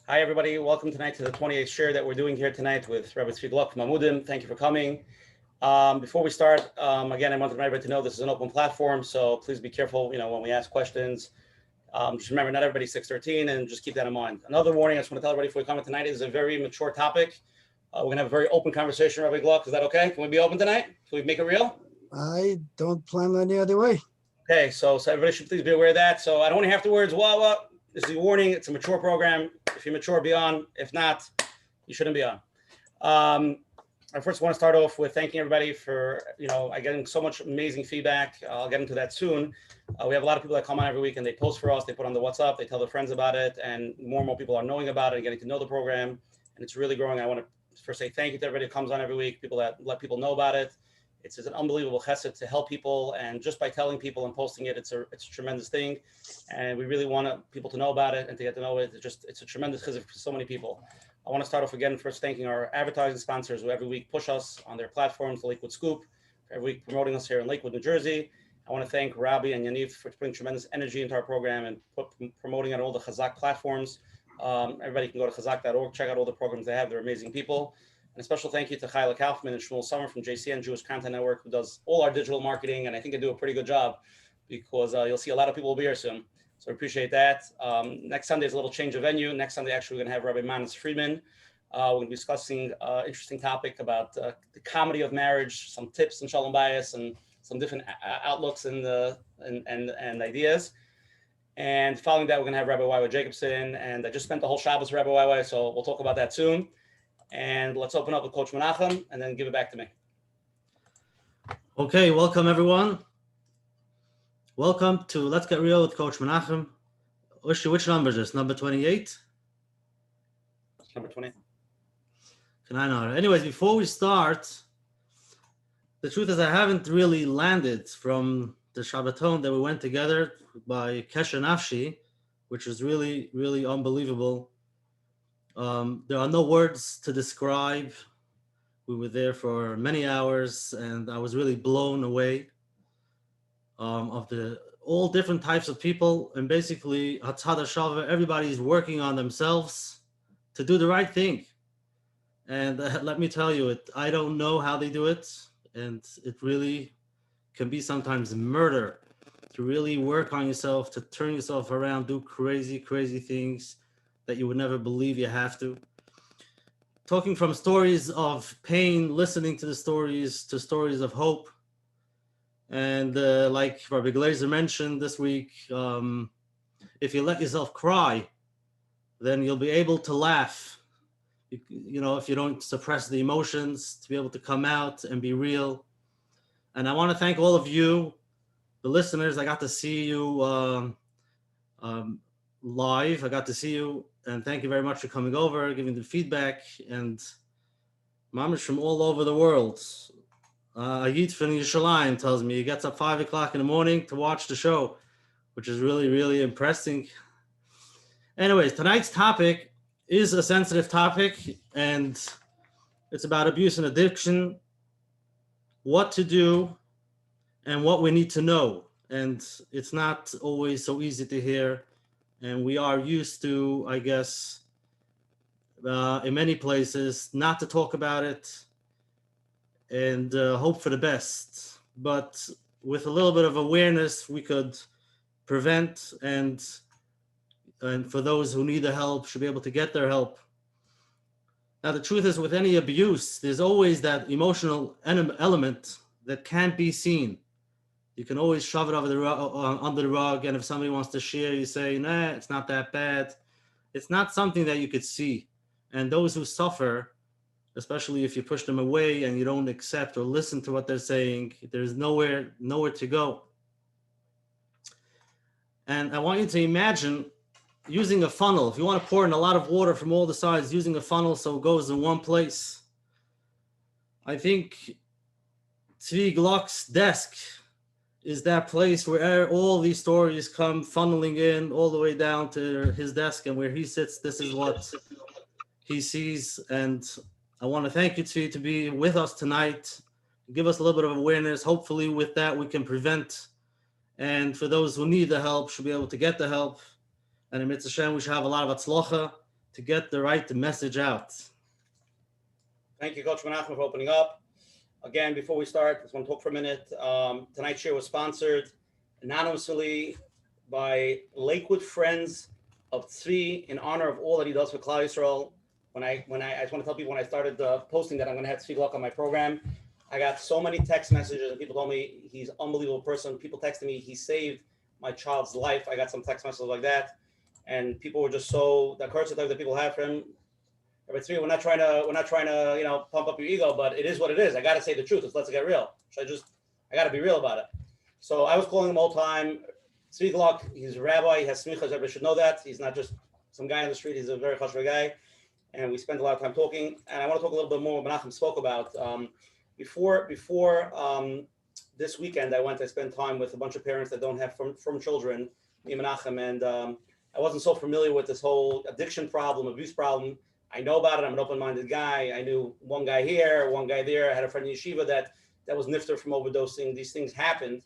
Hi, everybody. Welcome tonight to the 28th share that we're doing here tonight with Rabbi Tzvi Gluck from Amudim. Thank you for coming. Before we start, again, I wanted everybody to know this is an open platform, so please be careful, when we ask questions. Just remember, not everybody's 613, and just keep that in mind. Another warning I just want to tell everybody before we come in tonight is a very mature topic. We're going to have a very open conversation, Rabbi Gluck. Is that okay? Can we be open tonight? Can we make it real? I don't plan any other way. Okay, so everybody should please be aware of that. So I don't want to hear afterwards, this is a warning. It's a mature program. If you're mature, be on. If not, you shouldn't be on. I first want to start off with thanking everybody for, getting so much amazing feedback. I'll get into that soon. We have a lot of people that come on every week and they post for us. They put on the WhatsApp. They tell their friends about it. And more people are knowing about it and getting to know the program. And it's really growing. I want to first say thank you to everybody who comes on every week, people that let people know about it. It's an unbelievable chesed to help people, and just by telling people and posting it, it's a tremendous thing, and we really want people to know about it and to get to know it. It's a tremendous chesed for so many people. I want to start off again first thanking our advertising sponsors who every week push us on their platforms, the Lakewood Scoop, every week promoting us here in Lakewood, New Jersey. I want to thank Rabbi and Yaniv for putting tremendous energy into our program and promoting it on all the Chazak platforms. Everybody can go to chazak.org, check out all the programs they have. They're amazing people. And a special thank you to Chayla Kaufman and Shmuel Summer from JCN, Jewish Content Network, who does all our digital marketing. And I think they do a pretty good job because you'll see a lot of people will be here soon. So I appreciate that. Next Sunday is a little change of venue. Next Sunday, actually, we're going to have Rabbi Manis Friedman. We're going to be discussing an interesting topic about the comedy of marriage, some tips and shalom bias, and some different outlooks and ideas. And following that, we're going to have Rabbi Ywa Jacobson. And I just spent the whole Shabbos with Rabbi Ywa, so we'll talk about that soon. And let's open up with Coach Menachem and then give it back to me. Okay, welcome everyone. Welcome to Let's Get Real with Coach Menachem. Which number is this? Number 28? Number 20. Can I know? Anyways, before we start, the truth is I haven't really landed from the Shabbaton that we went together by Kesher Nafshi, which was really, really unbelievable. There are no words to describe. We were there for many hours, and I was really blown away of all different types of people. And basically, Hatzad HaShavah, everybody's working on themselves to do the right thing. And let me tell you, I don't know how they do it, and it really can be sometimes murder to really work on yourself, to turn yourself around, do crazy, crazy things that you would never believe you have to. Talking from stories of pain, listening to the stories, to stories of hope. And like Rabbi Glazer mentioned this week, if you let yourself cry, then you'll be able to laugh. If you don't suppress the emotions, to be able to come out and be real. And I want to thank all of you, the listeners. I got to see you live. I got to see you, and thank you very much for coming over, giving the feedback, and mamish from all over the world. Ayit from Yerushalayim tells me he gets up 5 o'clock in the morning to watch the show, which is really, really impressive. Anyways, tonight's topic is a sensitive topic, and it's about abuse and addiction, what to do, and what we need to know. And it's not always so easy to hear. And we are used to, I guess, in many places, not to talk about it and hope for the best. But with a little bit of awareness, we could prevent, and for those who need the help, should be able to get their help. Now, the truth is, with any abuse, there's always that emotional element that can't be seen. You can always shove it over under the rug, and if somebody wants to share, you say, nah, it's not that bad. It's not something that you could see. And those who suffer, especially if you push them away and you don't accept or listen to what they're saying, there's nowhere to go. And I want you to imagine using a funnel. If you want to pour in a lot of water from all the sides, using a funnel so it goes in one place. I think Tzvi Gluck's desk is that place where all these stories come funneling in all the way down to his desk, and where he sits, this is what he sees. And I want to thank you, Tzvi, to be with us tonight, give us a little bit of awareness. Hopefully with that we can prevent, and for those who need the help should be able to get the help. And in Mitzvah Hashem, we should have a lot of atzlocha to get the right message out. Thank you, Coach Menachem, for opening up. Again, before we start, I just want to talk for a minute. Tonight's show was sponsored anonymously by Lakewood Friends of Tzvi in honor of all that he does for Klal Yisrael. I just want to tell people when I started posting that I'm going to have Tzvi Gluck on my program, I got so many text messages and people told me he's an unbelievable person. People texted me, he saved my child's life. I got some text messages like that. And people were just so, the courage that people have for him. But Tzvi, we're not trying to, pump up your ego, but it is what it is. I got to say the truth. Let's get real. I got to be real about it. So I was calling him all the time. Tzvi Gluck, he's a rabbi. He has smichas. Everybody should know that. He's not just some guy on the street. He's a very chashuv guy. And we spent a lot of time talking. And I want to talk a little bit more what Menachem spoke about. Before this weekend, I spent time with a bunch of parents that don't have from children, me and Menachem. And I wasn't so familiar with this whole addiction problem, abuse problem. I know about it. I'm an open-minded guy. I knew one guy here, one guy there. I had a friend in yeshiva that was nifter from overdosing. These things happened,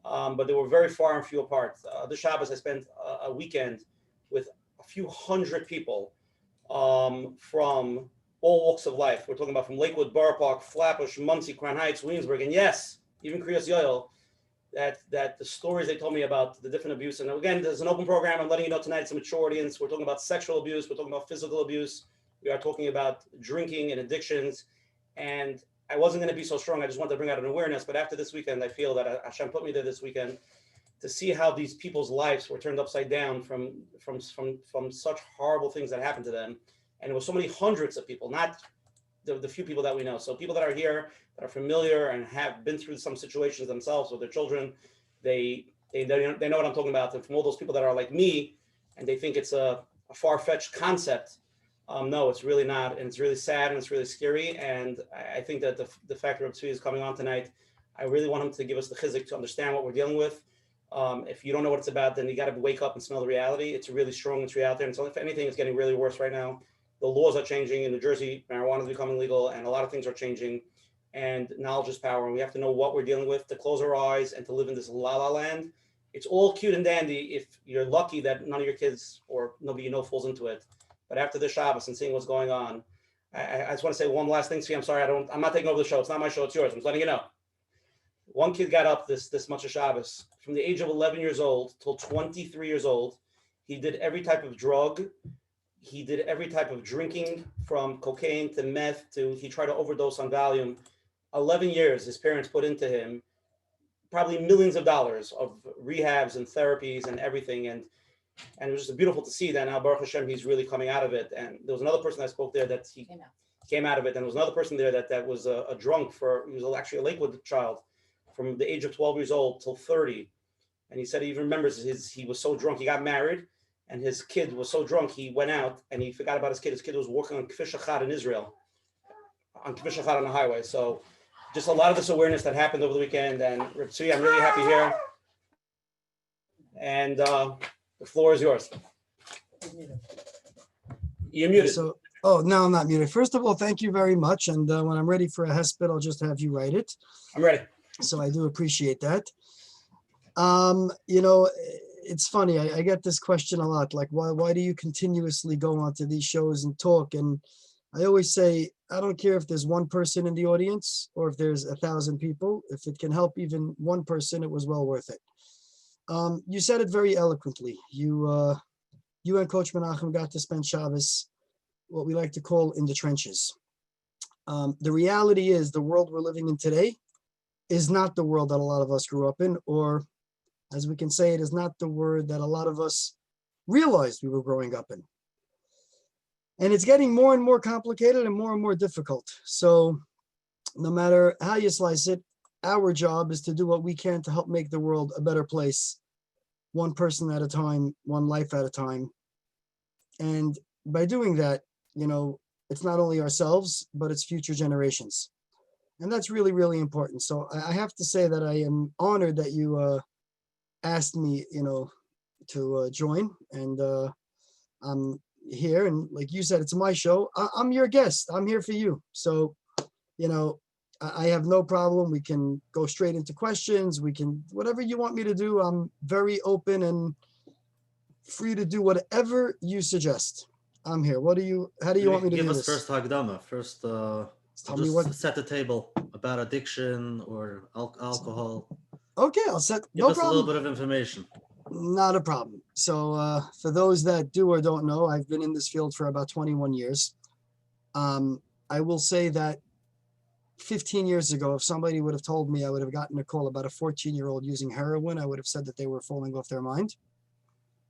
but they were very far and few apart. This Shabbos, I spent a weekend with a few hundred people from all walks of life. We're talking about from Lakewood, Borough Park, Flatbush, Monsey, Crown Heights, Williamsburg, and yes, even Kriyas Yoel. That the stories they told me about the different abuse. And again, there's an open program. I'm letting you know tonight it's a mature audience. We're talking about sexual abuse. We're talking about physical abuse. We are talking about drinking and addictions. And I wasn't going to be so strong. I just wanted to bring out an awareness. But after this weekend, I feel that Hashem put me there this weekend to see how these people's lives were turned upside down from such horrible things that happened to them. And it was so many hundreds of people, not the few people that we know. So people that are here, that are familiar and have been through some situations themselves with their children, they know what I'm talking about. And from all those people that are like me, and they think it's a far-fetched concept, no, it's really not. And it's really sad and it's really scary. And I think that the fact that Tzvi is coming on tonight, I really want him to give us the chizik to understand what we're dealing with. If you don't know what it's about, then you got to wake up and smell the reality. It's really strong. It's real out there. And so if anything, it's getting really worse right now. The laws are changing in New Jersey. Marijuana is becoming legal, and a lot of things are changing. And knowledge is power, and we have to know what we're dealing with to close our eyes and to live in this la-la land. It's all cute and dandy if you're lucky that none of your kids or nobody you know falls into it. But after the Shabbos and seeing what's going on, I just want to say one last thing to you. I'm sorry, I'm not taking over the show. It's not my show. It's yours. I'm just letting you know. One kid got up this much of Shabbos from the age of 11 years old till 23 years old. He did every type of drug. He did every type of drinking, from cocaine to meth he tried to overdose on Valium. 11 years his parents put into him, probably millions of dollars of rehabs and therapies and everything. And it was just beautiful to see that now, Baruch Hashem, he's really coming out of it. And there was another person that spoke there that he came out of it. And there was another person there that was a drunk he was actually a Lakewood child from the age of 12 years old till 30. And he said he even remembers he was so drunk, he got married. And his kid was so drunk, he went out and he forgot about his kid. His kid was working on Kfish Achad in Israel, on Kfish Achad on the highway. So just a lot of this awareness that happened over the weekend. And Reb Tzvi, I'm really happy here. And the floor is yours. You're muted. So, oh, no, I'm not muted. First of all, thank you very much. And when I'm ready for a hesped, I'll just have you write it. I'm ready. So I do appreciate that. It's funny. I get this question a lot. Like, why do you continuously go onto these shows and talk? And I always say, I don't care if there's one person in the audience or if there's 1,000 people. If it can help even one person, it was well worth it. You said it very eloquently. You and Coach Menachem got to spend Shabbos, what we like to call in the trenches. The reality is the world we're living in today is not the world that a lot of us grew up in, or as we can say, it is not the word that a lot of us realized we were growing up in. And it's getting more and more complicated and more difficult. So no matter how you slice it, our job is to do what we can to help make the world a better place, one person at a time, one life at a time. And by doing that, it's not only ourselves, but it's future generations. And that's really, really important. So I have to say that I am honored that you asked me, to join, and I'm here. And like you said, it's my show. I'm your guest. I'm here for you. So, I have no problem. We can go straight into questions. We can, whatever you want me to do. I'm very open and free to do whatever you suggest. I'm here. How do you want me to give do us this? first Hagdama. First, Tell me what. set the table about addiction or alcohol. Okay, I'll set. Give No us a little problem. bit of information. Not a problem. So, for those that do or don't know, I've been in this field for about 21 years. I will say that 15 years ago, if somebody would have told me I would have gotten a call about a 14-year-old using heroin, I would have said that they were falling off their mind.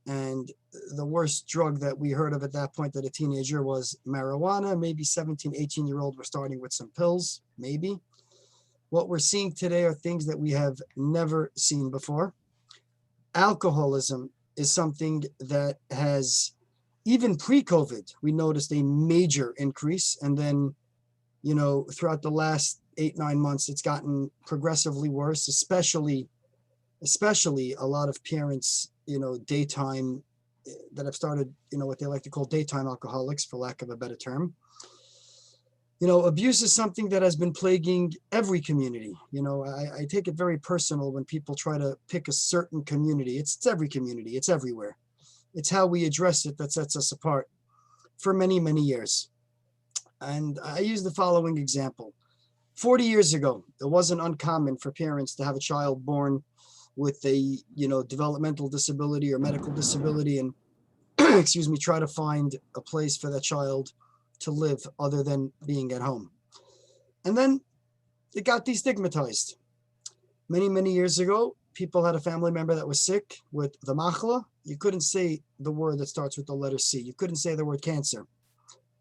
And the worst drug that we heard of at that point that a teenager was marijuana. Maybe 17, 18-year-old were starting with some pills, maybe. What we're seeing today are things that we have never seen before. Alcoholism is something that has, even pre-COVID, we noticed a major increase. And then, throughout the last 8-9 months, it's gotten progressively worse, especially a lot of parents, daytime that have started, what they like to call daytime alcoholics, for lack of a better term. Abuse is something that has been plaguing every community. I take it very personal when people try to pick a certain community. It's every community. It's everywhere. It's how we address it that sets us apart for many, many years. And I use the following example. 40 years ago, it wasn't uncommon for parents to have a child born with a, developmental disability or medical disability and, excuse me, try to find a place for that child to live other than being at home. And then it got destigmatized. Many, many years ago, people had a family member that was sick with the machla. You couldn't say the word that starts with the letter C. You couldn't say the word cancer.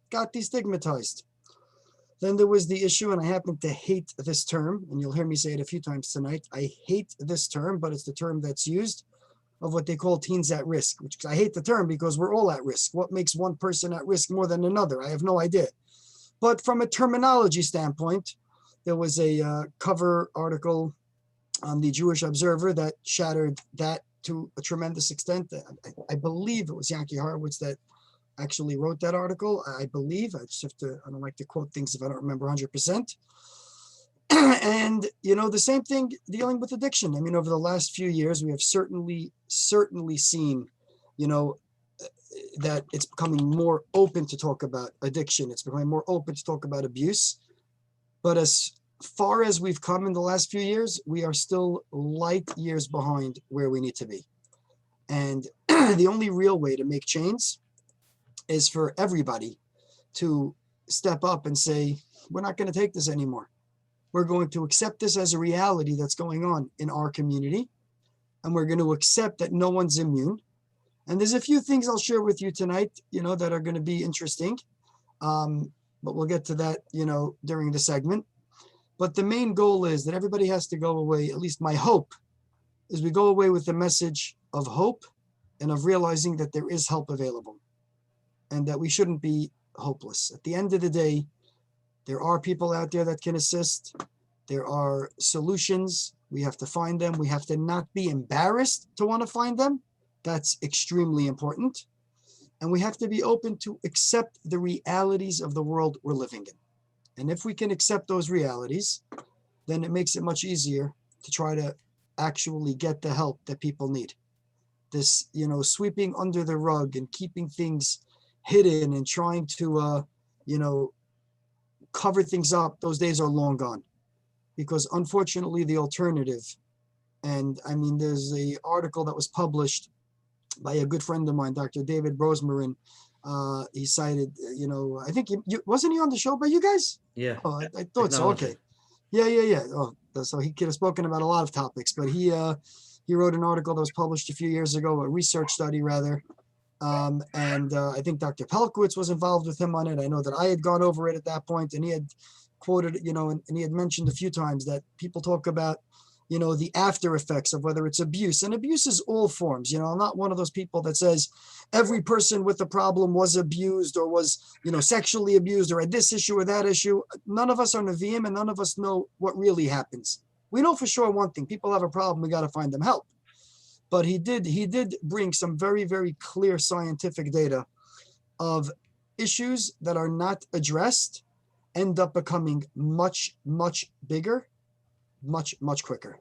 Got destigmatized. Then there was the issue, and I happen to hate this term, and you'll hear me say it a few times tonight. I hate this term, but it's the term that's used, of what they call teens at risk, which I hate the term because we're all at risk. What makes one person at risk more than another? I have no idea. But from a terminology standpoint, there was a cover article on the Jewish Observer that shattered that to a tremendous extent. I believe it was Yankee Horowitz that actually wrote that article. I believe. I don't like to quote things if I don't remember 100%. And, the same thing dealing with addiction. I mean, over the last few years, we have certainly seen, that it's becoming more open to talk about addiction. It's becoming more open to talk about abuse. But as far as we've come in the last few years, we are still light years behind where we need to be. And the only real way to make change is for everybody to step up and say, we're not going to take this anymore. We're going to accept this as a reality that's going on in our community. And we're going to accept that no one's immune. And there's a few things I'll share with you tonight, that are going to be interesting. But we'll get to that, during the segment. But the main goal is that everybody has to go away. At least my hope is we go away with the message of hope and of realizing that there is help available and that we shouldn't be hopeless. At the end of the day, there are people out there that can assist. There are solutions. We have to find them. We have to not be embarrassed to want to find them. That's extremely important. And we have to be open to accept the realities of the world we're living in. And if we can accept those realities, then it makes it much easier to try to actually get the help that people need. This, sweeping under the rug and keeping things hidden and trying to, cover things up, those days are long gone. Because unfortunately, the alternative, and I mean, there's an article that was published by a good friend of mine, Dr. David Rosmarin. He cited, I think, wasn't he on the show by you guys? Yeah. Oh, I thought so. Okay. Yeah. Oh, so he could have spoken about a lot of topics, but he wrote an article that was published a few years ago, a research study rather. And I think Dr. Pelkowitz was involved with him on it. I know that I had gone over it at that point, and he had quoted, and he had mentioned a few times that people talk about, the after effects of whether it's abuse, and abuse is all forms. I'm not one of those people that says every person with a problem was abused or was, sexually abused or had this issue or that issue. None of us are Nevi'im, and none of us know what really happens. We know for sure one thing: people have a problem. We got to find them help. But he did bring some very, very clear scientific data of issues that are not addressed end up becoming much, much bigger, much, much quicker.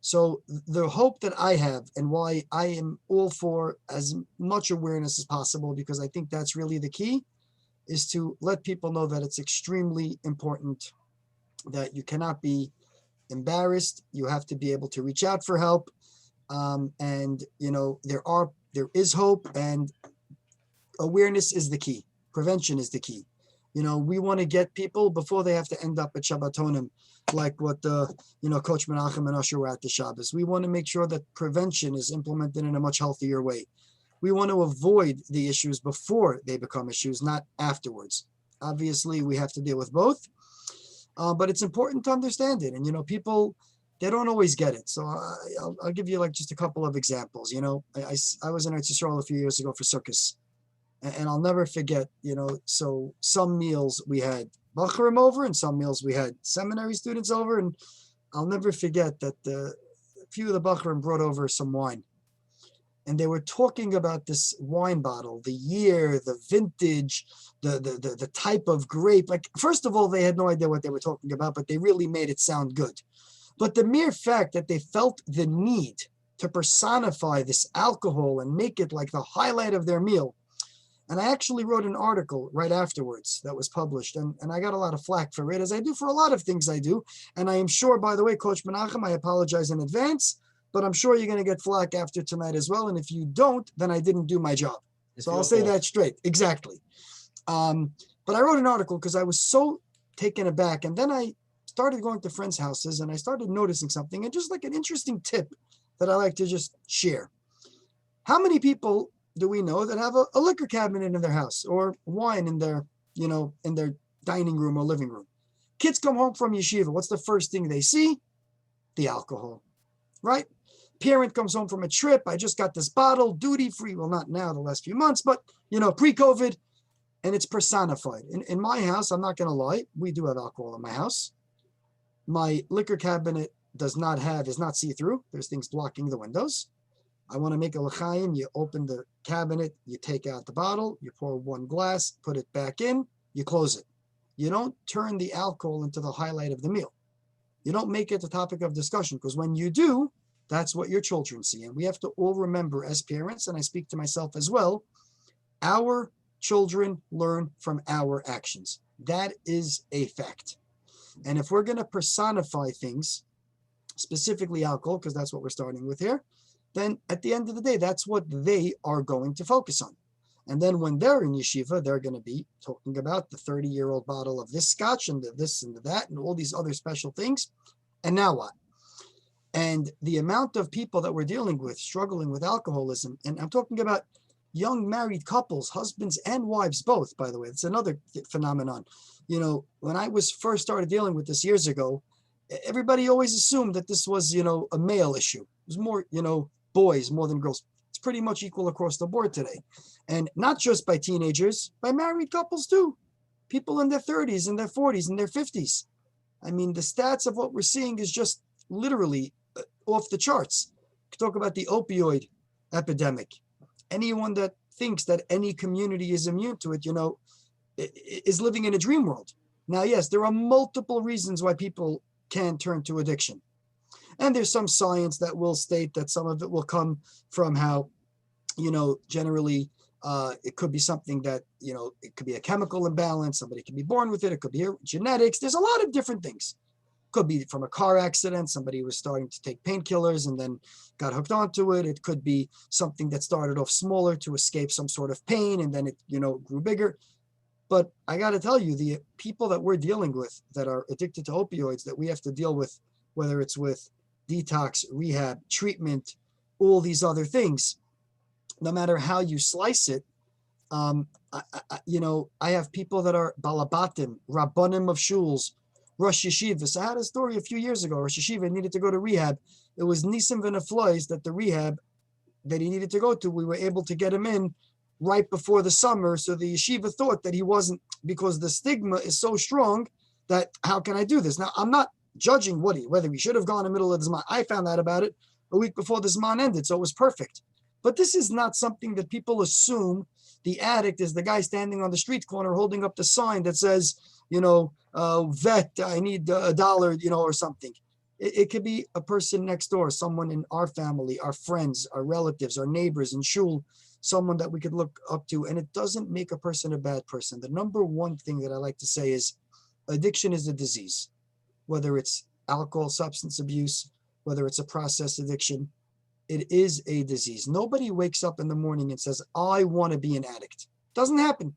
So the hope that I have and why I am all for as much awareness as possible, because I think that's really the key, is to let people know that it's extremely important, that you cannot be embarrassed. You have to be able to reach out for help. And there is hope, and awareness is the key. Prevention is the key. We want to get people before they have to end up at Shabbatonim, like what Coach Menachem and Usher were at the Shabbos. We want to make sure that prevention is implemented in a much healthier way. We want to avoid the issues before they become issues, not afterwards. Obviously, we have to deal with both, but it's important to understand it. And people, they don't always get it. So I'll give you like just a couple of examples. I was in Eretz Yisrael a few years ago for circus. And I'll never forget, so some meals we had Bachrim over and some meals we had seminary students over. And I'll never forget that a few of the Bachrim brought over some wine. And they were talking about this wine bottle, the year, the vintage, the type of grape. Like, first of all, they had no idea what they were talking about, but they really made it sound good. But the mere fact that they felt the need to personify this alcohol and make it like the highlight of their meal. And I actually wrote an article right afterwards that was published, and I got a lot of flack for it, as I do for a lot of things I do. And I am sure, by the way, Coach Menachem, I apologize in advance, but I'm sure you're going to get flack after tonight as well. And if you don't, then I didn't do my job. So I'll say that straight. Exactly. But I wrote an article because I was so taken aback. And then I started going to friends' houses and I started noticing something, and just like an interesting tip that I like to just share. How many people do we know that have a liquor cabinet in their house, or wine in their dining room or living room? Kids come home from yeshiva. What's the first thing they see? The alcohol, right? Parent comes home from a trip. I just got this bottle, duty free. Well, not now, the last few months, but pre-COVID, and it's personified. In my house, I'm not going to lie, we do have alcohol in my house. My liquor cabinet is not see-through. There's things blocking the windows. I want to make a l'chaim. You open the cabinet, you take out the bottle, you pour one glass, put it back in, you close it. You don't turn the alcohol into the highlight of the meal. You don't make it the topic of discussion, because when you do, that's what your children see. And we have to all remember as parents, and I speak to myself as well, our children learn from our actions. That is a fact. And if we're going to personify things, specifically alcohol, because that's what we're starting with here, then at the end of the day, that's what they are going to focus on. And then when they're in yeshiva, they're going to be talking about the 30-year-old bottle of this scotch and the this and the that and all these other special things. And now what? And the amount of people that we're dealing with struggling with alcoholism, and I'm talking about young married couples, husbands and wives both, by the way. It's another phenomenon. When I was first started dealing with this years ago, everybody always assumed that this was, a male issue. It was more, boys more than girls. It's pretty much equal across the board today. And not just by teenagers, by married couples too. People in their 30s, in their 40s, in their 50s. I mean, the stats of what we're seeing is just literally off the charts. Talk about the opioid epidemic. Anyone that thinks that any community is immune to it, is living in a dream world. Now, yes, there are multiple reasons why people can turn to addiction. And there's some science that will state that some of it will come from how, generally it could be something that, it could be a chemical imbalance. Somebody can be born with it. It could be genetics. There's a lot of different things. Could be from a car accident. Somebody was starting to take painkillers and then got hooked onto it. It could be something that started off smaller to escape some sort of pain, and then it, grew bigger. But I got to tell you, the people that we're dealing with that are addicted to opioids that we have to deal with, whether it's with detox, rehab, treatment, all these other things, no matter how you slice it, I have people that are balabatim, rabbanim of shuls, Rosh Yeshivas. I had a story a few years ago. Rosh Yeshiva needed to go to rehab. It was Nisim V'Neflois that the rehab that he needed to go to, we were able to get him in right before the summer. So the yeshiva thought that he wasn't, because the stigma is so strong that how can I do this? Now, I'm not judging whether he should have gone in the middle of the Zman. I found out about it a week before the Zman ended, so it was perfect. But this is not something that people assume the addict is the guy standing on the street corner holding up the sign that says, vet, I need $1, or something. It could be a person next door, someone in our family, our friends, our relatives, our neighbors in shul, someone that we could look up to. And it doesn't make a person a bad person. The number one thing that I like to say is addiction is a disease, whether it's alcohol, substance abuse, whether it's a process addiction. It is a disease. Nobody wakes up in the morning and says, I want to be an addict. Doesn't happen.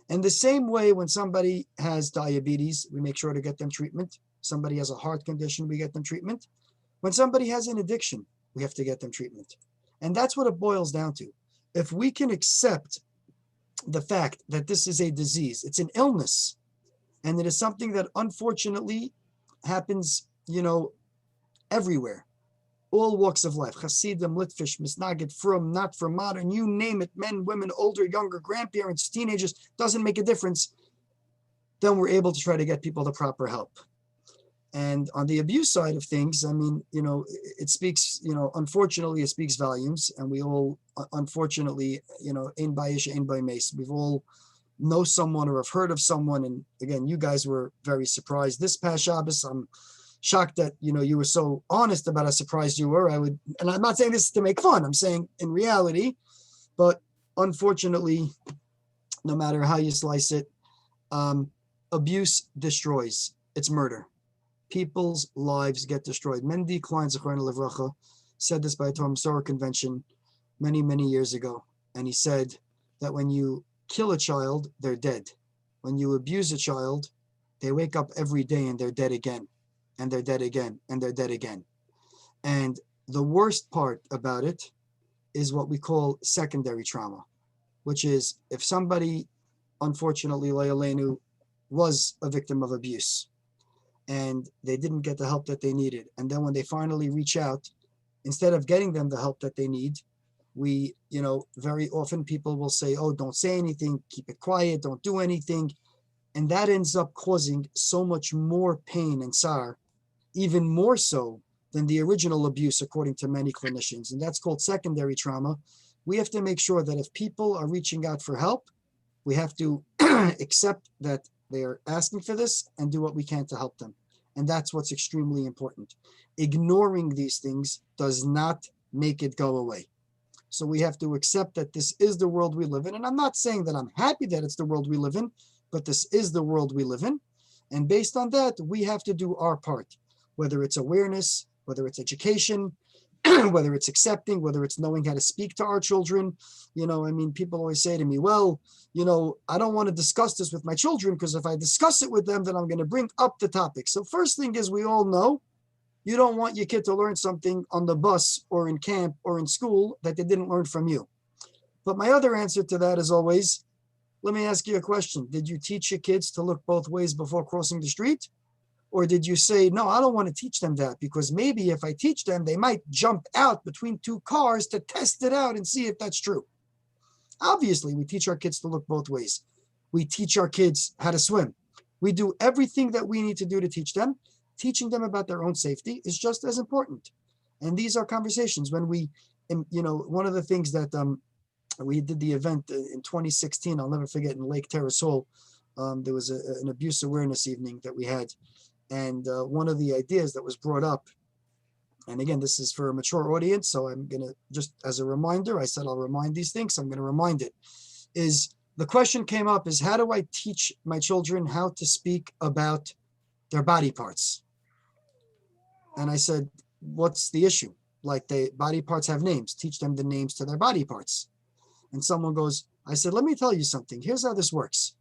And the same way when somebody has diabetes, we make sure to get them treatment. Somebody has a heart condition, we get them treatment. When somebody has an addiction, we have to get them treatment. And that's what it boils down to. If we can accept the fact that this is a disease, it's an illness, and it is something that unfortunately happens, everywhere, all walks of life, Hasidim, Litvish, Misnagid, from, not from, modern, you name it, men, women, older, younger, grandparents, teenagers, doesn't make a difference, then we're able to try to get people the proper help. And on the abuse side of things, I mean, it speaks, unfortunately, it speaks volumes. And we all, unfortunately, ein bayish, ein bay mace. We've all know someone or have heard of someone. And again, you guys were very surprised this past Shabbos. I'm shocked that, you were so honest about how surprised you were. And I'm not saying this to make fun. I'm saying in reality, but unfortunately, no matter how you slice it, abuse destroys. It's murder. People's lives get destroyed. Mendy Klein, Zechrona Livracha, said this by a Torah Masorah convention many, many years ago. And he said that when you kill a child, they're dead. When you abuse a child, they wake up every day and they're dead again. And they're dead again. And they're dead again. And the worst part about it is what we call secondary trauma, which is if somebody, unfortunately, Layalenu, was a victim of abuse, and they didn't get the help that they needed. And then when they finally reach out, instead of getting them the help that they need, we, very often people will say, oh, don't say anything, keep it quiet, don't do anything. And that ends up causing so much more pain and sorrow, even more so than the original abuse, according to many clinicians. And that's called secondary trauma. We have to make sure that if people are reaching out for help, we have to accept that they are asking for this and do what we can to help them. And that's what's extremely important. Ignoring these things does not make it go away. So we have to accept that this is the world we live in. And I'm not saying that I'm happy that it's the world we live in, but this is the world we live in. And based on that, we have to do our part, whether it's awareness, whether it's education, whether it's accepting, whether it's knowing how to speak to our children. People always say to me, well, I don't want to discuss this with my children because if I discuss it with them, then I'm going to bring up the topic. So first thing is, we all know you don't want your kid to learn something on the bus or in camp or in school that they didn't learn from you. But my other answer to that is always, let me ask you a question. Did you teach your kids to look both ways before crossing the street? Or did you say, no, I don't want to teach them that because maybe if I teach them, they might jump out between two cars to test it out and see if that's true. Obviously, we teach our kids to look both ways. We teach our kids how to swim. We do everything that we need to do to teach them. Teaching them about their own safety is just as important. And these are conversations when we, one of the things that we did the event in 2016, I'll never forget, in Lake Terrace-Hall, there was an abuse awareness evening that we had. And one of the ideas that was brought up, and again, this is for a mature audience, so I'm going to, just as a reminder, I said I'll remind these things, so I'm going to remind it, is the question came up is, how do I teach my children how to speak about their body parts? And I said, what's the issue? Like, body parts have names. Teach them the names to their body parts. And someone goes, I said, let me tell you something. Here's how this works.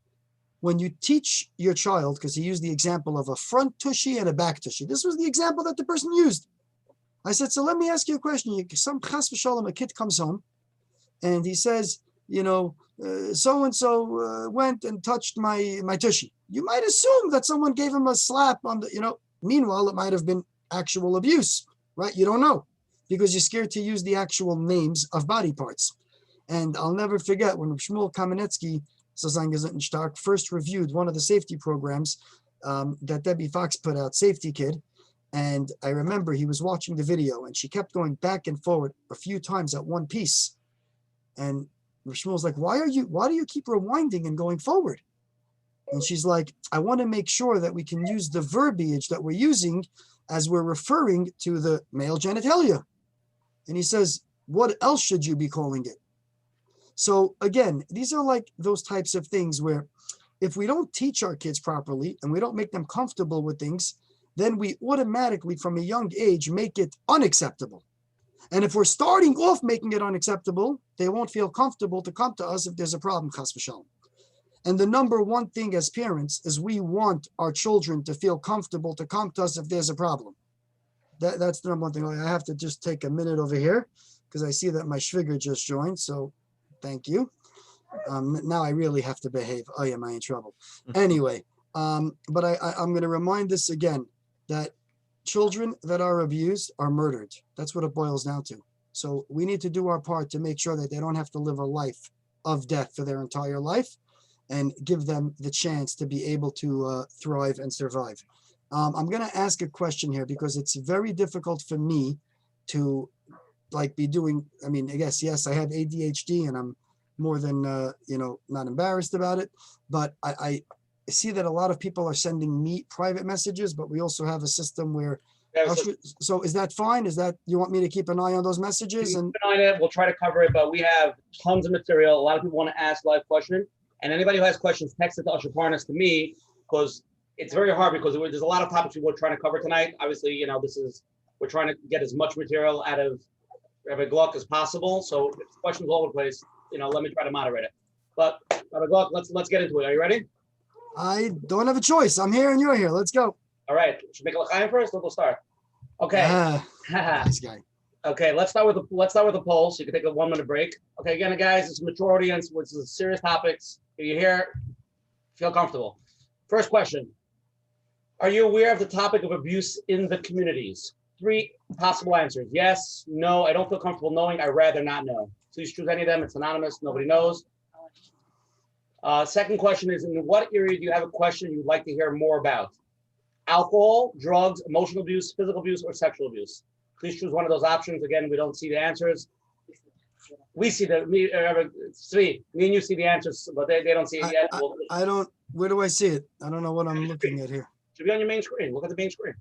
When you teach your child, because he used the example of a front tushy and a back tushy. This was the example that the person used. I said, so let me ask you a question. Some chas v'shalom, a kid comes home and he says, so-and-so went and touched my tushy. You might assume that someone gave him a slap on the, meanwhile, it might have been actual abuse, right? You don't know because you're scared to use the actual names of body parts. And I'll never forget when Shmuel Kamenetsky Stark first reviewed one of the safety programs that Debbie Fox put out, Safety Kid. And I remember he was watching the video and she kept going back and forward a few times at one piece. And Shmuel's like, why do you keep rewinding and going forward? And she's like, I want to make sure that we can use the verbiage that we're using as we're referring to the male genitalia. And he says, what else should you be calling it? So again, these are like those types of things where if we don't teach our kids properly and we don't make them comfortable with things, then we automatically from a young age make it unacceptable. And if we're starting off making it unacceptable, they won't feel comfortable to come to us if there's a problem, chas v'shalom. And the number one thing as parents is we want our children to feel comfortable to come to us if there's a problem. That's the number one thing. I have to just take a minute over here because I see that my shviger just joined. So thank you. Now I really have to behave. Oh, am I in trouble? Anyway, but I'm going to remind this again, that children that are abused are murdered. That's what it boils down to. So we need to do our part to make sure that they don't have to live a life of death for their entire life, and give them the chance to be able to thrive and survive. I'm going to ask a question here because it's very difficult for me to like be doing, I mean, I guess, yes, I have ADHD and I'm more than, not embarrassed about it, but I see that a lot of people are sending me private messages, but we also have a system where, so is that fine? Is that, you want me to keep an eye on those messages? And keep an eye on it. We'll try to cover it, but we have tons of material. A lot of people want to ask live questions. And anybody who has questions, text it to Usher Parnas to me, because it's very hard because there's a lot of topics we're trying to cover tonight. Obviously, we're trying to get as much material out of Rabbi Gluck as possible. So if questions all over the place, let me try to moderate it. But Rabbi Gluck, let's get into it. Are you ready? I don't have a choice. I'm here and you're here. Let's go. All right. Should we make a l'chaim first? We'll start. Okay. Nice guy. Okay, let's start with the poll, so you can take a 1 minute break. Okay, again, guys, it's a mature audience, which is serious topics. If you're here, feel comfortable. First question: are you aware of the topic of abuse in the communities? 3 possible answers: yes, no, I don't feel comfortable knowing, I'd rather not know. Please choose any of them. It's anonymous. Nobody knows. Second question is: in what area do you have a question you'd like to hear more about? Alcohol, drugs, emotional abuse, physical abuse, or sexual abuse? Please choose one of those options. Again, we don't see the answers. We see me and you see the answers, but they don't see it yet. I don't, where do I see it? I don't know what I'm looking at here. Should be on your main screen. Look at the main screen.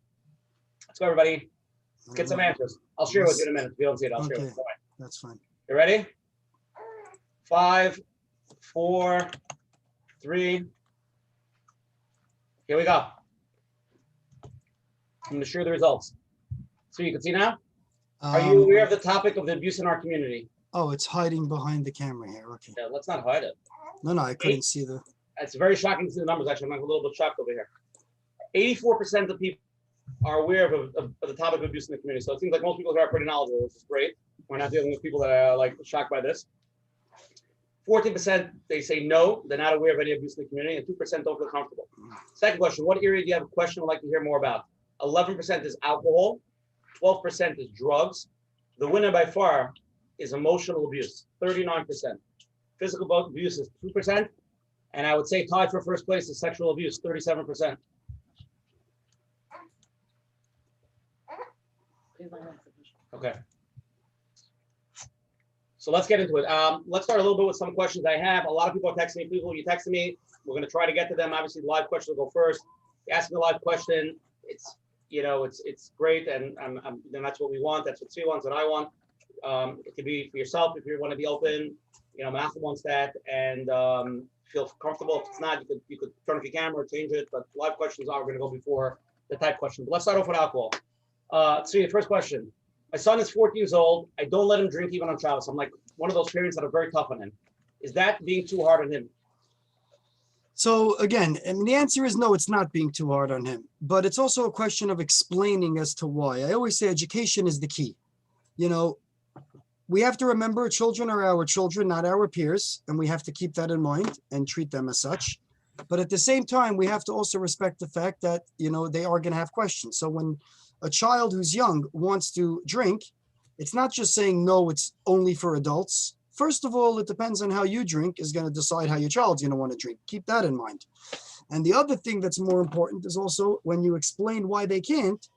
Let's go, everybody. Let's get some answers. I'll share with you in a minute. If you don't see it, I'll share with you. That's fine. You ready? 5, 4, 3. Here we go. I'm going to share the results. So you can see now? Are you aware of the topic of the abuse in our community? Oh, it's hiding behind the camera here. Okay. Yeah, let's not hide it. No, I couldn't see the. It's very shocking to see the numbers, actually. I'm a little bit shocked over here. 84% of people are aware of the topic of abuse in the community. So it seems like most people here are pretty knowledgeable, which is great. We're not dealing with people that are shocked by this. 14%, they say no, they're not aware of any abuse in the community, and 2% don't feel comfortable. Second question: what area do you have a question you'd like to hear more about? 11% is alcohol. 12% is drugs. The winner by far is emotional abuse, 39%. Physical abuse is 2%. And I would say tied for first place is sexual abuse, 37%. Okay. So let's get into it. Let's start a little bit with some questions I have. A lot of people are texting me. People, you texted me. We're going to try to get to them. Obviously, the live questions will go first. Ask me a live question. It's great, and that's what we want. That's what Tzvi wants, and I want. It could be for yourself if you want to be open. Malcolm wants that, and feel comfortable. If it's not, you could turn off your camera, change it. But live questions are going to go before the type questions. But let's start off with alcohol. Tzvi, the first question: my son is 14 years old. I don't let him drink even on Shabbos. I'm like one of those parents that are very tough on him. Is that being too hard on him? So again, the answer is no, it's not being too hard on him, but it's also a question of explaining as to why. I always say education is the key. We have to remember children are our children, not our peers, and we have to keep that in mind and treat them as such. But at the same time, we have to also respect the fact that, they are going to have questions. So when a child who's young wants to drink, it's not just saying, no, it's only for adults. First of all, it depends on how you drink is going to decide how your child's going to want to drink. Keep that in mind. And the other thing that's more important is also when you explain why they can't,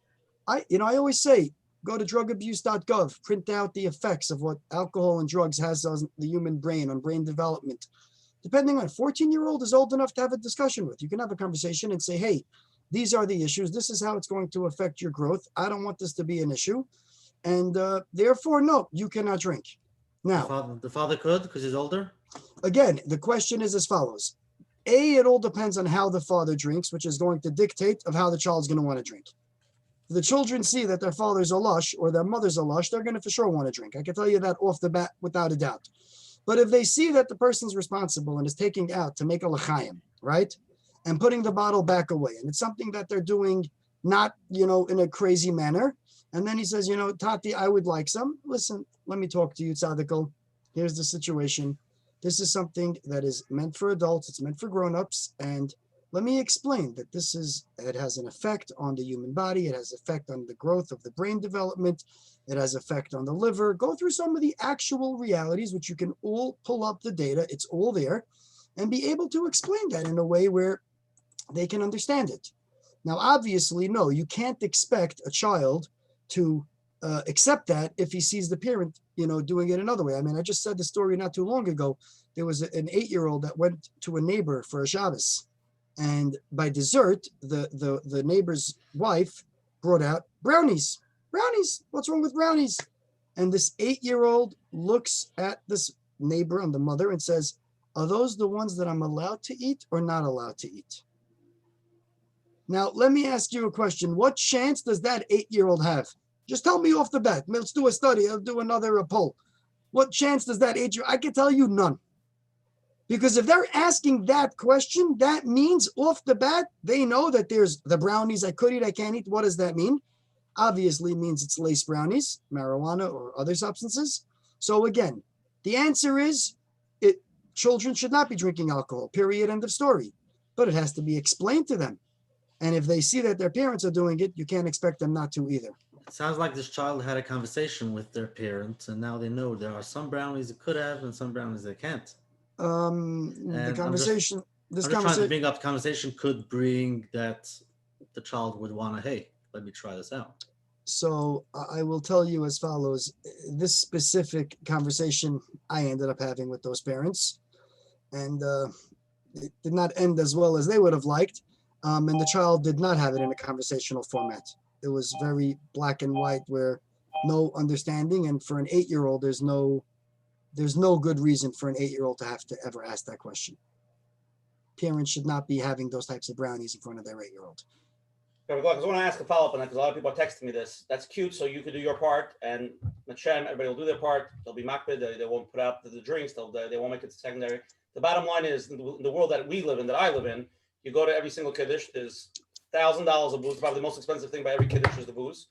I always say, go to drugabuse.gov, print out the effects of what alcohol and drugs has on the human brain, on brain development. Depending on 14-year-old is old enough to have a discussion with. You can have a conversation and say, hey, These are the issues. This is how it's going to affect your growth. I don't want this to be an issue. And therefore, no, you cannot drink. Now, The father could because he's older. again, the question is as follows. A, it all depends on how the father drinks, which is going to dictate of how the child's going to want to drink. If the children see that their father's a lush or their mother's a lush, they're going to for sure want to drink. I can tell you that off the bat without a doubt. But if they see that the person's responsible and is taking out to make a l'chaim, right? And putting the bottle back away, and it's something that they're doing not, in a crazy manner. And then he says, Tati, I would like some. Listen, let me talk to you, Tzadikal. Here's the situation. This is something that is meant for adults. It's meant for grown-ups. And let me explain that it has an effect on the human body. It has effect on the growth of the brain development. It has effect on the liver. Go through some of the actual realities, which you can all pull up the data. It's all there, and be able to explain that in a way where they can understand it. Now, obviously, no, you can't expect a child to accept that if he sees the parent, doing it another way. I mean, I just said the story not too long ago. There was an 8-year-old that went to a neighbor for a Shabbos, and by dessert, the neighbor's wife brought out brownies. Brownies, what's wrong with brownies? And this 8-year-old looks at this neighbor and the mother and says, are those the ones that I'm allowed to eat or not allowed to eat? Now, let me ask you a question. What chance does that 8-year-old have? Just tell me off the bat. Let's do a study. I'll do another poll. What chance does that 8-year-old? I can tell you none. Because if they're asking that question, that means off the bat, they know that there's the brownies I could eat, I can't eat. What does that mean? Obviously it means it's lace brownies, marijuana, or other substances. So again, the answer is children should not be drinking alcohol, period, end of story. But it has to be explained to them. And if they see that their parents are doing it, you can't expect them not to either. It sounds like this child had a conversation with their parents, and now they know there are some brownies they could have and some brownies they can't. The conversation, I'm just trying to bring up the conversation could bring that the child would want to, hey, let me try this out. So I will tell you as follows. This specific conversation I ended up having with those parents, and it did not end as well as they would have liked. And the child did not have it in a conversational format. It was very black and white, where no understanding. And for an 8-year-old, there's no good reason for an 8-year-old to have to ever ask that question. Parents should not be having those types of brownies in front of their 8-year-old. I want to ask a follow-up on that because a lot of people are texting me this. That's cute, so you could do your part, and Hashem, everybody will do their part. They'll be makbid. They won't put out the drinks. They won't make it secondary. The bottom line is, in the world that we live in, that I live in, you go to every single kiddush. There's $1,000 of booze. Probably the most expensive thing by every kiddush is the booze.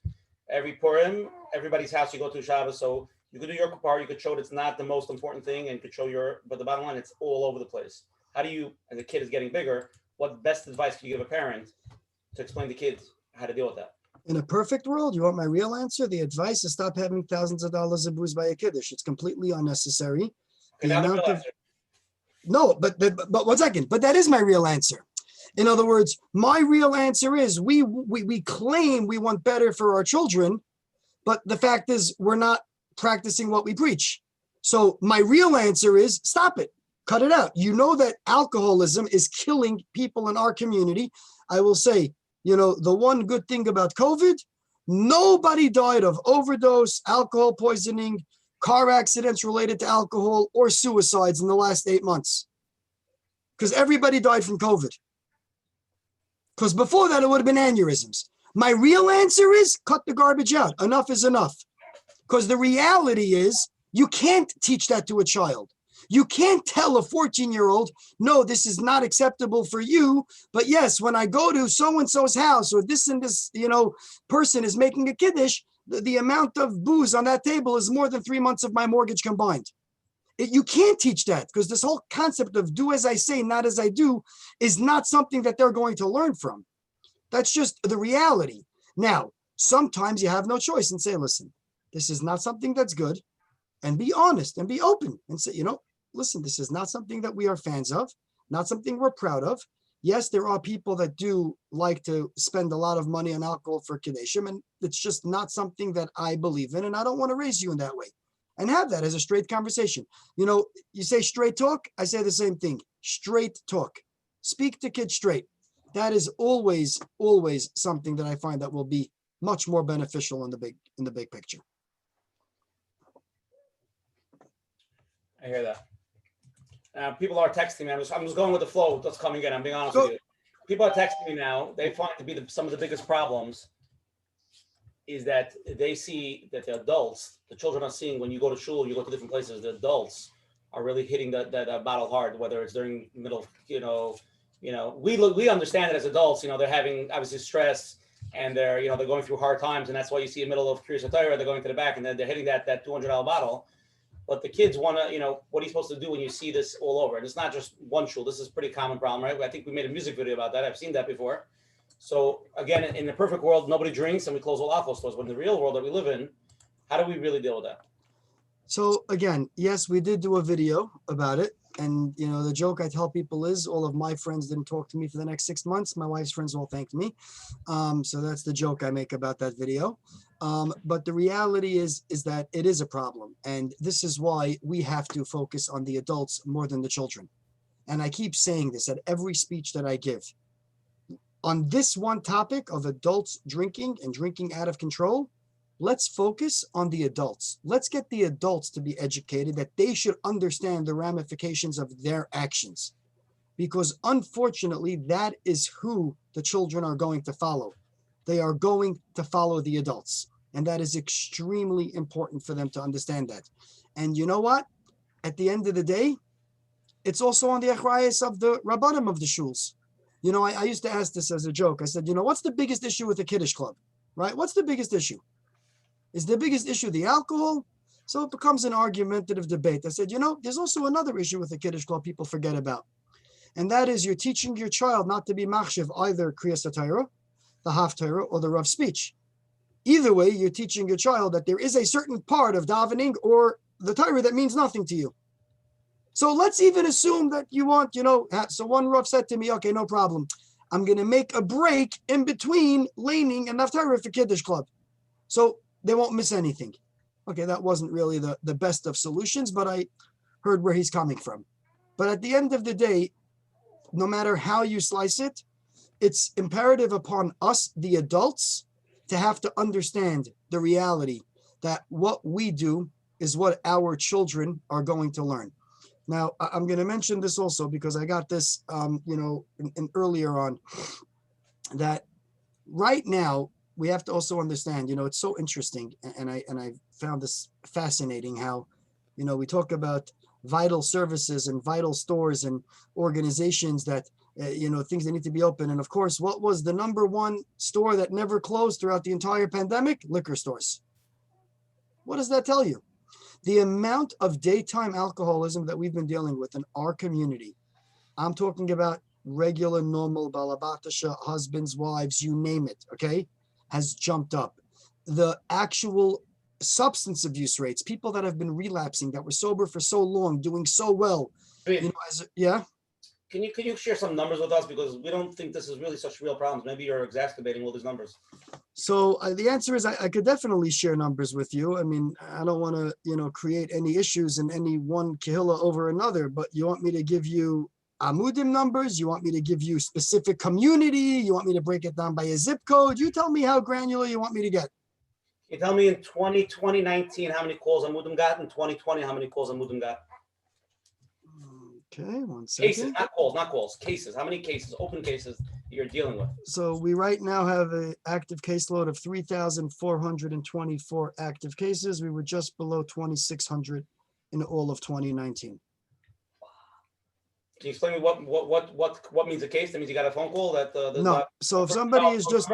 Every Purim, everybody's house you go to Shabbos. So you could do your part. You could show it's not the most important thing, and you could show but the bottom line, it's all over the place. How do you, and the kid is getting bigger, what best advice can you give a parent to explain to kids how to deal with that? In a perfect world, you want my real answer? The advice is stop having thousands of dollars of booze by a kiddush. It's completely unnecessary. No, but 1 second. But that is my real answer. In other words, my real answer is we claim we want better for our children, but the fact is we're not practicing what we preach. So my real answer is stop it, cut it out. You know that alcoholism is killing people in our community. I will say, the one good thing about COVID, nobody died of overdose, alcohol poisoning, car accidents related to alcohol, or suicides in the last 8 months. Because everybody died from COVID. Because before that, it would have been aneurysms. My real answer is cut the garbage out. Enough is enough. Because the reality is you can't teach that to a child. You can't tell a 14-year-old, no, this is not acceptable for you. But yes, when I go to so-and-so's house or this and this, person is making a kiddush, the amount of booze on that table is more than 3 months of my mortgage combined. You can't teach that because this whole concept of do as I say, not as I do is not something that they're going to learn from. That's just the reality. Now, sometimes you have no choice and say, listen, this is not something that's good, and be honest and be open and say, listen, this is not something that we are fans of, not something we're proud of. Yes, there are people that do like to spend a lot of money on alcohol for Keddashim, and it's just not something that I believe in, and I don't want to raise you in that way. And have that as a straight conversation. You say straight talk, I say the same thing. Straight talk. Speak to kids straight. that is always something that I find that will be much more beneficial in the big picture. I hear that. People are texting me. I'm just going with the flow that's coming in. I'm being honest Go. with you. People are texting me now. They find to be some of the biggest problems is that they see that the adults, the children are seeing when you go to shul, you go to different places, the adults are really hitting that battle hard, whether it's during middle, we understand it as adults, they're having obviously stress and they're going through hard times. And that's why you see in the middle of Kriyas HaTorah, they're going to the back and then they're hitting that $200 bottle. But the kids want to, what are you supposed to do when you see this all over? And it's not just one shul. This is a pretty common problem, right? I think we made a music video about that. I've seen that before. So again, in the perfect world, nobody drinks and we close all alcohol stores. But in the real world that we live in, how do we really deal with that? So again, yes, we did do a video about it. And, the joke I tell people is all of my friends didn't talk to me for the next 6 months. My wife's friends all thanked me. So that's the joke I make about that video. But the reality is that it is a problem. And this is why we have to focus on the adults more than the children. And I keep saying this at every speech that I give. On this one topic of adults drinking and drinking out of control, let's focus on the adults. Let's get the adults to be educated that they should understand the ramifications of their actions. Because unfortunately, that is who the children are going to follow. They are going to follow the adults. And that is extremely important for them to understand that. And you know what? At the end of the day, it's also on the achrayas of the rabbanim of the shuls. I used to ask this as a joke. I said, what's the biggest issue with the Kiddush Club, right? What's the biggest issue? Is the biggest issue the alcohol? So it becomes an argumentative debate. I said, there's also another issue with the Kiddush Club people forget about. And that is you're teaching your child not to be machshiv either Kriyas HaTorah, the Haftarah, or the Rav speech. Either way, you're teaching your child that there is a certain part of davening or the Torah that means nothing to you. So let's even assume that you want, so one Rav said to me, okay, no problem. I'm going to make a break in between laning and Haftarah for Kiddush Club. So they won't miss anything. Okay, that wasn't really the best of solutions, but I heard where he's coming from. But at the end of the day, no matter how you slice it, it's imperative upon us, the adults, to have to understand the reality that what we do is what our children are going to learn. Now, I'm going to mention this also because I got this, in earlier on, that right now we have to also understand, it's so interesting, and I found this fascinating how, we talk about vital services and vital stores and organizations that, things that need to be open. And of course, what was the number one store that never closed throughout the entire pandemic? Liquor stores. What does that tell you? The amount of daytime alcoholism that we've been dealing with in our community, I'm talking about regular, normal, balabatasha, husbands, wives, you name it, okay, has jumped up. The actual substance abuse rates, people that have been relapsing, that were sober for so long, doing so well, yeah. Can you share some numbers with us, because we don't think this is really such real problems? Maybe you're exacerbating all these numbers. So the answer is I could definitely share numbers with you. I mean, I don't want to create any issues in any one kehillah over another, but you want me to give you amudim numbers? You want me to give you specific community? You want me to break it down by a zip code? You tell me how granular you want me to get. Can you tell me in 2019 how many calls amudim got? In 2020, how many calls amudim got? Okay, one second. Cases, not calls, cases. How many cases, open cases you're dealing with? So we right now have an active caseload of 3,424 active cases. We were just below 2,600 in all of 2019. Can you explain me what means a case? That means you got a phone call that no. So if somebody is just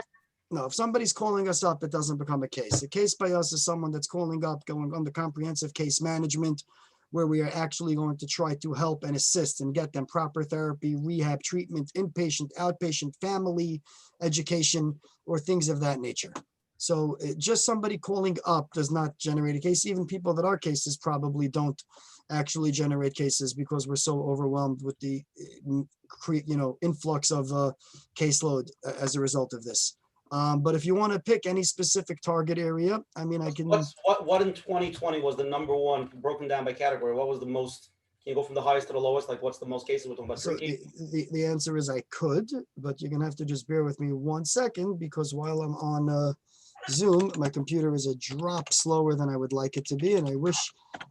if somebody's calling us up, it doesn't become a case. A case by us is someone that's calling up, going under comprehensive case management, where we are actually going to try to help and assist and get them proper therapy, rehab, treatment, inpatient, outpatient, family, education, or things of that nature. So just somebody calling up does not generate a case. Even people that are cases probably don't actually generate cases because we're so overwhelmed with the influx of caseload as a result of this. But if you want to pick any specific target area, I mean, I can. What in 2020 was the number one broken down by category? What was the most Can you go from the highest to the lowest? Like, what's the most cases? We're talking about So three the answer is I could, but you're gonna have to just bear with me 1 second because while I'm on Zoom, my computer is a drop slower than I would like it to be, and I wish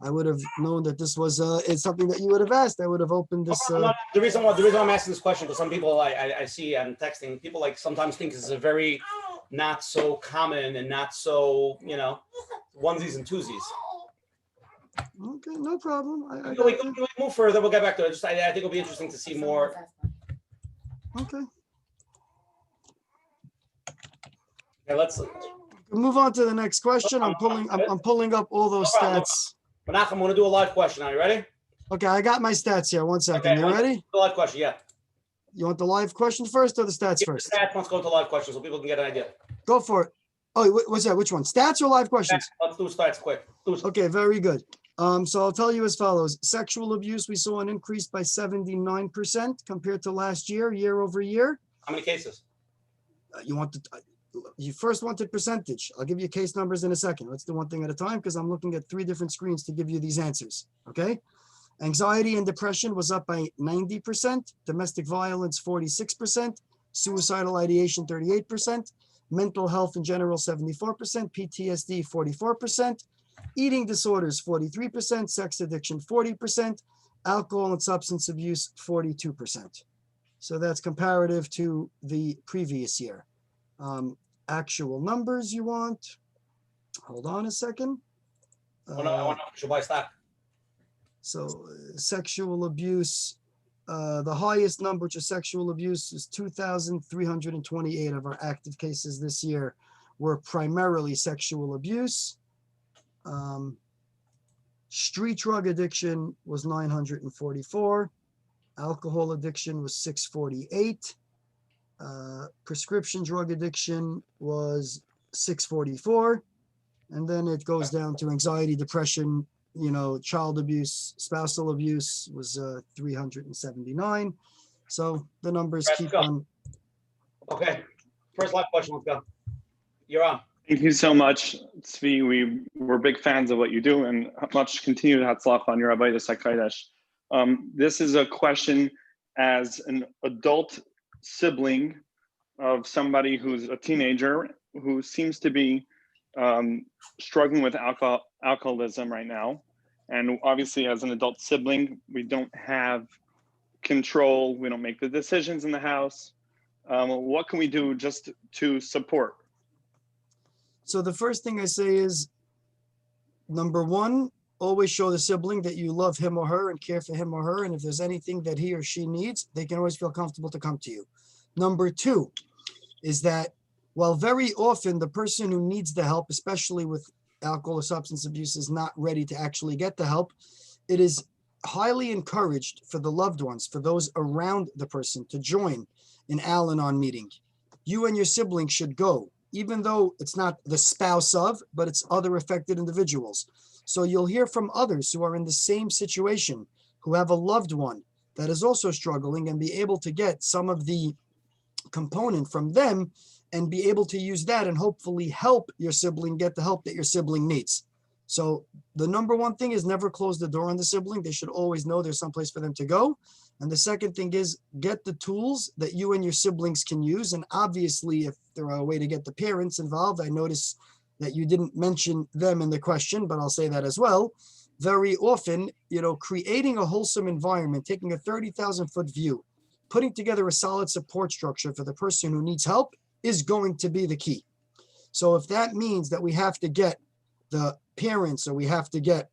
I would have known that this was it's something that you would have asked. I would have opened this. The reason why I'm asking this question, because some people I see I'm texting, people like sometimes think this is a very not so common and not so, onesies and twosies. Okay, no problem. I We got can you. move further. We'll get back to it. I think it'll be interesting to see more. Okay, Okay, let's. we'll move on to the next question. I'm pulling up all those No problem. stats. Menachem, I'm going to do a live question. Are you ready? Okay, I got my stats here. 1 second. Okay, You ready? The live question, yeah. You want the live question first or the stats Give the first? stats, let's go to live questions so people can get an idea. Go for it. Oh, what's that? Which one? Stats or live questions? Let's do stats quick. Okay, very good. So I'll tell you as follows. Sexual abuse, we saw an increase by 79% compared to last year over year. How many cases? You first wanted percentage. I'll give you case numbers in a second. Let's do one thing at a time because I'm looking at 3 different screens to give you these answers. Okay. Anxiety and depression was up by 90%. Domestic violence, 46%. Suicidal ideation, 38%. Mental health in general, 74%. PTSD, 44%. Eating disorders, 43%. Sex addiction, 40%. Alcohol and substance abuse, 42%. So that's comparative to the previous year. Actual numbers you want. Hold on a second. I want to know if you should buy stock. So sexual abuse, the highest number to sexual abuse is 2,328 of our active cases this year were primarily sexual abuse. Street drug addiction was 944. Alcohol addiction was 648. Prescription drug addiction was 644. And then it goes down to anxiety, depression, child abuse, spousal abuse was 379. So the numbers Let's keep go. on. Okay. First live question. Let's go. You're on. Thank you so much, Tzvi. We're big fans of what you do and much continued hatzlach on your Avodas HaKodesh. This is a question as an adult sibling of somebody who's a teenager who seems to be struggling with alcoholism right now. And obviously as an adult sibling, we don't have control. We don't make the decisions in the house. What can we do just to support? So the first thing I say is, number one, always show the sibling that you love him or her and care for him or her. And if there's anything that he or she needs, they can always feel comfortable to come to you. Number two is that while very often the person who needs the help, especially with alcohol or substance abuse, is not ready to actually get the help, it is highly encouraged for the loved ones, for those around the person, to join an Al-Anon meeting. You and your sibling should go, even though it's not the spouse of, but it's other affected individuals. So you'll hear from others who are in the same situation, who have a loved one that is also struggling, and be able to get some of the component from them and be able to use that and hopefully help your sibling get the help that your sibling needs. So the number one thing is never close the door on the sibling. They should always know there's someplace for them to go. And the second thing is get the tools that you and your siblings can use. And obviously, if there are a way to get the parents involved, I notice that you didn't mention them in the question, but I'll say that as well. Very often, creating a wholesome environment, taking a 30,000-foot view, putting together a solid support structure for the person who needs help is going to be the key. So if that means that we have to get the parents, or we have to get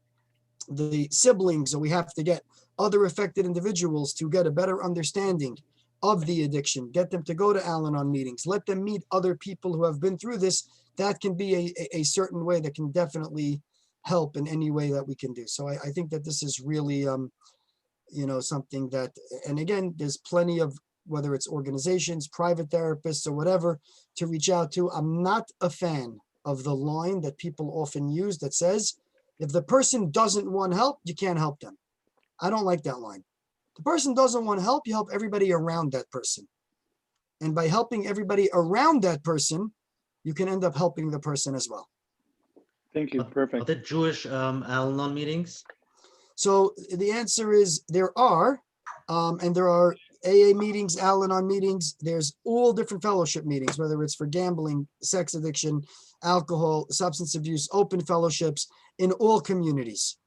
the siblings, or we have to get other affected individuals to get a better understanding of the addiction, get them to go to Al-Anon meetings, let them meet other people who have been through this, that can be a certain way that can definitely help in any way that we can do. So I think that this is really, something that, and again, there's plenty of, whether it's organizations, private therapists, or whatever, to reach out to. I'm not a fan of the line that people often use that says, if the person doesn't want help, you can't help them. I don't like that line. The person doesn't want help, you help everybody around that person. And by helping everybody around that person, you can end up helping the person as well. Thank you. Are Perfect. there Jewish Al-Anon meetings? So the answer is there are, and there are AA meetings, Al-Anon meetings. There's all different fellowship meetings, whether it's for gambling, sex addiction, alcohol, substance abuse, open fellowships in all communities.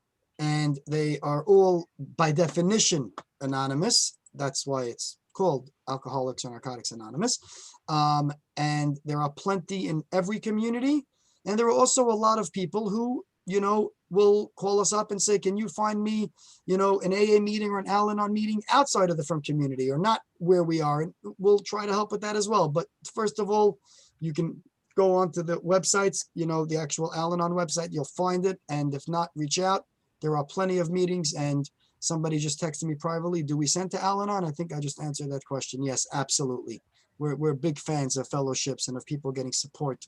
And they are all, by definition, anonymous. That's why it's called Alcoholics and Narcotics Anonymous. And there are plenty in every community. And there are also a lot of people who, will call us up and say, can you find me, an AA meeting or an Al-Anon meeting outside of the Frum community or not where we are? And we'll try to help with that as well. But first of all, you can go onto the websites, the actual Al-Anon website, you'll find it. And if not, reach out. There are plenty of meetings, and somebody just texted me privately. Do we send to Al-Anon? I think I just answered that question. Yes, absolutely. We're big fans of fellowships and of people getting support,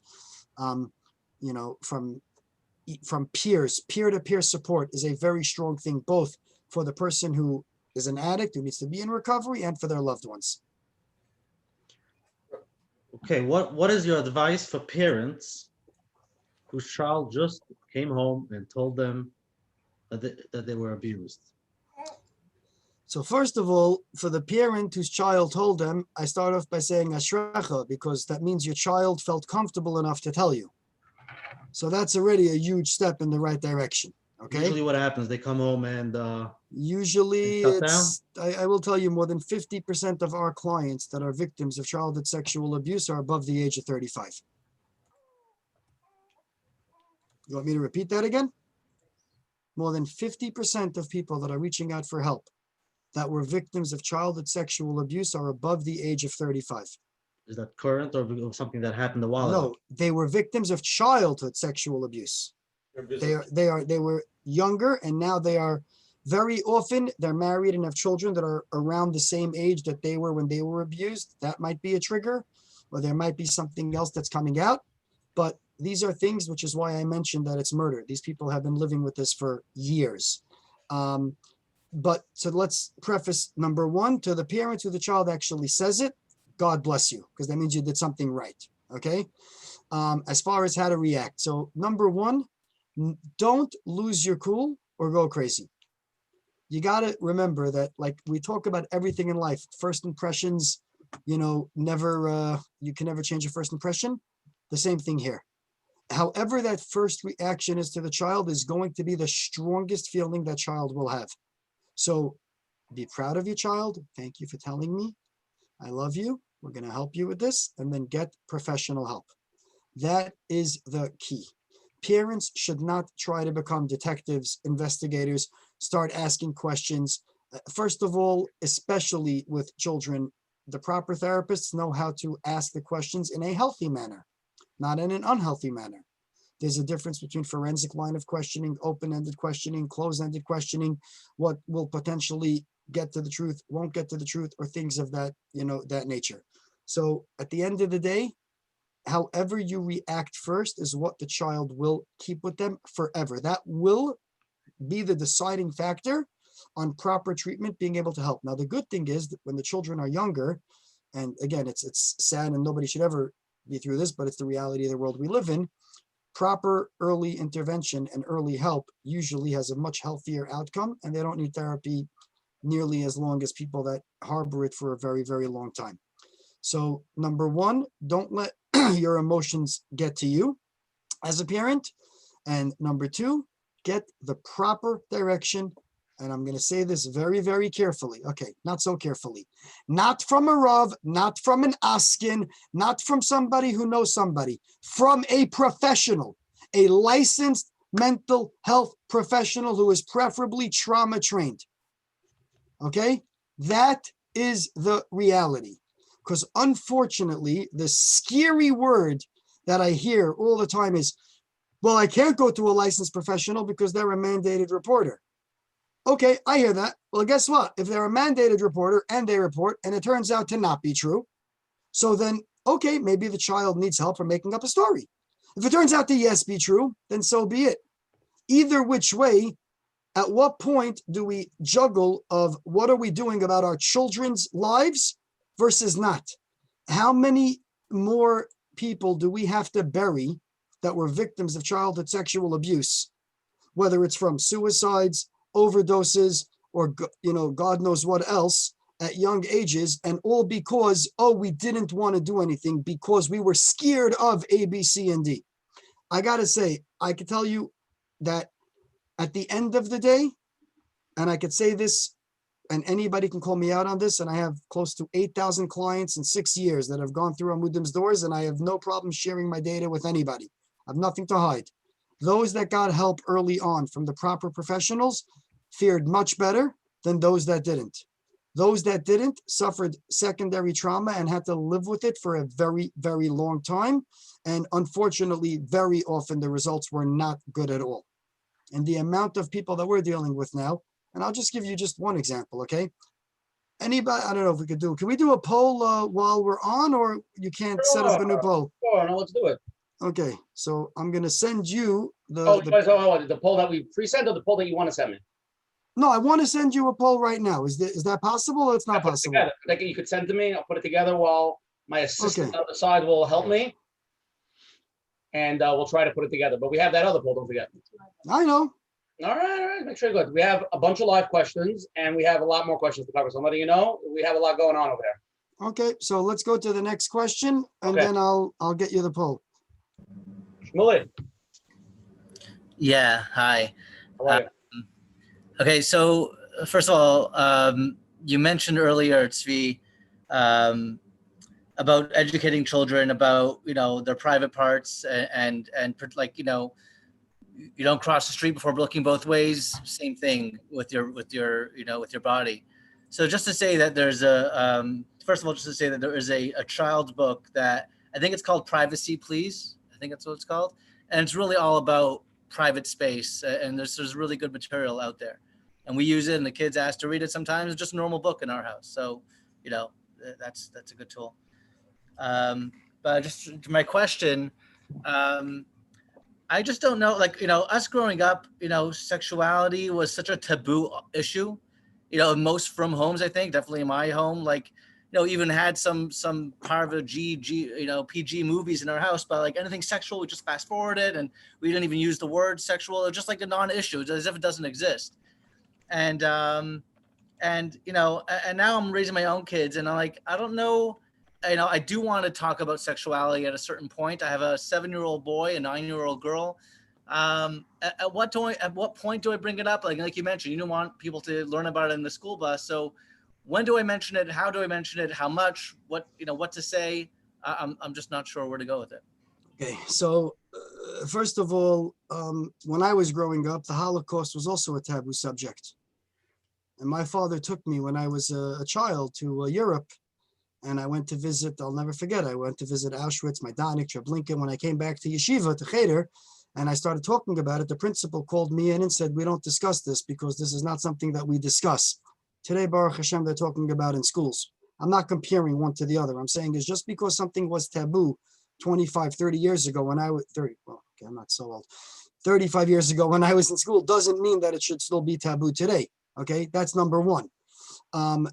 from peers. Peer-to-peer support is a very strong thing, both for the person who is an addict, who needs to be in recovery, and for their loved ones. Okay, what is your advice for parents whose child just came home and told them that they were abused? So first of all, for the parent whose child told them, I start off by saying Ashrecha, because that means your child felt comfortable enough to tell you. So that's already a huge step in the right direction. Okay. Usually what happens, they come home and Usually shut it's, I will tell you, more than 50% of our clients that are victims of childhood sexual abuse are above the age of 35. You want me to repeat that again? More than 50% of people that are reaching out for help that were victims of childhood sexual abuse are above the age of 35. is that current or something that happened a while ago? No, they were victims of childhood sexual abuse. They were younger, and now they are very often, they're married and have children that are around the same age that they were when they were abused. That might be a trigger, or there might be something else that's coming out. But these are things, which is why I mentioned that it's murder. These people have been living with this for years. But so let's preface number one, to the parents who the child actually says it, God bless you, because that means you did something right. Okay. As far as how to react. So number one, don't lose your cool or go crazy. You got to remember that, like we talk about everything in life, first impressions, you can never change your first impression. The same thing here. However, that first reaction is to the child is going to be the strongest feeling that child will have. So be proud of your child. Thank you for telling me. I love you. We're going to help you with this, and then get professional help. That is the key. Parents should not try to become detectives, investigators, start asking questions. First of all, especially with children, the proper therapists know how to ask the questions in a healthy manner, not in an unhealthy manner. There's a difference between forensic line of questioning, open-ended questioning, closed-ended questioning, what will potentially get to the truth, won't get to the truth, or things of that, that nature. So at the end of the day, however you react first is what the child will keep with them forever. That will be the deciding factor on proper treatment, being able to help. Now, the good thing is that when the children are younger, and again, it's sad and nobody should ever be through this, but it's the reality of the world we live in, proper early intervention and early help usually has a much healthier outcome, and they don't need therapy nearly as long as people that harbor it for a very, very long time. So number one, don't let your emotions get to you as a parent. And number two, get the proper direction. And I'm going to say this very, very carefully. Okay, not so carefully. Not from a Rav, not from an Askin, not from somebody who knows somebody, from a professional, a licensed mental health professional who is preferably trauma trained. Okay, that is the reality. Because unfortunately, the scary word that I hear all the time is, well, I can't go to a licensed professional because they're a mandated reporter. Okay, I hear that. Well, guess what? If they're a mandated reporter and they report and it turns out to not be true, so then, okay, maybe the child needs help for making up a story. If it turns out to yes be true, then so be it. Either which way, at what point do we juggle of what are we doing about our children's lives versus not? How many more people do we have to bury that were victims of childhood sexual abuse, whether it's from suicides, overdoses, or God knows what else at young ages, and all because, oh, we didn't want to do anything because we were scared of A, B, C, and D. I gotta say, I can tell you that at the end of the day, and I could say this, and anybody can call me out on this, and I have close to 8,000 clients in 6 years that have gone through Amudim's doors, and I have no problem sharing my data with anybody. I have nothing to hide. Those that got help early on from the proper professionals fared much better than those that didn't. Those that didn't suffered secondary trauma and had to live with it for a very, very long time. And unfortunately, very often the results were not good at all. And the amount of people that we're dealing with now, and I'll just give you just one example, okay? Anybody, I don't know if we could can we do a poll while we're on, or you can't set up a new poll? Sure, no, let's do it. Okay, so I'm gonna send you The poll that we pre-sent or the poll that you want to send me? no, I want to send you a poll right now. Is that possible or it's not possible? Together. Like you could send to me, I'll put it together while my assistant on the side will help me. And we'll try to put it together. But we have that other poll, don't forget. I know. All right. Make sure you're good. We have a bunch of live questions and we have a lot more questions to cover. So I'm letting you know, we have a lot going on over there. Okay, so let's go to the next question and Okay. then I'll get you the poll. Shmuley, Yeah, hi. how are you? Okay, so first of all, you mentioned earlier, Tzvi, about educating children about, their private parts and like, you don't cross the street before looking both ways. Same thing with your body. So just to say that there's first of all, just to say that there is a child's book that I think it's called Privacy Please. I think that's what it's called. And it's really all about private space. And there's really good material out there. And we use it and the kids ask to read it sometimes. It's just a normal book in our house. So, that's a good tool. But just to my question, I just don't know, like, us growing up, sexuality was such a taboo issue, in most from homes, I think, definitely in my home, like, even had some part of a PG movies in our house, but like anything sexual, we just fast forward it. And we didn't even use the word sexual. It's just like a non-issue, as if it doesn't exist. And now I'm raising my own kids and I'm like, I don't know, I do want to talk about sexuality at a certain point. I have a 7-year-old boy, a 9-year-old girl. At what point do I bring it up? Like you mentioned, you don't want people to learn about it in the school bus. So when do I mention it? How do I mention it? How much? What to say? I'm just not sure where to go with it. Okay, so first of all, when I was growing up, the Holocaust was also a taboo subject. And my father took me when I was a child to Europe. And I went to visit, I'll never forget, I went to visit Auschwitz, Majdanek, Treblinka. When I came back to Yeshiva, to Cheder, and I started talking about it, the principal called me in and said, we don't discuss this because this is not something that we discuss. Today, Baruch Hashem, they're talking about in schools. I'm not comparing one to the other. I'm saying is just because something was taboo 25, 30 years ago when I was 30, well, okay, I'm not so old, 35 years ago when I was in school doesn't mean that it should still be taboo today. Okay, that's number one.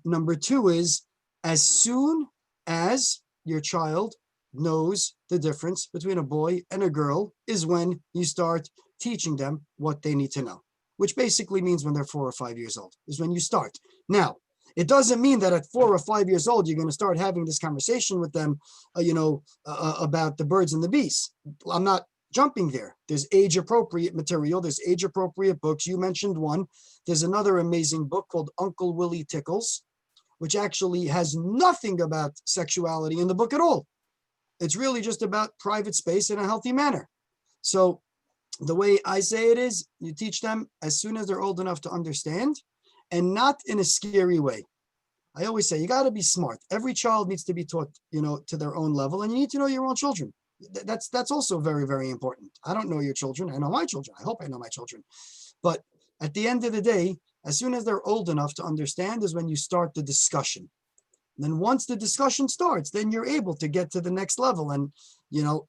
Number two is, as soon as your child knows the difference between a boy and a girl is when you start teaching them what they need to know, which basically means when they're 4 or 5 years old is when you start. Now, it doesn't mean that at 4 or 5 years old, you're going to start having this conversation with them, about the birds and the bees. I'm not jumping there. There's age appropriate material. There's age appropriate books. You mentioned one. There's another amazing book called Uncle Willie Tickles, which actually has nothing about sexuality in the book at all. It's really just about private space in a healthy manner. So the way I say it is, you teach them as soon as they're old enough to understand, and not in a scary way. I always say, you got to be smart. Every child needs to be taught, to their own level, and you need to know your own children. That's also very, very important. I don't know your children. I know my children. I hope I know my children. But at the end of the day, as soon as they're old enough to understand is when you start the discussion. And then once the discussion starts, then you're able to get to the next level. And,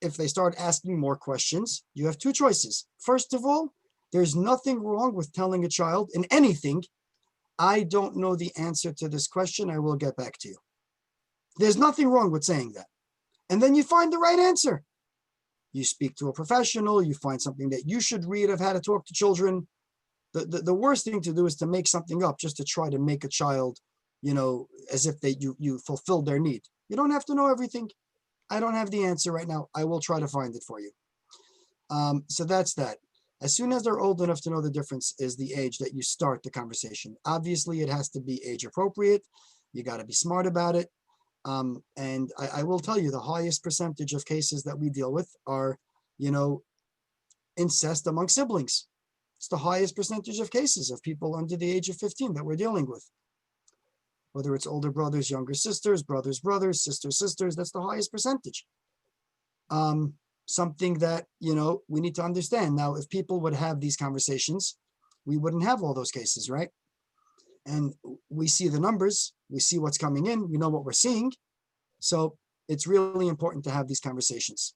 if they start asking more questions, you have two choices. First of all, there's nothing wrong with telling a child in anything, I don't know the answer to this question. I will get back to you. There's nothing wrong with saying that. And then you find the right answer. You speak to a professional, you find something that you should read of how to talk to children. The worst thing to do is to make something up just to try to make a child, as if you fulfilled their need. You don't have to know everything. I don't have the answer right now. I will try to find it for you. So that's that. As soon as they're old enough to know the difference is the age that you start the conversation. Obviously, it has to be age appropriate. You got to be smart about it. And I will tell you, the highest percentage of cases that we deal with are, incest among siblings. It's the highest percentage of cases of people under the age of 15 that we're dealing with. Whether it's older brothers, younger sisters, brothers, sisters, sisters, that's the highest percentage. Something that, we need to understand. Now, if people would have these conversations, we wouldn't have all those cases, right? And we see the numbers, we see what's coming in, we know what we're seeing. So it's really important to have these conversations.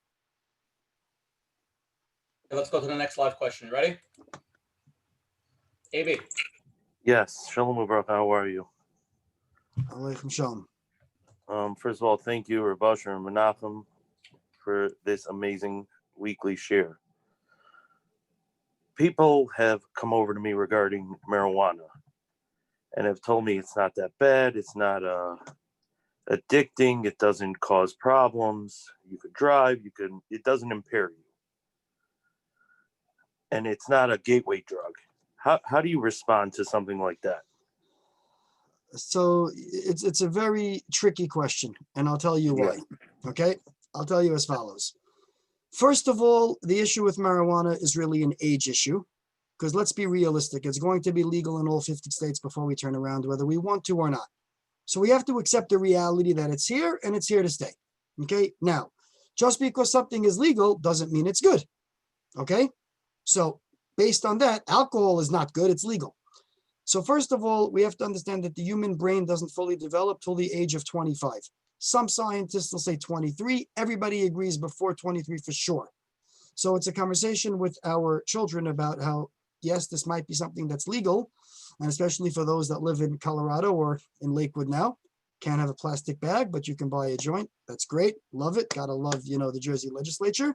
Okay, let's go to the next live question. Ready? AB. Yes, Shalom Ubrach, how are you? Aleichem shalom. First of all, thank you, Rav Asher and Menachem, for this amazing weekly share. People have come over to me regarding marijuana and have told me it's not that bad, it's not addicting, it doesn't cause problems, you could drive, it doesn't impair you. And it's not a gateway drug. How do you respond to something like that? So it's a very tricky question, and I'll tell you why. Okay, I'll tell you as follows. First of all, the issue with marijuana is really an age issue, because let's be realistic. It's going to be legal in all 50 states before we turn around, whether we want to or not. So we have to accept the reality that it's here and it's here to stay. Okay, now, just because something is legal doesn't mean it's good. Okay, so based on that, alcohol is not good, it's legal. So first of all, we have to understand that the human brain doesn't fully develop till the age of 25. Some scientists will say 23. Everybody agrees before 23 for sure. So it's a conversation with our children about how, yes, this might be something that's legal, and especially for those that live in Colorado or in Lakewood now. Can't have a plastic bag, but you can buy a joint. That's great. Love it. Gotta love, the Jersey legislature.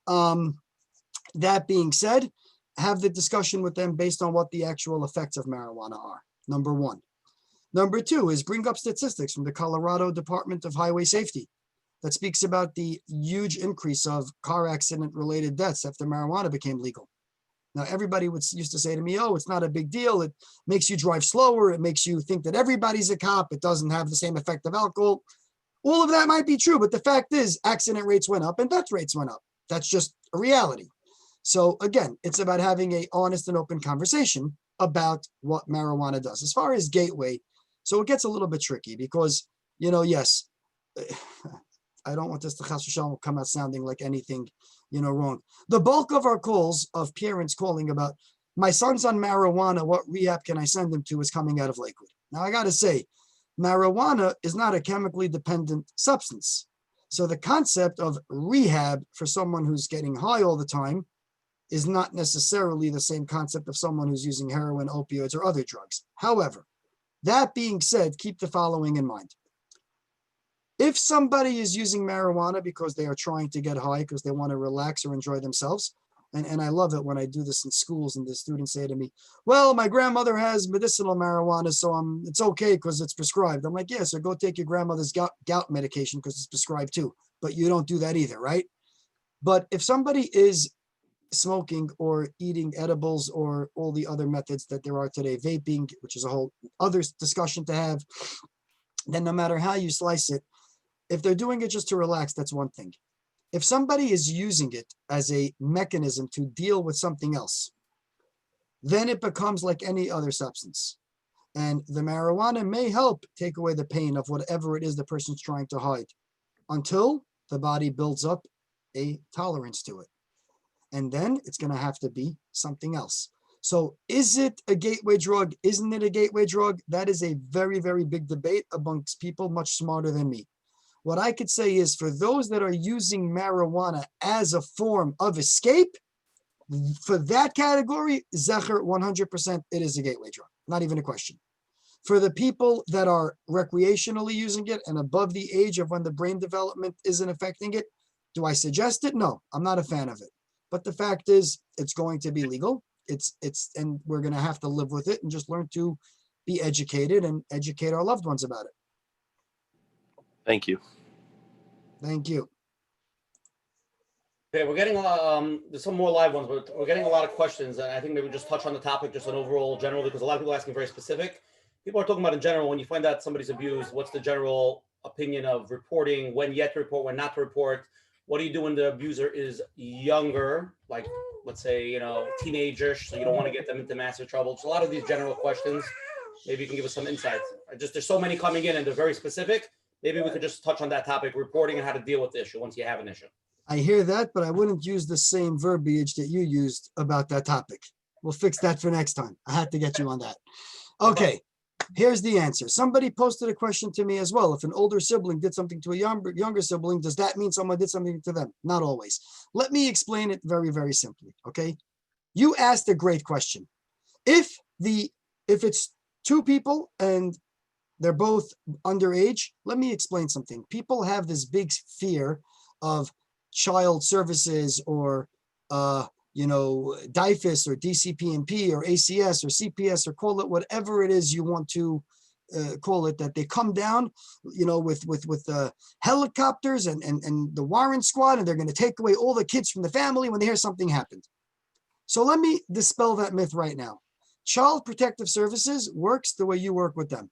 That being said, have the discussion with them based on what the actual effects of marijuana are, number one. Number two is bring up statistics from the Colorado Department of Highway Safety that speaks about the huge increase of car accident-related deaths after marijuana became legal. Now, everybody used to say to me, oh, it's not a big deal. It makes you drive slower. It makes you think that everybody's a cop. It doesn't have the same effect of alcohol. All of that might be true, but the fact is accident rates went up and death rates went up. That's just a reality. So again, it's about having an honest and open conversation about what marijuana does. As far as gateway, so it gets a little bit tricky because, yes, I don't want this to chas v'shalom come out sounding like anything, wrong. The bulk of our calls of parents calling about, my son's on marijuana, what rehab can I send him to, is coming out of Lakewood. Now, I got to say, marijuana is not a chemically dependent substance. So the concept of rehab for someone who's getting high all the time is not necessarily the same concept of someone who's using heroin, opioids, or other drugs. However, that being said, keep the following in mind. If somebody is using marijuana because they are trying to get high, because they want to relax or enjoy themselves, and I love it when I do this in schools and the students say to me, well, my grandmother has medicinal marijuana, so it's okay because it's prescribed. I'm like, yeah, so go take your grandmother's gout medication because it's prescribed too. But you don't do that either, right? But if somebody is smoking or eating edibles or all the other methods that there are today, vaping, which is a whole other discussion to have, then no matter how you slice it, if they're doing it just to relax, that's one thing. If somebody is using it as a mechanism to deal with something else, then it becomes like any other substance. And the marijuana may help take away the pain of whatever it is the person's trying to hide until the body builds up a tolerance to it. And then it's going to have to be something else. So is it a gateway drug? Isn't it a gateway drug? That is a very, very big debate amongst people much smarter than me. What I could say is for those that are using marijuana as a form of escape, for that category, Zecher, 100%, it is a gateway drug. Not even a question. For the people that are recreationally using it and above the age of when the brain development isn't affecting it, do I suggest it? No, I'm not a fan of it. But the fact is, it's going to be legal. and we're going to have to live with it and just learn to be educated and educate our loved ones about it. Thank you. Thank you. Okay, we're getting there's some more live ones, but we're getting a lot of questions, and I think maybe just touch on the topic, just an overall general, because a lot of people are asking very specific. People are talking about in general, when you find out somebody's abused, what's the general opinion of reporting, when yet to report, when not to report? What do you do when the abuser is younger, like let's say, teenagers, so you don't want to get them into massive trouble? Just a lot of these general questions. Maybe you can give us some insights. There's so many coming in and they're very specific. Maybe we could just touch on that topic, reporting and how to deal with the issue once you have an issue. I hear that, but I wouldn't use the same verbiage that you used about that topic. We'll fix that for next time. I had to get you on that. Okay, here's the answer. Somebody posted a question to me as well. If an older sibling did something to a younger sibling, does that mean someone did something to them? Not always. Let me explain it very, very simply, okay? You asked a great question. If it's two people and they're both underage, let me explain something. People have this big fear of child services or DIFUS or DCP&P or ACS or CPS, or call it whatever it is you want to call it, that they come down with helicopters and the warrant squad, and they're going to take away all the kids from the family when they hear something happened. So let me dispel that myth right now. Child Protective Services works the way you work with them.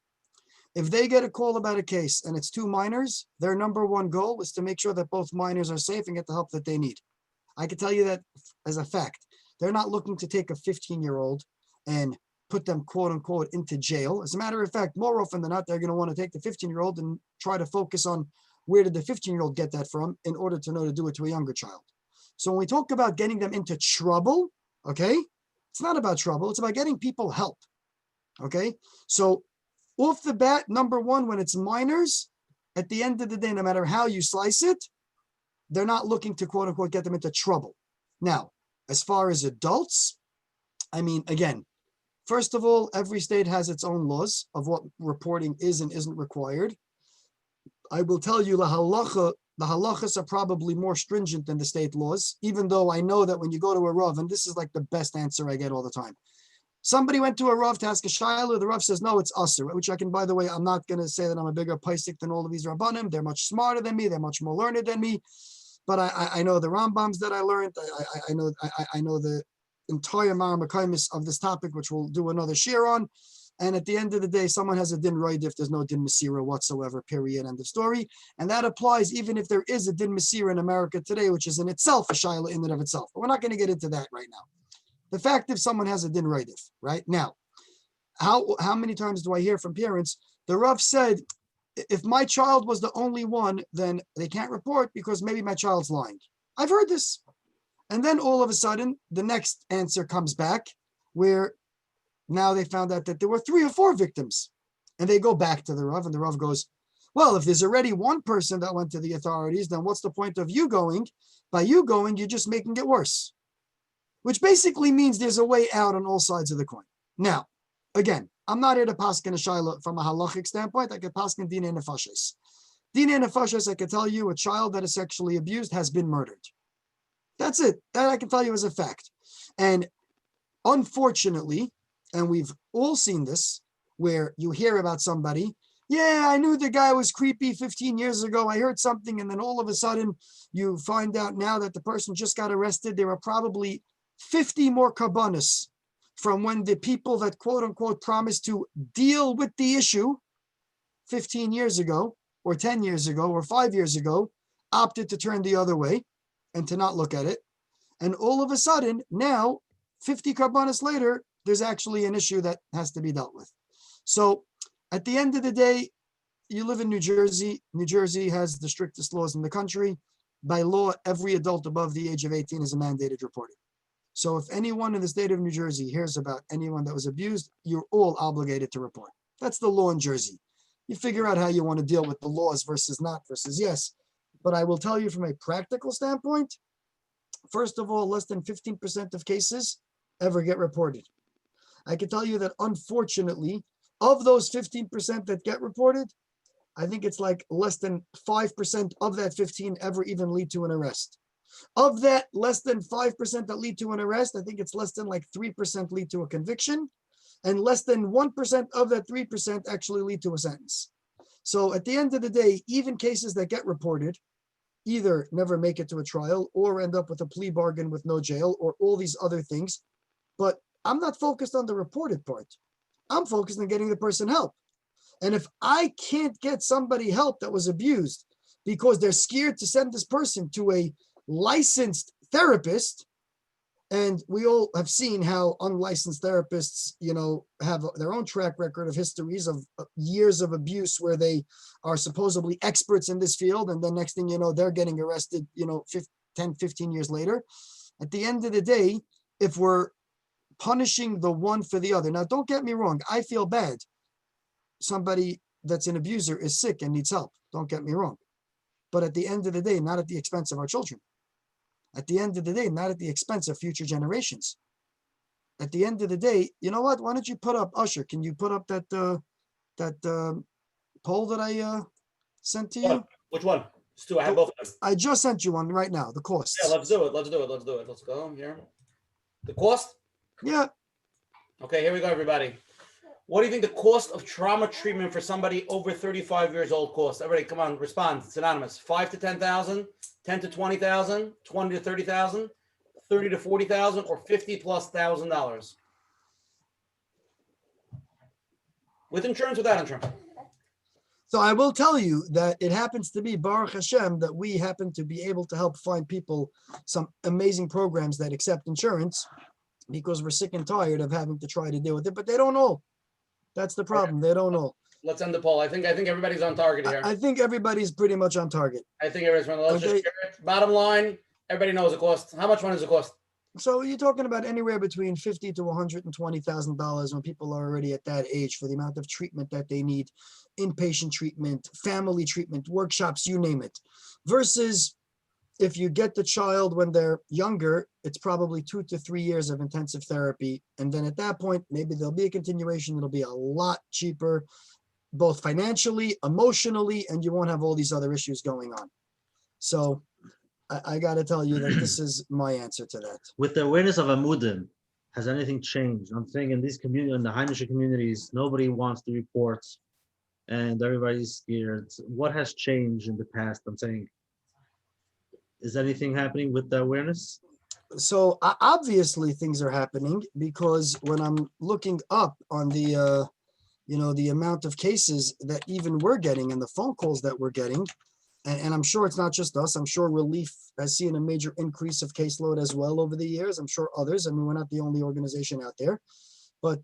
If they get a call about a case and it's two minors, their number one goal is to make sure that both minors are safe and get the help that they need. I can tell you that as a fact. They're not looking to take a 15-year-old and put them, quote unquote, into jail. As a matter of fact, more often than not, they're going to want to take the 15-year-old and try to focus on where did the 15-year-old get that from in order to know to do it to a younger child. So when we talk about getting them into trouble, okay, it's not about trouble. It's about getting people help. Okay, so off the bat, number one, when it's minors, at the end of the day, no matter how you slice it, they're not looking to, quote unquote, get them into trouble. Now, as far as adults, I mean, again, first of all, every state has its own laws of what reporting is and isn't required. I will tell you, the halachas are probably more stringent than the state laws, even though I know that when you go to a Rav, and this is like the best answer I get all the time. Somebody went to a Rav to ask a Shiloh. The Rav says, no, it's Asur, which I can, by the way, I'm not going to say that I'm a bigger Paisik than all of these Rabbanim. They're much smarter than me. They're much more learned than me. But I know the Rambams that I learned. I know the entire Maramakamis of this topic, which we'll do another share on. And at the end of the day, someone has a din roid if there's no din Masira whatsoever, period, end of story. And that applies even if there is a din Masira in America today, which is in itself a Shiloh in and of itself. But we're not going to get into that right now. The fact if someone has a din roidif, right? Now, how many times do I hear from parents, the Rav said, if my child was the only one, then they can't report because maybe my child's lying. I've heard this. And then all of a sudden, the next answer comes back where now they found out that there were 3 or 4 victims. And they go back to the Rav, and the Rav goes, well, if there's already one person that went to the authorities, then what's the point of you going? By you going, you're just making it worse. Which basically means there's a way out on all sides of the coin. Now, again, I'm not here to paskin a shayla from a halachic standpoint. I could paskin dinei nefashos. Dinei nefashos, I can tell you, a child that is sexually abused has been murdered. That's it. That I can tell you as a fact. And unfortunately, and we've all seen this, where you hear about somebody, yeah, I knew the guy was creepy 15 years ago. I heard something, and then all of a sudden, you find out now that the person just got arrested. There are probably 50 more karbanos from when the people that, quote unquote, promised to deal with the issue 15 years ago, or 10 years ago, or 5 years ago, opted to turn the other way and to not look at it. And all of a sudden, now, 50 karbanos later, there's actually an issue that has to be dealt with. So at the end of the day, you live in New Jersey. New Jersey has the strictest laws in the country. By law, every adult above the age of 18 is a mandated reporter. So if anyone in the state of New Jersey hears about anyone that was abused, you're all obligated to report. That's the law in Jersey. You figure out how you want to deal with the laws versus not versus yes. But I will tell you from a practical standpoint, first of all, less than 15% of cases ever get reported. I can tell you that unfortunately, of those 15% that get reported, I think it's like less than 5% of that 15 ever even lead to an arrest. Of that, less than 5% that lead to an arrest, I think it's less than like 3% lead to a conviction, and less than 1% of that 3% actually lead to a sentence. So at the end of the day, even cases that get reported either never make it to a trial or end up with a plea bargain with no jail or all these other things. But I'm not focused on the reported part. I'm focused on getting the person help. And if I can't get somebody help that was abused because they're scared to send this person to a licensed therapist, and we all have seen how unlicensed therapists, have their own track record of histories of years of abuse where they are supposedly experts in this field. And then next thing you know, they're getting arrested, 10, 15 years later. At the end of the day, if we're punishing the one for the other, now don't get me wrong, I feel bad. Somebody that's an abuser is sick and needs help. Don't get me wrong. But at the end of the day, not at the expense of our children. At the end of the day, not at the expense of future generations. At the end of the day, you know what? Why don't you put up, Usher, can you put up that poll that I sent to you? Which one? Stu, I have both of them. I just sent you one right now, the costs. Yeah, let's do it. Let's go here. The cost? Yeah. Okay, here we go, everybody. What do you think the cost of trauma treatment for somebody over 35 years old costs? Everybody, come on, respond. It's anonymous. 5 to 10,000, 10 to 20,000, 20 to 30,000, 30 to 40,000, or 50 plus $1,000 with insurance, without insurance. So I will tell you that it happens to be, Baruch Hashem, that we happen to be able to help find people some amazing programs that accept insurance, because we're sick and tired of having to try to deal with it, but they don't know. That's the problem. They don't know. Let's end the poll. I think everybody's on target here. I think everybody's pretty much on target. I think everybody's on. Let's just Okay. share it. Bottom line, everybody knows the cost. How much money does it cost? So you're talking about anywhere between $50,000 to $120,000 when people are already at that age for the amount of treatment that they need, inpatient treatment, family treatment, workshops, you name it. Versus if you get the child when they're younger, it's probably 2 to 3 years of intensive therapy. And then at that point, maybe there'll be a continuation. It'll be a lot cheaper, both financially, emotionally, and you won't have all these other issues going on. So I got to tell you that this is my answer to that. With the awareness of Amudim, has anything changed? I'm saying in these community, in the Heimische communities, nobody wants to report and everybody's scared. What has changed in the past? I'm saying, is anything happening with the awareness? So obviously things are happening, because when I'm looking up on the, the amount of cases that even we're getting and the phone calls that we're getting, and I'm sure it's not just us. I'm sure Relief has seen a major increase of caseload as well over the years. I'm sure others. I mean, we're not the only organization out there, but,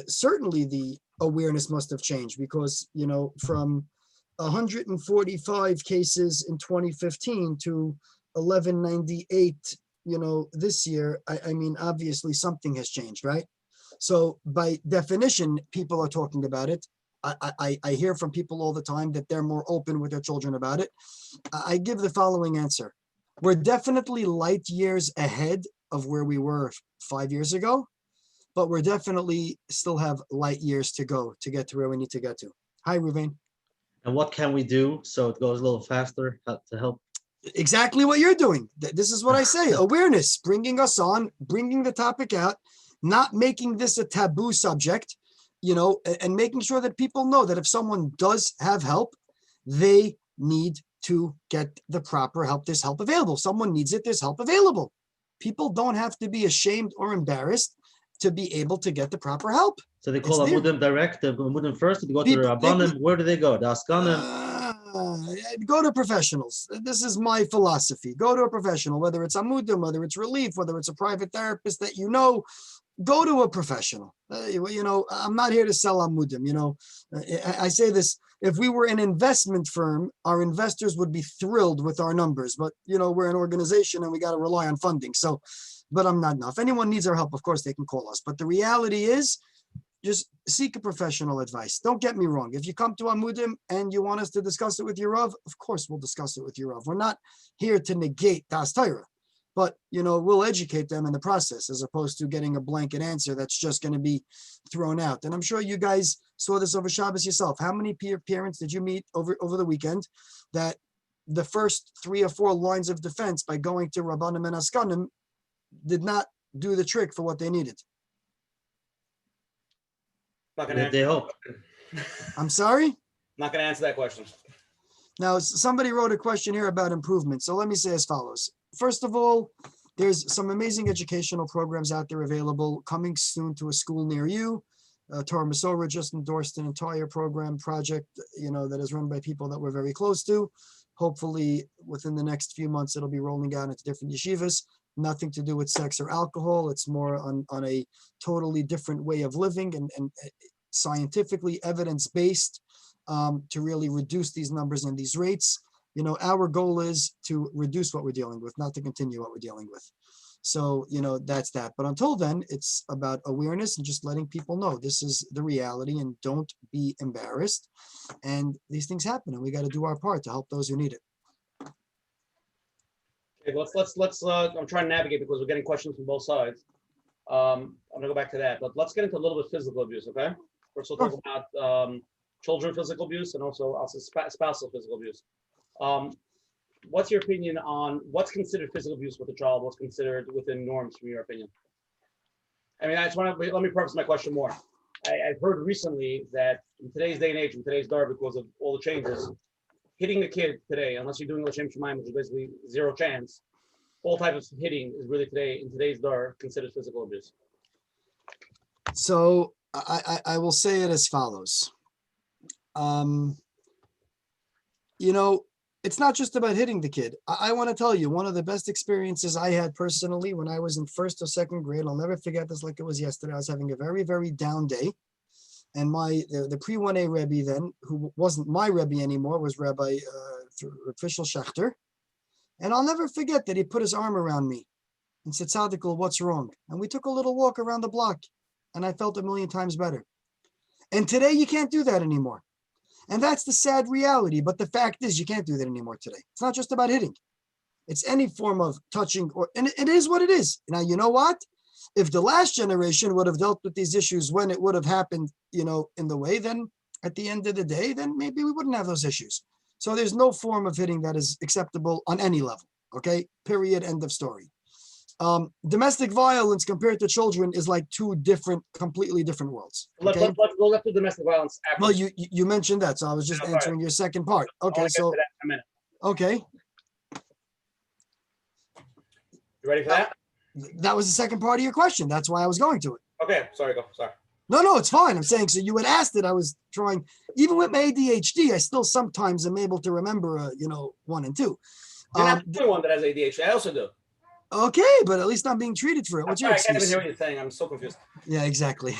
certainly the awareness must have changed, because, from 145 cases in 2015 to 1198, this year, I mean, obviously something has changed, right? So by definition, people are talking about it. I hear from people all the time that they're more open with their children about it. I give the following answer. We're definitely light years ahead of where we were 5 years ago, but we're definitely still have light years to go to get to where we need to get to. Hi, Ruvain. And what can we do so it goes a little faster to help? Exactly what you're doing. This is what I say. Awareness, bringing us on, bringing the topic out, not making this a taboo subject, and making sure that people know that if someone does have help, they need to get the proper help. There's help available. Someone needs it, there's help available. People don't have to be ashamed or embarrassed to be able to get the proper help. So they call It's there. Amudim direct, they go Amudim first, they go to the People- Rabbanim. Where do they go? The Askanim? Go to professionals. This is my philosophy. Go to a professional, whether it's Amudim, whether it's Relief, whether it's a private therapist that go to a professional. I'm not here to sell Amudim. I say this, if we were an investment firm, our investors would be thrilled with our numbers, but we're an organization and we got to rely on funding. So, but I'm not. If anyone needs our help, of course they can call us. But the reality is, just seek a professional advice. Don't get me wrong. If you come to Amudim and you want us to discuss it with your Rav, of course we'll discuss it with your Rav. We're not here to negate Das Torah, but we'll educate them in the process, as opposed to getting a blanket answer that's just going to be thrown out. And I'm sure you guys saw this over Shabbos yourself. How many parents did you meet over the weekend that the first 3 or 4 lines of defense by going to Rabbanim and Askanim did not do the trick for what they needed. Not gonna They answer, hope. I'm sorry? not gonna answer that question. Now, somebody wrote a question here about improvement. So let me say as follows. First of all, there's some amazing educational programs out there available coming soon to a school near you. Torah Masorah just endorsed an entire program project, that is run by people that we're very close to. Hopefully, within the next few months, it'll be rolling out into different yeshivas. Nothing to do with sex or alcohol. It's more on a totally different way of living and scientifically evidence-based to really reduce these numbers and these rates. Our goal is to reduce what we're dealing with, not to continue what we're dealing with. So, that's that. But until then, it's about awareness and just letting people know this is the reality and don't be embarrassed. And these things happen and we got to do our part to help those who need it. Okay, let's I'm trying to navigate because we're getting questions from both sides. I'm gonna go back to that, but let's get into a little bit of physical abuse, okay? First, we'll talk about children physical abuse and also spousal physical abuse. What's your opinion on what's considered physical abuse with a child? What's considered within norms, from your opinion? I mean, let me preface my question more. I've heard recently that in today's day and age, in today's dar, because of all the changes, hitting the kid today, unless you're doing L'Shem Shemaim, which is basically zero chance, all types of hitting is really today, in today's dar, considered physical abuse. So I will say it as follows. It's not just about hitting the kid. I want to tell you, one of the best experiences I had personally when I was in 1st or 2nd grade, I'll never forget this like it was yesterday. I was having a very, very down day. And the pre-1A Rebbe then, who wasn't my Rebbe anymore, was Rabbi Official Schachter. And I'll never forget that he put his arm around me and said, Tzadikul, what's wrong? And we took a little walk around the block and I felt a million times better. And today you can't do that anymore. And that's the sad reality. But the fact is you can't do that anymore today. It's not just about hitting. It's any form of touching and it is what it is. Now, you know what? If the last generation would have dealt with these issues when it would have happened, in the way, then at the end of the day, then maybe we wouldn't have those issues. So there's no form of hitting that is acceptable on any level. Okay, period, end of story. Domestic violence compared to children is like 2 completely different worlds. Okay? Let's go to domestic violence after. Well, you mentioned that, so I was just answering your second part. Okay, so in a minute. okay, You ready for that? that was the second part of your question. That's why I was going to it. Okay, sorry, go. Sorry. No, it's fine. I'm saying, so you had asked it. I was trying, even with my ADHD, I still sometimes am able to remember, 1 and 2. You're not the only one that has ADHD. I also do. Okay, but at least I'm being treated for it. What's your I can't even excuse? hear what you're saying. I'm so confused. Yeah, exactly.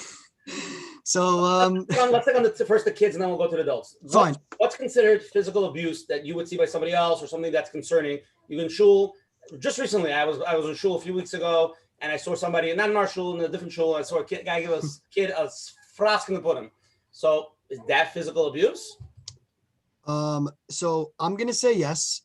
So, Let's take on first the kids and then we'll go to the adults. Fine. What's considered physical abuse that you would see by somebody else or something that's concerning? You in shul. Just recently, I was in shul a few weeks ago and I saw somebody, not in our shul, in a different shul. I saw a guy give a kid a frask in the pudding. So is that physical abuse? So I'm going to say yes.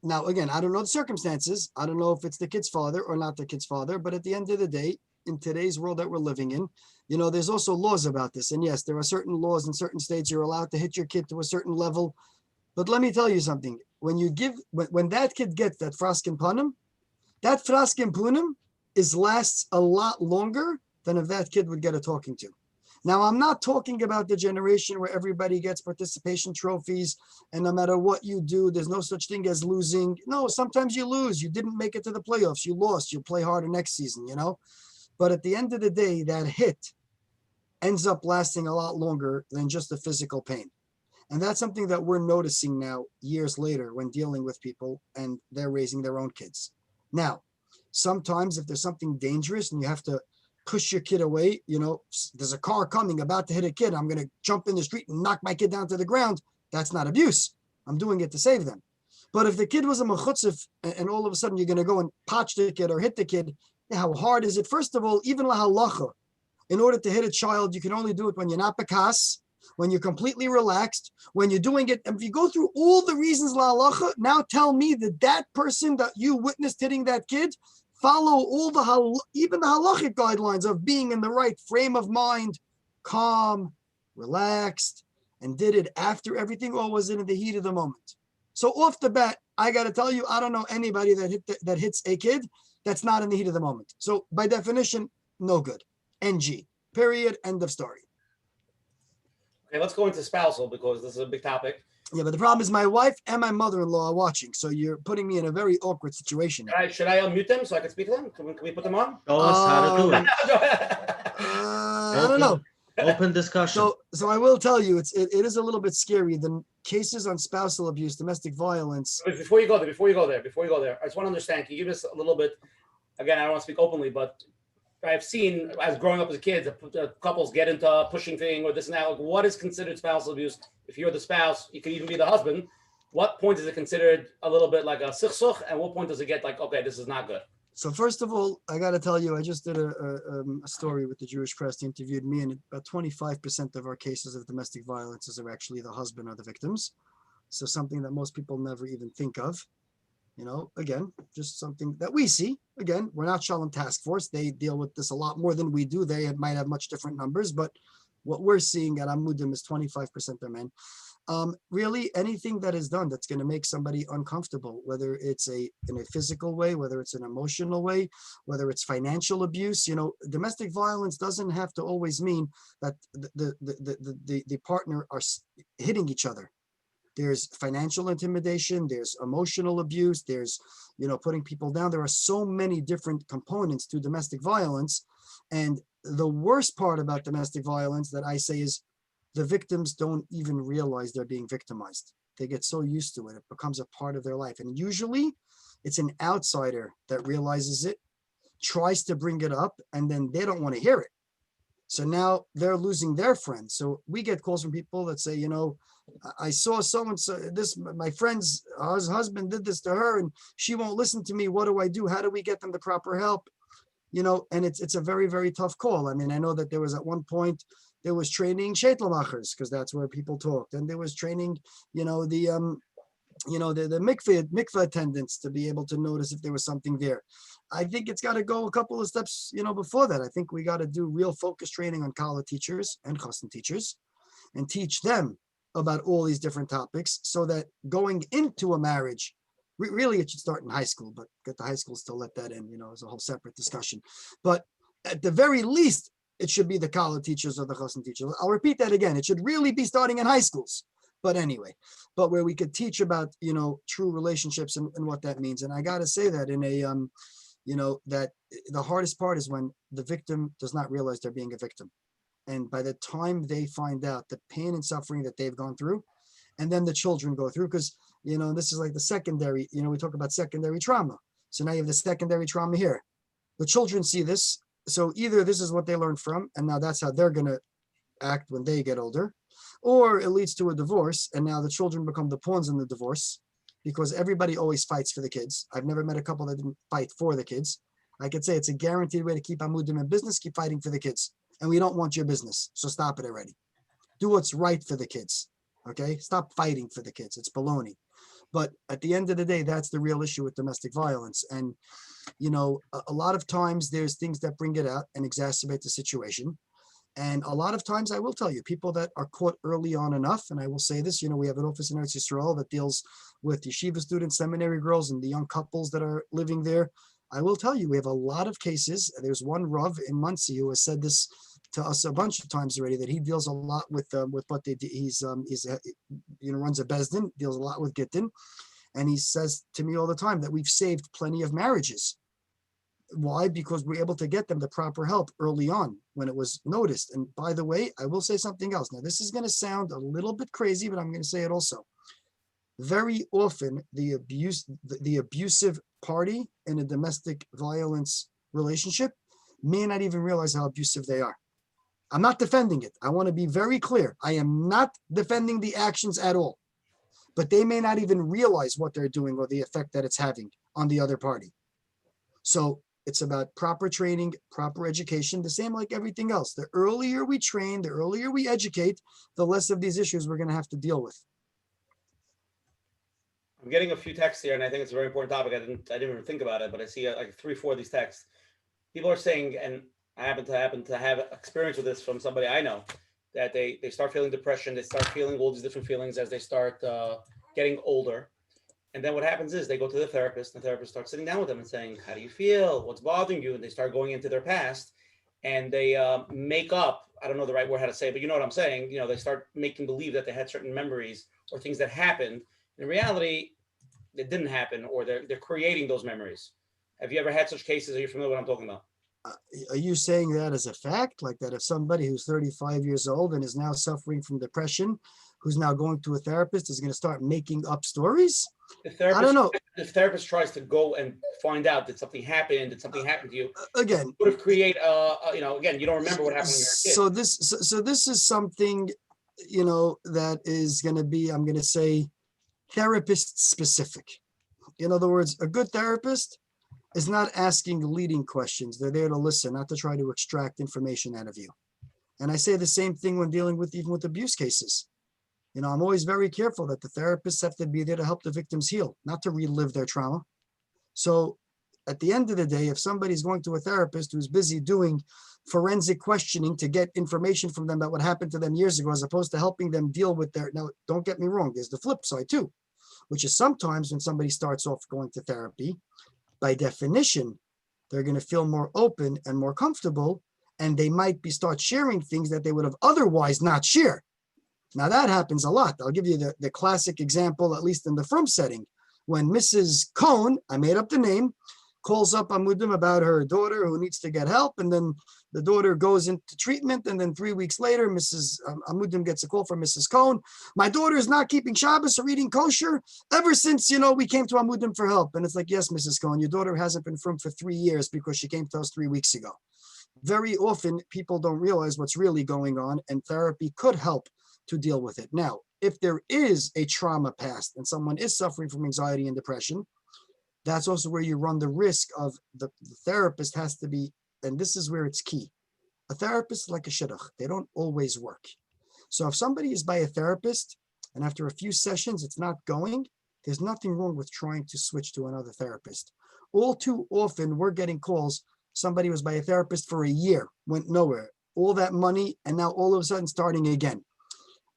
Now, again, I don't know the circumstances. I don't know if it's the kid's father or not the kid's father, but at the end of the day, in today's world that we're living in, there's also laws about this. And yes, there are certain laws in certain states you're allowed to hit your kid to a certain level. But let me tell you something. When that kid gets that fraskin punim, that fraskin punim lasts a lot longer than if that kid would get a talking to. Now, I'm not talking about the generation where everybody gets participation trophies and no matter what you do, there's no such thing as losing. No, sometimes you lose. You didn't make it to the playoffs. You lost. You play harder next season, But at the end of the day, that hit ends up lasting a lot longer than just the physical pain. And that's something that we're noticing now years later when dealing with people and they're raising their own kids. Now, sometimes if there's something dangerous and you have to push your kid away, there's a car coming about to hit a kid, I'm going to jump in the street and knock my kid down to the ground. That's not abuse. I'm doing it to save them. But if the kid was a mechutzif and all of a sudden you're going to go and potch the kid or hit the kid, how hard is it? First of all, even lahalacha, in order to hit a child, you can only do it when you're not bekas, when you're completely relaxed, when you're doing it. And if you go through all the reasons lahalacha, now tell me that person that you witnessed hitting that kid follow all even the halachic guidelines of being in the right frame of mind, calm, relaxed, and did it after everything, or was it in the heat of the moment? So off the bat, I got to tell you, I don't know anybody that hits a kid that's not in the heat of the moment. So by definition, no good. NG. Period. End of story. Okay, let's go into spousal because this is a big topic. Yeah, but the problem is my wife and my mother-in-law are watching, so you're putting me in a very awkward situation. Now. Should I unmute them so I can speak to them? Can we put them on? Show us how to do it. I don't know. Open discussion. So I will tell you, it is a little bit scary. The cases on spousal abuse, domestic violence. Before you go there, I just want to understand. Can you give us a little bit? Again, I don't want to speak openly, but I've seen as growing up as kids, couples get into pushing thing or this and that. Like, what is considered spousal abuse? If you're the spouse, you could even be the husband. What point is it considered a little bit like a sichsuch, and what point does it get like, okay, this is not good? So first of all, I got to tell you, I just did a story with the Jewish press. They interviewed me, and about 25% of our cases of domestic violences are actually the husband or the victims. So something that most people never even think of. You know, again, just something that we see. Again, we're not Shalom Task Force. They deal with this a lot more than we do. They might have much different numbers, but what we're seeing at Amudim is 25% are men. Really, anything that is done that's going to make somebody uncomfortable, whether it's in a physical way, whether it's an emotional way, whether it's financial abuse, you know, domestic violence doesn't have to always mean that the partner are hitting each other. There's financial intimidation, there's emotional abuse, there's, you know, putting people down. There are so many different components to domestic violence. And the worst part about domestic violence that I say is the victims don't even realize they're being victimized. They get so used to it. It becomes a part of their life. And usually it's an outsider that realizes it, tries to bring it up, and then they don't want to hear it. So now they're losing their friends. So we get calls from people that say, you know, I saw so-and-so, my friend's husband did this to her and she won't listen to me. What do I do? How do we get them the proper help? You know, and it's a very, very tough call. I mean, I know that there was at one point, there was training shaitlmachers because that's where people talked. And there was training, you know, the mikveh attendants to be able to notice if there was something there. I think it's got to go a couple of steps, you know, before that. I think we got to do real focus training on college teachers and chassan teachers and teach them about all these different topics so that going into a marriage, really it should start in high school, but get the high schools to let that in, you know, it's a whole separate discussion. But at the very least, it should be the college teachers or the chassan teachers. I'll repeat that again. It should really be starting in high schools. But anyway, but where we could teach about, you know, true relationships and what that means. And I got to say that in a, you know, that the hardest part is when the victim does not realize they're being a victim. And by the time they find out the pain and suffering that they've gone through, and then the children go through, because, you know, this is like the secondary, you know, we talk about secondary trauma. So now you have the secondary trauma here. The children see this. So either this is what they learned from, and now that's how they're going to act when they get older, or it leads to a divorce. And now the children become the pawns in the divorce because everybody always fights for the kids. I've never met a couple that didn't fight for the kids. I could say it's a guaranteed way to keep Amudim in business, keep fighting for the kids. And we don't want your business. So stop it already. Do what's right for the kids. Okay. Stop fighting for the kids. It's baloney. But at the end of the day, that's the real issue with domestic violence. And, you know, a lot of times there's things that bring it out and exacerbate the situation. And a lot of times I will tell you, people that are caught early on enough, and I will say this, you know, we have an office in Eretz Yisrael that deals with yeshiva students, seminary girls, and the young couples that are living there. I will tell you, we have a lot of cases. There's one Rav in Muncie who has said this to us a bunch of times already, that he deals a lot with what they do. He's you know, runs a Bezdin, deals a lot with Gittin. And he says to me all the time that we've saved plenty of marriages. Why? Because we're able to get them the proper help early on when it was noticed. And by the way, I will say something else. Now, this is going to sound a little bit crazy, but I'm going to say it also. Very often, the abusive party in a domestic violence relationship may not even realize how abusive they are. I'm not defending it. I want to be very clear. I am not defending the actions at all. But they may not even realize what they're doing or the effect that it's having on the other party. So it's about proper training, proper education, the same like everything else. The earlier we train, the earlier we educate, the less of these issues we're going to have to deal with. I'm getting a few texts here, and I think it's a very important topic. I didn't even think about it, but I see like 3-4 of these texts. People are saying, and I happen to have experience with this from somebody I know, that they start feeling depression, they start feeling all these different feelings as they start getting older. And then what happens is they go to the therapist, and the therapist starts sitting down with them and saying, how do you feel? What's bothering you? And they start going into their past, and they make up, I don't know the right word how to say it, but you know what I'm saying. They start making believe that they had certain memories or things that happened. In reality, it didn't happen, or they're creating those memories. Have you ever had such cases? Are you familiar with what I'm talking about? Are you saying that as a fact? Like that if somebody who's 35 years old and is now suffering from depression, who's now going to a therapist, is going to start making up stories? I don't know. The therapist tries to go and find out, did something happen? Did something happen to you? Again, Would have create again, you don't remember what happened when you were a kid. So this is something, that is going to be, I'm going to say, therapist specific. In other words, a good therapist is not asking leading questions. They're there to listen, not to try to extract information out of you. And I say the same thing when dealing with even with abuse cases. I'm always very careful that the therapists have to be there to help the victims heal, not to relive their trauma. So at the end of the day, if somebody's going to a therapist who's busy doing forensic questioning to get information from them about what happened to them years ago, as opposed to helping them deal with now, don't get me wrong, there's the flip side too, which is sometimes when somebody starts off going to therapy, by definition, they're going to feel more open and more comfortable, and they might start sharing things that they would have otherwise not shared. Now that happens a lot. I'll give you the classic example, at least in the frum setting, when Mrs. Cohn, I made up the name, calls up Amudim about her daughter who needs to get help, and then the daughter goes into treatment, and then 3 weeks later, Mrs. Amudim gets a call from Mrs. Cohn. My daughter is not keeping Shabbos or eating kosher ever since, we came to Amudim for help. And it's like, yes, Mrs. Cohn, your daughter hasn't been frum for 3 years because she came to us 3 weeks ago. Very often, people don't realize what's really going on, and therapy could help to deal with it. Now, if there is a trauma past and someone is suffering from anxiety and depression, that's also where you run the risk of the therapist has to be, and this is where it's key. A therapist is like a shidduch. They don't always work. So if somebody is by a therapist and after a few sessions it's not going, there's nothing wrong with trying to switch to another therapist. All too often we're getting calls, somebody was by a therapist for a year, went nowhere, all that money, and now all of a sudden starting again.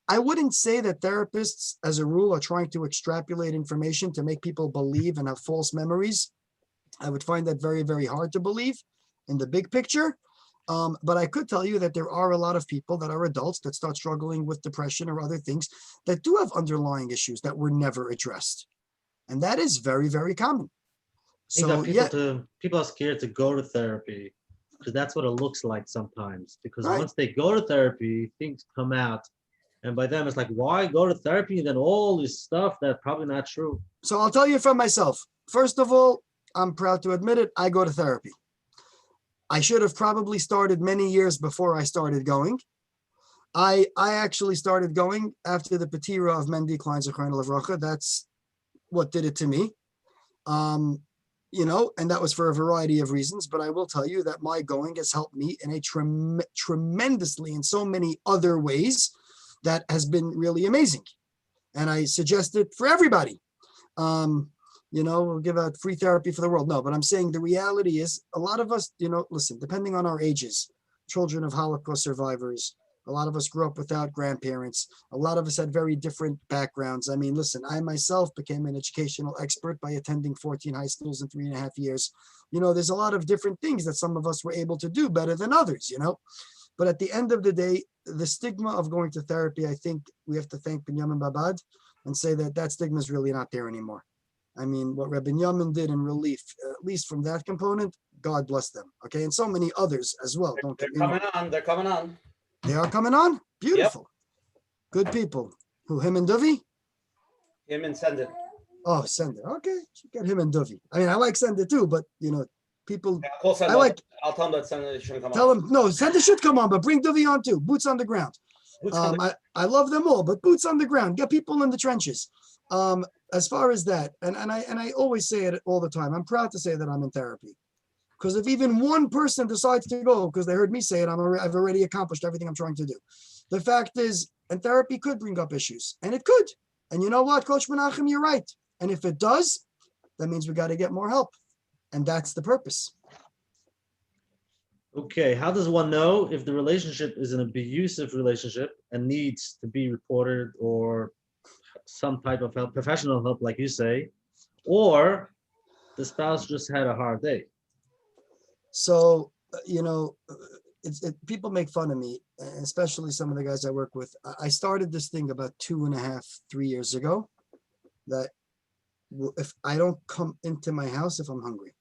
I wouldn't say that therapists, as a rule, are trying to extrapolate information to make people believe and have false memories. I would find that very, very hard to believe in the big picture. But I could tell you that there are a lot of people that are adults that start struggling with depression or other things that do have underlying issues that were never addressed. And that is very, very common. So people are scared to go to therapy because that's what it looks like sometimes. Because Right. once they go to therapy, things come out. And by them, it's like, why go to therapy? And then all this stuff that's probably not true. So I'll tell you from myself. First of all, I'm proud to admit it. I go to therapy. I should have probably started many years before I started going. I actually started going after the Petira of Mendy Klein Zechron Levracha. That's what did it to me. And that was for a variety of reasons. But I will tell you that my going has helped me in a tremendously in so many other ways. That has been really amazing. And I suggest it for everybody. We'll give out free therapy for the world. No, but I'm saying the reality is a lot of us, listen, depending on our ages, children of Holocaust survivors, a lot of us grew up without grandparents. A lot of us had very different backgrounds. I mean, listen, I myself became an educational expert by attending 14 high schools in 3.5 years. There's a lot of different things that some of us were able to do better than others, But at the end of the day, the stigma of going to therapy, I think we have to thank Binyamin Babad and say that stigma is really not there anymore. I mean, what Rabbi Binyamin did in relief, at least from that component, God bless them. Okay, and so many others as well. They're coming on. They're coming on. They are coming on. Beautiful. Good people. Who, him and Duvi? Him and send it. Oh, Sender. Okay, get him and Duvi. I mean, I like Sender too, but people. Yeah, I'll call I like. I'll tell them that Sender shouldn't come Tell on. them no. Sender should come on, but bring Duvi on too. Boots on the ground. I love them all, but boots on the ground. Get people in the trenches. As far as that, and I always say it all the time. I'm proud to say that I'm in therapy, because if even one person decides to go because they heard me say it, I've already accomplished everything I'm trying to do. The fact is, and therapy could bring up issues, and it could. And you know what, Coach Menachem, you're right. And if it does, that means we got to get more help, and that's the purpose. Okay, how does one know if the relationship is an abusive relationship and needs to be reported or some type of help, professional help, like you say? or the spouse just had a hard day. So, people make fun of me, especially some of the guys I work with. I started this thing about 2.5, 3 years ago, that if I don't come into my house if I'm hungry,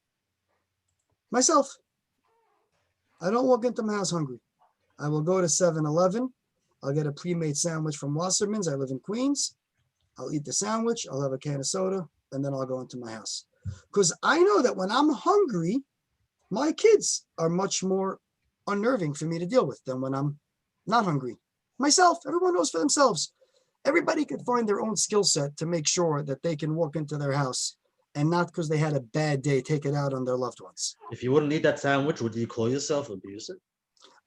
myself, I don't walk into my house hungry. I will go to 7-Eleven. I'll get a pre-made sandwich from Wasserman's. I live in Queens. I'll eat the sandwich. I'll have a can of soda, and then I'll go into my house. Because I know that when I'm hungry, my kids are much more unnerving for me to deal with than when I'm not hungry. Myself, everyone knows for themselves. Everybody can find their own skill set to make sure that they can walk into their house and not because they had a bad day, take it out on their loved ones. If you wouldn't eat that sandwich, would you call yourself abusive?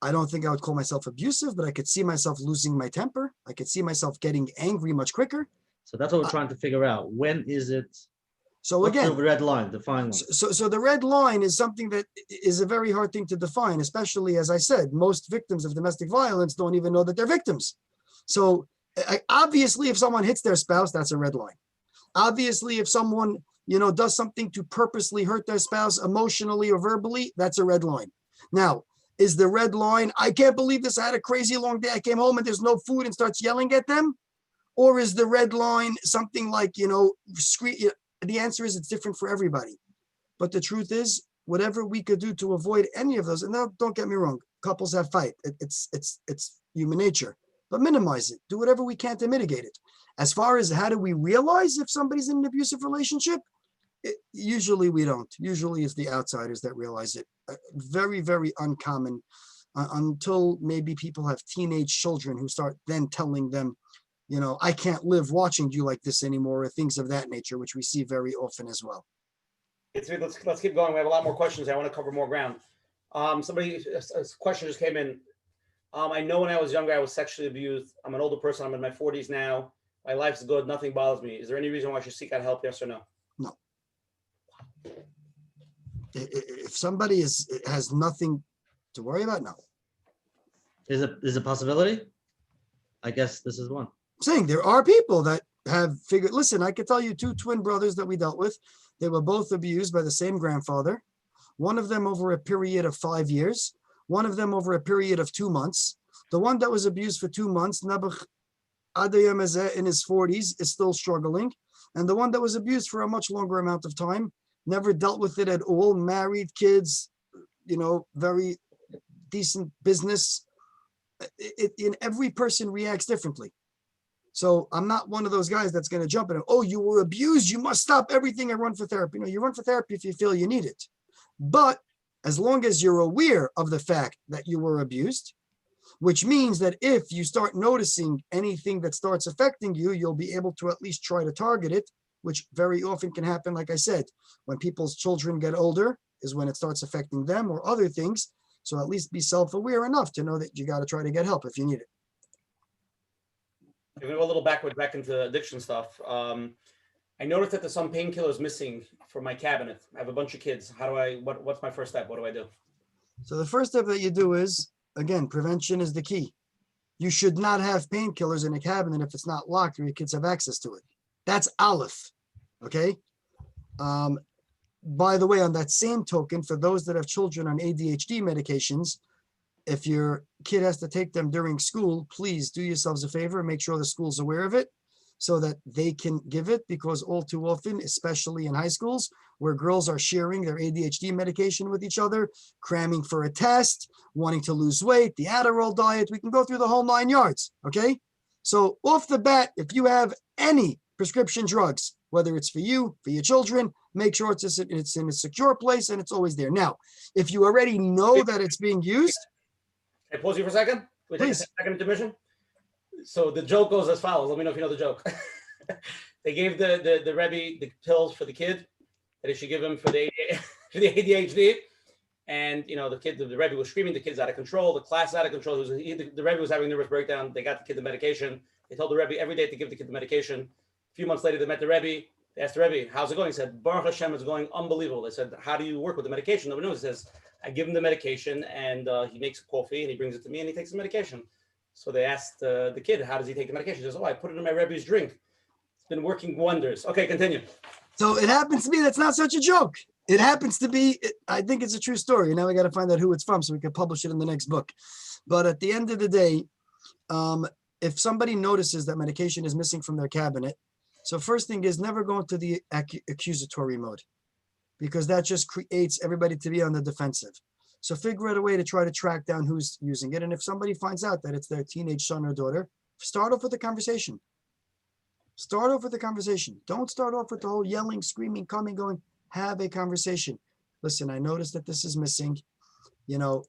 I don't think I would call myself abusive, but I could see myself losing my temper. I could see myself getting angry much quicker. So that's what we're trying to figure out. When is it? So What's again, the red line? Define one. So the red line is something that is a very hard thing to define, especially, as I said, most victims of domestic violence don't even know that they're victims. So obviously, if someone hits their spouse, that's a red line. Obviously, if someone, does something to purposely hurt their spouse emotionally or verbally, that's a red line. Now, is the red line, I can't believe this, I had a crazy long day, I came home and there's no food, and starts yelling at them? Or is the red line something like, scream? The answer is it's different for everybody. But the truth is, whatever we could do to avoid any of those, and now don't get me wrong, couples have fight. It's human nature, but minimize it. Do whatever we can to mitigate it. As far as how do we realize if somebody's in an abusive relationship, usually we don't. Usually it's the outsiders that realize it. Very, very uncommon until maybe people have teenage children who start then telling them, I can't live watching you like this anymore, or things of that nature, which we see very often as well. Let's keep going. We have a lot more questions. I want to cover more ground. A question just came in. I know when I was younger, I was sexually abused. I'm an older person. I'm in my 40s now. My life's good. Nothing bothers me. Is there any reason why I should seek out help? Yes or no? No. If somebody has nothing to worry about, no. Is it a possibility? I guess this is one. I'm saying there are people that have figured, listen, I could tell you 2 twin brothers that we dealt with. They were both abused by the same grandfather. One of them over a period of 5 years. One of them over a period of 2 months. The one that was abused for 2 months, Nabuch Adayam in his 40s, is still struggling. And the one that was abused for a much longer amount of time, never dealt with it at all, married, kids, very decent business. In every person reacts differently. So I'm not one of those guys that's going to jump in. Oh, you were abused, you must stop everything and run for therapy. No, you run for therapy if you feel you need it. But as long as you're aware of the fact that you were abused, which means that if you start noticing anything that starts affecting you, you'll be able to at least try to target it, which very often can happen, like I said, when people's children get older is when it starts affecting them or other things. So at least be self-aware enough to know that you got to try to get help if you need it. If we go a little back into addiction stuff, I noticed that there's some painkillers missing from my cabinet. I have a bunch of kids. What's my first step? What do I do? So the first step that you do is, again, prevention is the key. You should not have painkillers in a cabinet if it's not locked or your kids have access to it. That's Aleph, okay? By the way, on that same token, for those that have children on ADHD medications, if your kid has to take them during school, please do yourselves a favor and make sure the school's aware of it so that they can give it, because all too often, especially in high schools, where girls are sharing their ADHD medication with each other, cramming for a test, wanting to lose weight, the Adderall diet, we can go through the whole 9 yards, okay? So off the bat, if you have any prescription drugs, whether it's for you, for your children, make sure it's in a secure place and it's always there. Now, if you already know that it's being used. Can I pause you for a second? Can we take a second intermission? So the joke goes as follows. Let me know if you know the joke. They gave the Rebbe the pills for the kid that he should give him for the ADHD. And, the Rebbe was screaming, the kid's out of control, the class is out of control. The Rebbe was having a nervous breakdown. They got the kid the medication. They told the Rebbe every day to give the kid the medication. A few months later, they met the Rebbe. They asked the Rebbe, how's it going? He said, Baruch Hashem, it's going unbelievable. They said, how do you work with the medication? Nobody knows. He says, I give him the medication and he makes coffee and he brings it to me and he takes the medication. So they asked the kid, how does he take the medication? He says, I put it in my Rebbe's drink. It's been working wonders. Okay, continue. So it happens to be that's not such a joke. It happens to be, I think it's a true story. Now we got to find out who it's from so we can publish it in the next book. But at the end of the day, if somebody notices that medication is missing from their cabinet, so first thing is never go into the accusatory mode, because that just creates everybody to be on the defensive. So figure out a way to try to track down who's using it. And if somebody finds out that it's their teenage son or daughter, start off with a conversation. Start off with a conversation. Don't start off with the whole yelling, screaming, coming, going. Have a conversation. Listen, I noticed that this is missing. You know,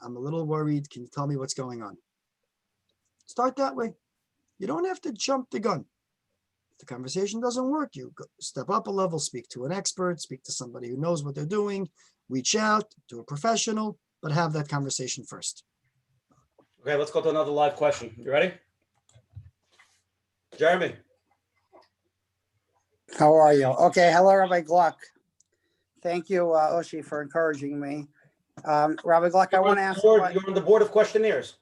I'm a little worried. Can you tell me what's going on? Start that way. You don't have to jump the gun. If the conversation doesn't work, you step up a level, speak to an expert, speak to somebody who knows what they're doing, reach out to a professional, but have that conversation first. Okay, let's go to another live question. You ready? Jeremy. How are you? Okay, hello, Rabbi Gluck. Thank you, Oshi, for encouraging me. Rabbi Gluck, I want to ask. You're on the board of questionnaires.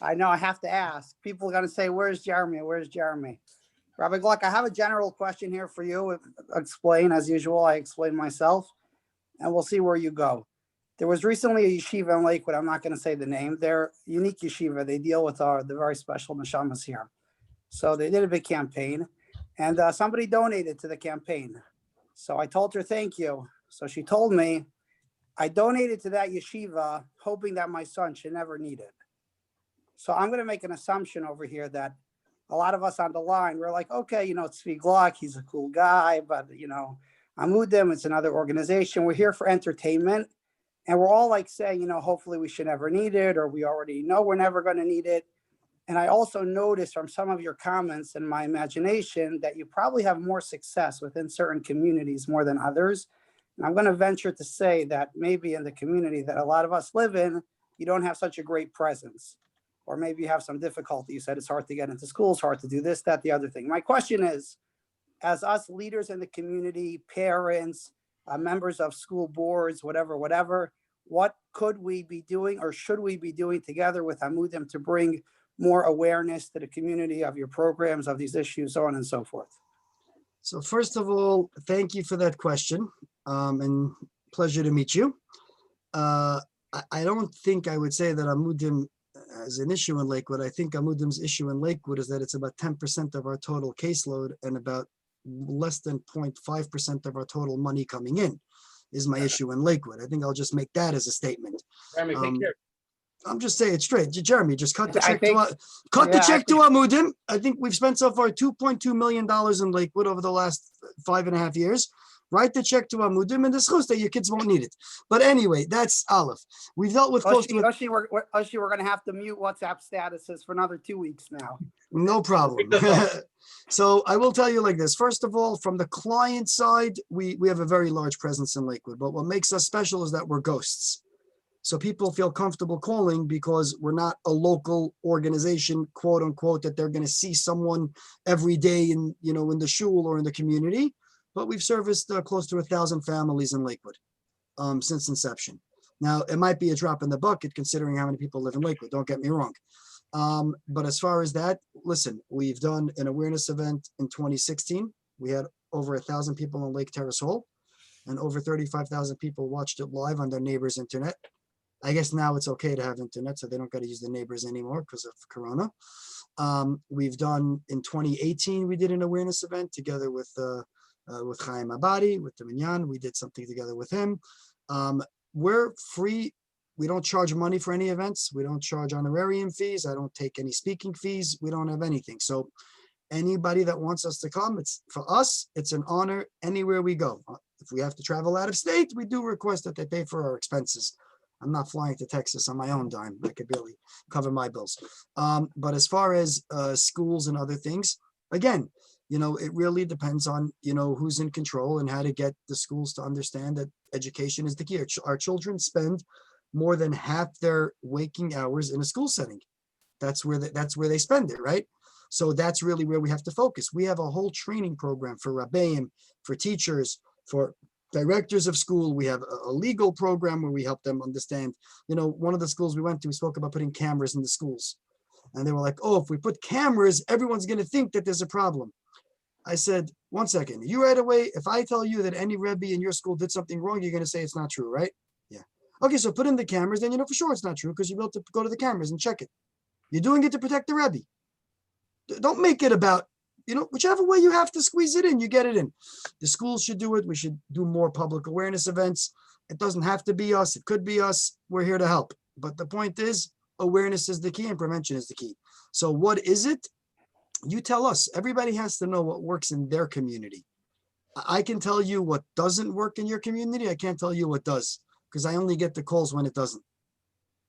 I know I have to ask. People are going to say, "Where's Jeremy? Where's Jeremy?" Rabbi Gluck, I have a general question here for you. Explain as usual. I explain myself, and we'll see where you go. There was recently a yeshiva in Lakewood. I'm not going to say the name. They're unique yeshiva. They deal with the very special neshamas here. So they did a big campaign. And somebody donated to the campaign. So I told her, thank you. So she told me, I donated to that yeshiva, hoping that my son should never need it. So I'm going to make an assumption over here that a lot of us on the line, we're like, okay, it's Tzvi Gluck, he's a cool guy, but, Amudim, it's another organization. We're here for entertainment. And we're all like saying, hopefully we should never need it, or we already know we're never going to need it. And I also noticed from some of your comments and my imagination that you probably have more success within certain communities more than others. And I'm going to venture to say that maybe in the community that a lot of us live in, you don't have such a great presence. Or maybe you have some difficulty. You said it's hard to get into schools, hard to do this, that, the other thing. My question is, as us leaders in the community, parents, members of school boards, whatever, what could we be doing or should we be doing together with Amudim to bring more awareness to the community of your programs, of these issues, so on and so forth? So first of all, thank you for that question, and pleasure to meet you. I don't think I would say that Amudim has an issue in Lakewood. I think Amudim's issue in Lakewood is that it's about 10% of our total caseload and about less than 0.5% of our total money coming in is my issue in Lakewood. I think I'll just make that as a statement. Jeremy, take care. I'm just saying it straight. Jeremy, just cut the check think- the check to Amudim. I think we've spent so far $2.2 million in Lakewood over the last 5.5 years. Write the check to Amudim and discuss that your kids won't need it. But anyway, that's Aleph. We've dealt with close to Oshi, we're going to have to mute WhatsApp statuses for another 2 weeks now. no problem. So I will tell you like this. First of all, from the client side, we have a very large presence in Lakewood. But what makes us special is that we're ghosts. So people feel comfortable calling because we're not a local organization, quote unquote, that they're going to see someone every day in the shul or in the community. But we've serviced close to 1,000 families in Lakewood since inception. Now, it might be a drop in the bucket considering how many people live in Lakewood. Don't get me wrong. But as far as that, listen, we've done an awareness event in 2016. We had over 1,000 people on Lake Terrace Hall, and over 35,000 people watched it live on their neighbor's internet. I guess now it's okay to have internet, so they don't got to use the neighbors anymore because of Corona. We've done in 2018, we did an awareness event together with Chaim Abadi, with the Minyan. We did something together with him. We're free. We don't charge money for any events. We don't charge honorarium fees. I don't take any speaking fees. We don't have anything. So anybody that wants us to come, for us, it's an honor anywhere we go. If we have to travel out of state, we do request that they pay for our expenses. I'm not flying to Texas on my own dime. I could barely cover my bills. But as far as schools and other things, again, it really depends on, who's in control and how to get the schools to understand that education is the key. Our children spend more than half their waking hours in a school setting. That's where they spend it, right? So that's really where we have to focus. We have a whole training program for Rabbeim, for teachers, for directors of school. We have a legal program where we help them understand. One of the schools we went to, we spoke about putting cameras in the schools. And they were like, oh, if we put cameras, everyone's going to think that there's a problem. I said, 1 second, you right away, if I tell you that any Rebbe in your school did something wrong, you're going to say it's not true, right? Yeah. Okay, so put in the cameras, then you know for sure it's not true because you'll be able to go to the cameras and check it. You're doing it to protect the Rebbe. Don't make it about, whichever way you have to squeeze it in, you get it in. The schools should do it. We should do more public awareness events. It doesn't have to be us. It could be us. We're here to help. But the point is, awareness is the key and prevention is the key. So what is it? You tell us. Everybody has to know what works in their community. I can tell you what doesn't work in your community. I can't tell you what does because I only get the calls when it doesn't.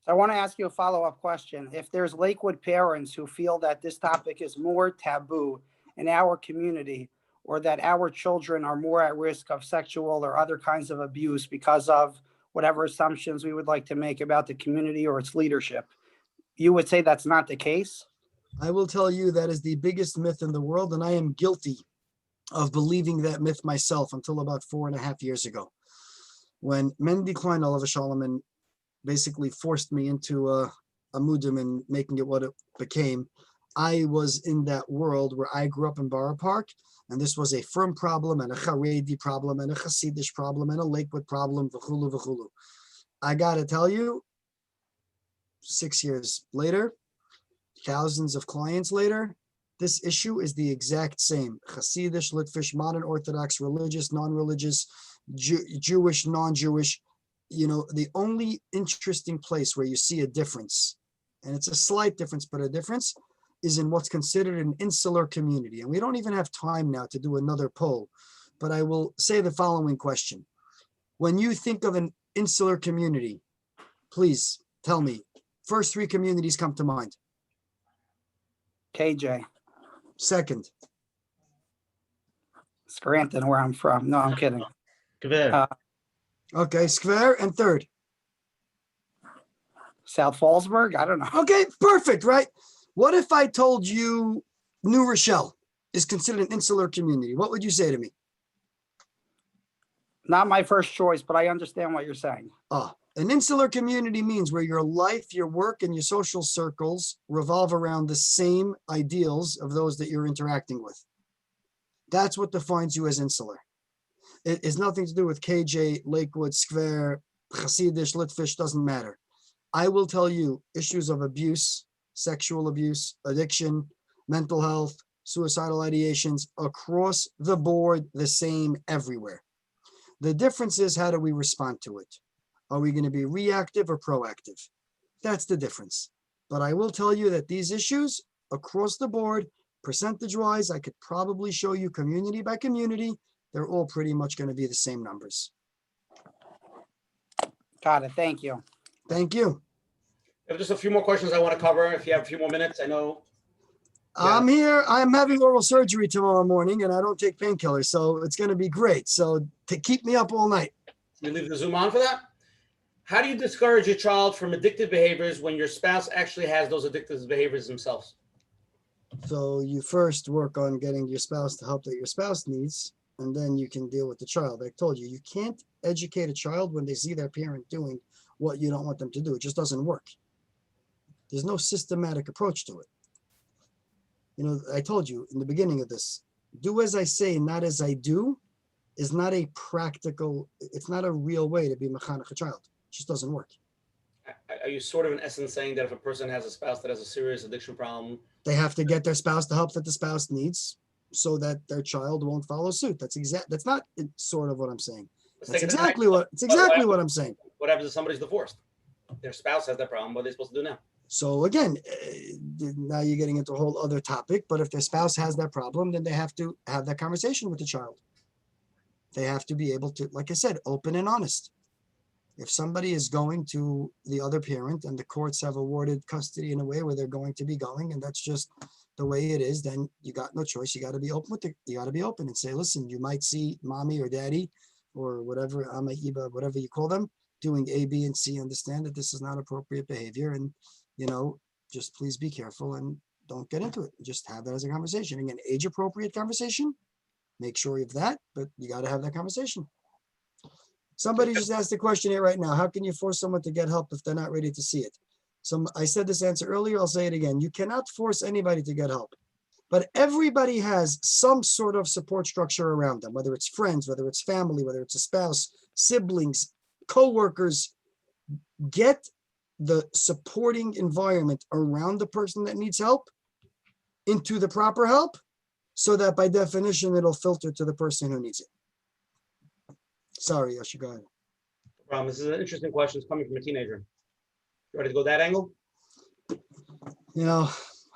I want to ask you a follow-up question. If there's Lakewood parents who feel that this topic is more taboo in our community, or that our children are more at risk of sexual or other kinds of abuse because of whatever assumptions we would like to make about the community or its leadership, you would say that's not the case? I will tell you that is the biggest myth in the world, and I am guilty of believing that myth myself until about 4.5 years ago, when Mendy Klein, Olav Shalom, basically forced me into a mudim and making it what it became. I was in that world where I grew up in Borough Park, and this was a firm problem and a Haredi problem and a Hasidish problem and a Lakewood problem, v'chulu, v'chulu. I got to tell you, 6 years later, thousands of clients later, this issue is the exact same. Hasidish, Litvish, modern Orthodox, religious, non-religious, Jewish, non-Jewish. The only interesting place where you see a difference, and it's a slight difference, but a difference, is in what's considered an insular community. And we don't even have time now to do another poll, but I will say the following question. When you think of an insular community, please tell me, first 3 communities come to mind. KJ, Second, Scranton, where I'm from. No, I'm kidding. Kver. okay, Skver, and third. South Fallsburg? I don't know. Okay, perfect, right? What if I told you New Rochelle is considered an insular community? What would you say to me? Not my first choice, but I understand what you're saying. An insular community means where your life, your work, and your social circles revolve around the same ideals of those that you're interacting with. That's what defines you as insular. It has nothing to do with KJ, Lakewood, Skver, Hasidish, Litvish, doesn't matter. I will tell you issues of abuse, sexual abuse, addiction, mental health, suicidal ideations across the board, the same everywhere. The difference is, how do we respond to it? Are we going to be reactive or proactive? That's the difference. But I will tell you that these issues across the board, percentage-wise, I could probably show you community by community. They're all pretty much going to be the same numbers. Got it. Thank you. Thank you. I have just a few more questions I want to cover. If you have a few more minutes, I know. I'm here. I'm having oral surgery tomorrow morning, and I don't take painkillers, so it's going to be great. So to keep me up all night. You leave the Zoom on for that. How do you discourage your child from addictive behaviors when your spouse actually has those addictive behaviors themselves? So you first work on getting your spouse the help that your spouse needs, and then you can deal with the child. I told you, you can't educate a child when they see their parent doing what you don't want them to do. It just doesn't work. There's no systematic approach to it. I told you in the beginning of this, do as I say, not as I do, is not a practical, it's not a real way to be mechanech a child. It just doesn't work. Are you sort of in essence saying that if a person has a spouse that has a serious addiction problem, They have to get their spouse the help that the spouse needs so that their child won't follow suit? That's not sort of what I'm saying. let's That's take it to exactly the next what I'm saying. What happens if somebody's divorced? Their spouse has that problem. What are they supposed to do now? So again, now you're getting into a whole other topic, but if their spouse has that problem, then they have to have that conversation with the child. They have to be able to, like I said, open and honest. If somebody is going to the other parent and the courts have awarded custody in a way where they're going to be going, and that's just the way it is, then you got no choice. You got to be open you got to be open and say, listen, you might see mommy or daddy or whatever, ama, iba, whatever you call them, doing A, B, and C. Understand that this is not appropriate behavior, and just please be careful and don't get into it. Just have that as a conversation. Again, age appropriate conversation. Make sure of that, but you got to have that conversation. Somebody just asked the question here right now. How can you force someone to get help if they're not ready to see it? So I said this answer earlier. I'll say it again. You cannot force anybody to get help. but everybody has some sort of support structure around them, whether it's friends, whether it's family, whether it's a spouse, siblings, co-workers. Get the supporting environment around the person that needs help into the proper help, so that by definition, it'll filter to the person who needs it. Sorry, Yoshi, go ahead. This is an interesting question. It's coming from a teenager. You ready to go that angle? You know,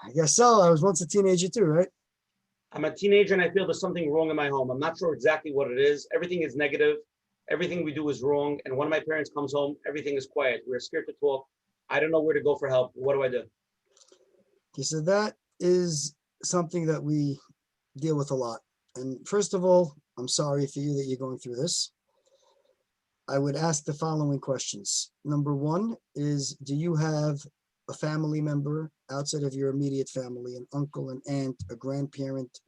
I guess so. I was once a teenager too, right? I'm a teenager and I feel there's something wrong in my home. I'm not sure exactly what it is. Everything is negative. Everything we do is wrong. And when my parents comes home, everything is quiet. We're scared to talk. I don't know where to go for help. What do I do? Okay, so that is something that we deal with a lot. And first of all, I'm sorry for you that you're going through this. I would ask the following questions. Number one is, do you have a family member outside of your immediate family, an uncle, an aunt, a grandparent,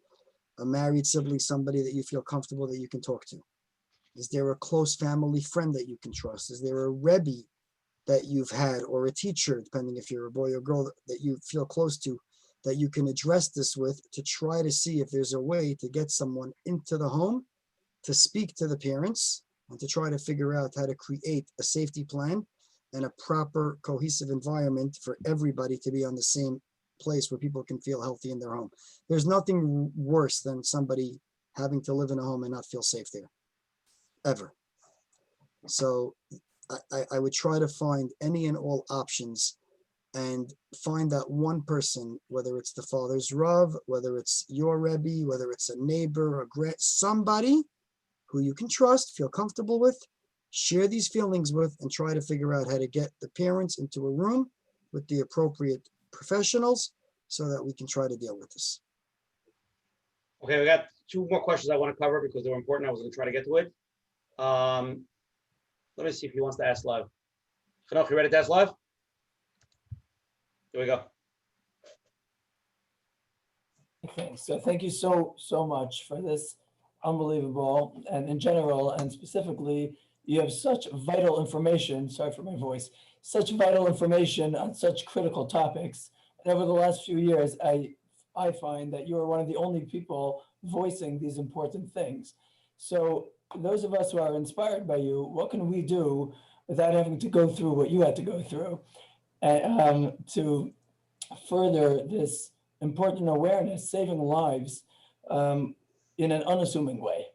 a married sibling, somebody that you feel comfortable that you can talk to? Is there a close family friend that you can trust? Is there a Rebbe that you've had, or a teacher, depending if you're a boy or girl, that you feel close to, that you can address this with, to try to see if there's a way to get someone into the home to speak to the parents and to try to figure out how to create a safety plan and a proper cohesive environment for everybody to be on the same place where people can feel healthy in their home. There's nothing worse than somebody having to live in a home and not feel safe there, ever. So I would try to find any and all options and find that one person, whether it's the father's Rav, whether it's your Rebbe, whether it's a neighbor, somebody who you can trust, feel comfortable with, share these feelings with, and try to figure out how to get the parents into a room with the appropriate professionals so that we can try to deal with this. Okay, we got two more questions I want to cover because they were important. I was going to try to get to it. Let me see if he wants to ask live. Chanoch, you ready to ask live? Here we go. Okay, so thank you so much for this unbelievable, and in general and specifically, you have such vital information, sorry for my voice, such vital information on such critical topics. And over the last few years, I find that you are one of the only people voicing these important things. So those of us who are inspired by you, what can we do without having to go through what you had to go through to further this important awareness, saving lives in an unassuming way?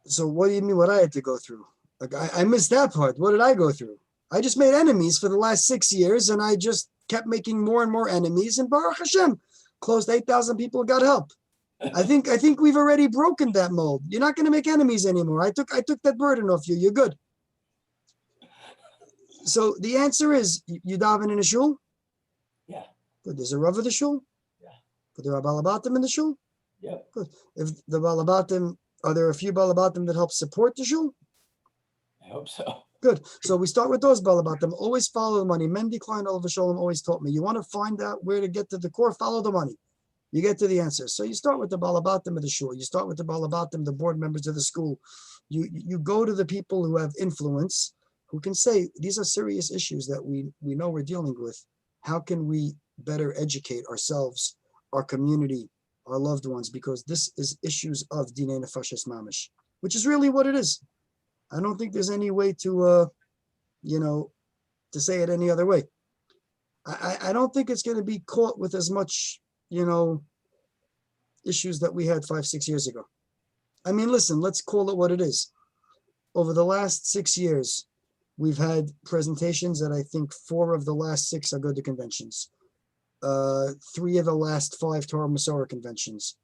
So what do you mean what I had to go through? Like I missed that part. What did I go through? I just made enemies for the last 6 years, and I just kept making more and more enemies, and Baruch Hashem, close to 8,000 people got help. I think we've already broken that mold. You're not going to make enemies anymore. I took that burden off you. You're good. So the answer is, you daven in a shul? Yeah. Good. There's a Rav of the shul? Yeah. Good. There are Balabatim in the shul? Yep. Good. If the Balabatim, are there a few Balabatim that help support the shul? I hope so. Good. So we start with those Balabatim. Always follow the money. Mendy Klein Oliver Sholem always taught me, you want to find out where to get to the core, follow the money. You get to the answer. So you start with the Balabatim of the shul. You start with the Balabatim, the board members of the school. You go to the people who have influence, who can say, these are serious issues that we know we're dealing with. How can we better educate ourselves, our community, our loved ones? Because this is issues of Dinei Nefashos Mamish, which is really what it is. I don't think there's any way to, to say it any other way. I don't think it's going to be caught with as much, issues that we had 5-6 years ago. I mean, listen, let's call it what it is. Over the last 6 years, we've had presentations that I think 4 of the last 6 are go to conventions. 3 of the last 5 Torah Masorah conventions.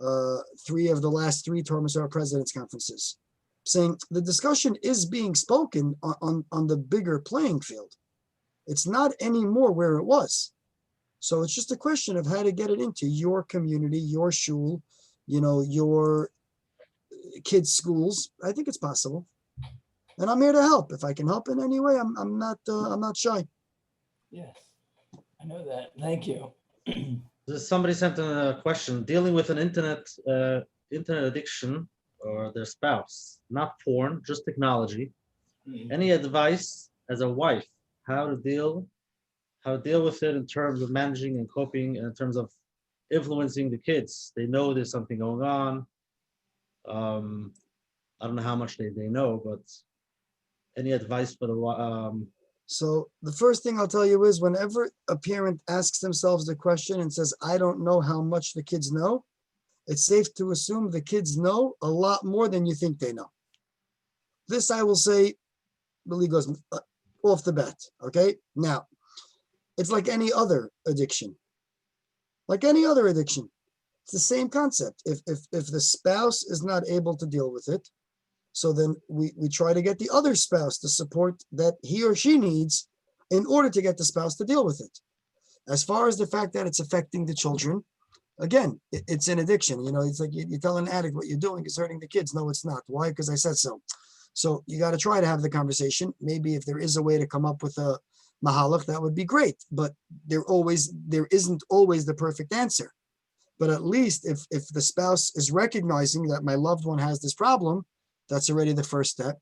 3 of the last 3 Torah Masorah presidents conferences. Saying the discussion is being spoken on the bigger playing field. It's not anymore where it was. So it's just a question of how to get it into your community, your shul, your kids' schools. I think it's possible. And I'm here to help. If I can help in any way, I'm not shy. Yes, I know that. Thank you. Somebody sent in a question, dealing with an internet addiction or their spouse, not porn, just technology. Any advice as a wife, how to deal how to deal with it in terms of managing and coping, and in terms of influencing the kids. They know there's something going on. I don't know how much they know, but any advice for the So the first thing I'll tell you is whenever a parent asks themselves the question and says, I don't know how much the kids know, it's safe to assume the kids know a lot more than you think they know. This I will say really goes off the bat. Okay. Now, it's like any other addiction. Like any other addiction. It's the same concept. If the spouse is not able to deal with it, so then we try to get the other spouse to support that he or she needs in order to get the spouse to deal with it. As far as the fact that it's affecting the children, again, it's an addiction. You know, it's like you tell an addict what you're doing is hurting the kids. No, it's not. Why? Because I said so. So you got to try to have the conversation. Maybe if there is a way to come up with a mahalach, that would be great. But there isn't always the perfect answer. But at least if the spouse is recognizing that my loved one has this problem, that's already the first step.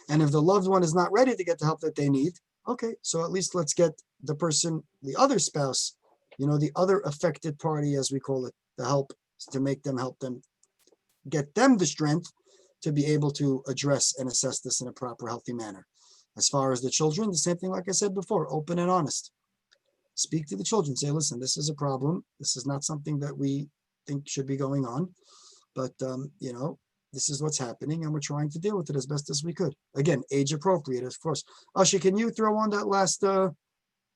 And if the loved one is not ready to get the help that they need, okay, so at least let's get the person, the other spouse, you know, the other affected party, as we call it, the help to make them help them, get them the strength to be able to address and assess this in a proper, healthy manner. As far as the children, the same thing, like I said before, open and honest. Speak to the children, say, listen, this is a problem. This is not something that we think should be going on, but, you know, this is what's happening and we're trying to deal with it as best as we could. Again, age appropriate, of course. Asha, can you throw on that last poll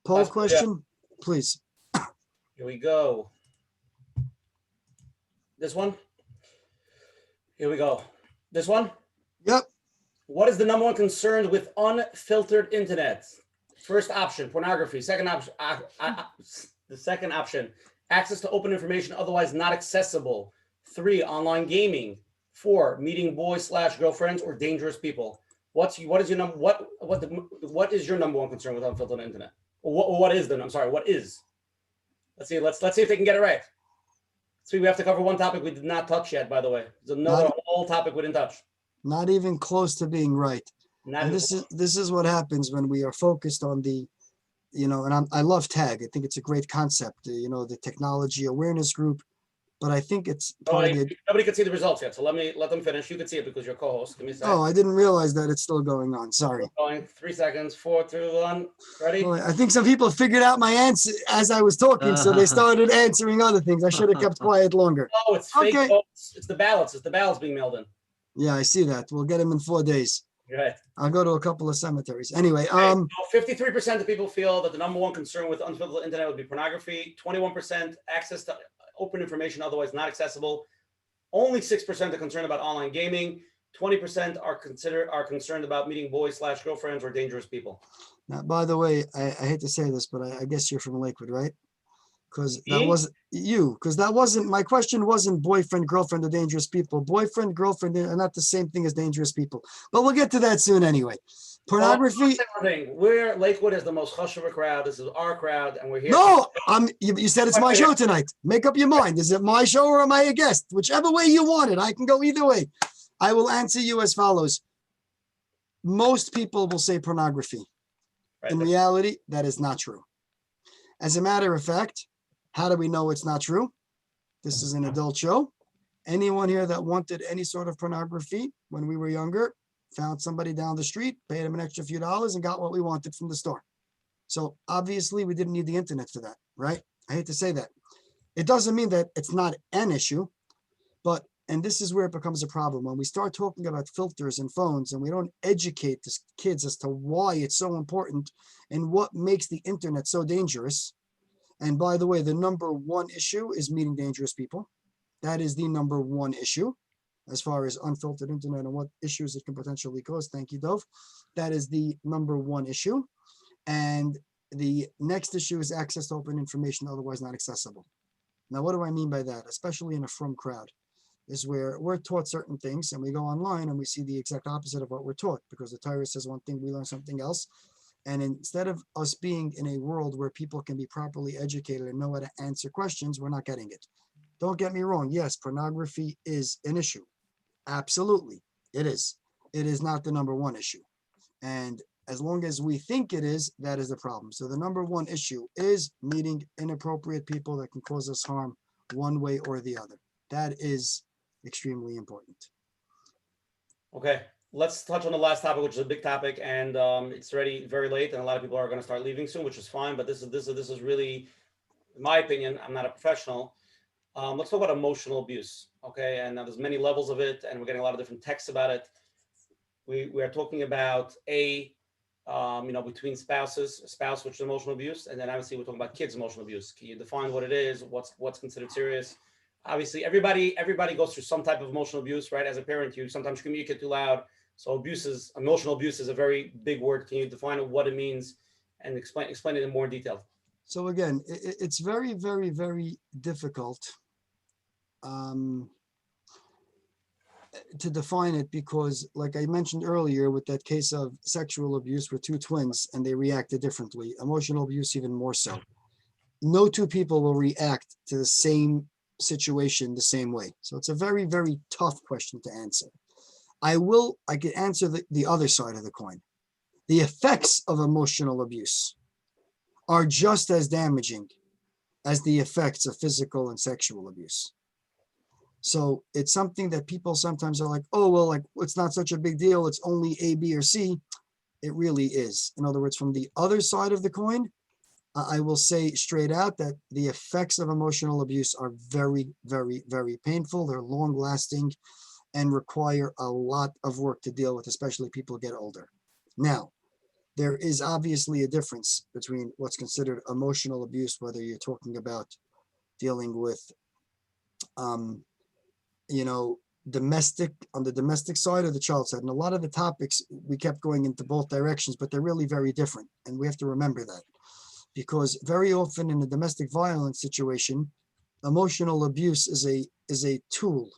Last- question, please? Here we go. This one? Here we go. This one? Yep. What is the number one concern with unfiltered internet? First option, pornography. Second option, the second option, access to open information otherwise not accessible. 3, online gaming. 4, meeting boys/girlfriends or dangerous people. What is your number? What is your number one concern with unfiltered internet? Or what is the? I'm sorry. What is? Let's see. Let's see if they can get it right. So we have to cover one topic we did not touch yet. By the way, there's another whole topic we didn't touch. Not even close to being right. Not And even- this is what happens when we are focused on the, you know, and I love TAG. I think it's a great concept, you know, the technology awareness group, but I think it's Oh, part of the, nobody can see the results yet, so let them finish. You can see it because you're co-host. Give me a second. oh, I didn't realize that it's still going on. Sorry. Going 3 seconds. 4, 2, 1. Ready? Well, I think some people figured out my answer as I was talking, so they started answering other things. I should have kept quiet longer. Oh, it's fake Okay. votes. It's the ballots. It's the ballots being mailed in. Yeah, I see that. We'll get them in 4 days. Right. I'll go to a couple of cemeteries. Anyway, So 53% of people feel that the number one concern with unfiltered internet would be pornography. 21% access to open information otherwise not accessible. Only 6% are concerned about online gaming. 20% are concerned about meeting boys/girlfriends or dangerous people. now, by the way, I hate to say this, but I guess you're from Lakewood, right? Because that Me? wasn't you, because that wasn't, my question wasn't boyfriend, girlfriend, or dangerous people. Boyfriend, girlfriend are not the same thing as dangerous people. But we'll get to that soon anyway. Pornography, We're Lakewood is the most chashuva crowd. This is our crowd, and we're here. no, you said it's my show tonight. Make up your mind. Is it my show or am I a guest? Whichever way you want it, I can go either way. I will answer you as follows. Most people will say pornography. Right. In reality, that is not true. As a matter of fact, how do we know it's not true? This is an adult show. Anyone here that wanted any sort of pornography when we were younger, found somebody down the street, paid them an extra few dollars and got what we wanted from the store. So obviously we didn't need the internet for that, right? I hate to say that. It doesn't mean that it's not an issue, but, and this is where it becomes a problem. When we start talking about filters and phones and we don't educate the kids as to why it's so important and what makes the internet so dangerous. And by the way, the number one issue is meeting dangerous people. That is the number one issue as far as unfiltered internet and what issues it can potentially cause. Thank you, Dove. That is the number one issue. And the next issue is access to open information otherwise not accessible. Now, what do I mean by that? Especially in a frum crowd, is where we're taught certain things and we go online and we see the exact opposite of what we're taught because the Torah says one thing, we learn something else. And instead of us being in a world where people can be properly educated and know how to answer questions, we're not getting it. Don't get me wrong. Yes, pornography is an issue. Absolutely, it is. It is not the number one issue. And As long as we think it is, that is the problem. So the number one issue is meeting inappropriate people that can cause us harm one way or the other. That is extremely important. Okay, let's touch on the last topic, which is a big topic, and it's already very late, and a lot of people are going to start leaving soon, which is fine. But this is really, in my opinion, I'm not a professional. Let's talk about emotional abuse. Okay, and now there's many levels of it, and we're getting a lot of different texts about it. We are talking about between spouses, a spouse, which is emotional abuse, and then obviously we're talking about kids' emotional abuse. Can you define what it is? What's considered serious? Obviously, everybody goes through some type of emotional abuse, right? As a parent, you sometimes communicate too loud. So emotional abuse is a very big word. Can you define what it means and explain it in more detail? So again, it's very, very, very difficult to define it because, like I mentioned earlier, with that case of sexual abuse with two twins and they reacted differently, emotional abuse even more so. No two people will react to the same situation the same way. So it's a very, very tough question to answer. I could answer the other side of the coin. The effects of emotional abuse are just as damaging as the effects of physical and sexual abuse. So it's something that people sometimes are like, oh, well, like it's not such a big deal. It's only A, B, or C. It really is. In other words, from the other side of the coin, I will say straight out that the effects of emotional abuse are very, very, very painful. They're long lasting and require a lot of work to deal with, especially people get older. Now, there is obviously a difference between what's considered emotional abuse, whether you're talking about dealing with, domestic, on the domestic side or the child side. And a lot of the topics, we kept going into both directions, but they're really very different. And we have to remember that. Because very often in a domestic violence situation, emotional abuse is a tool,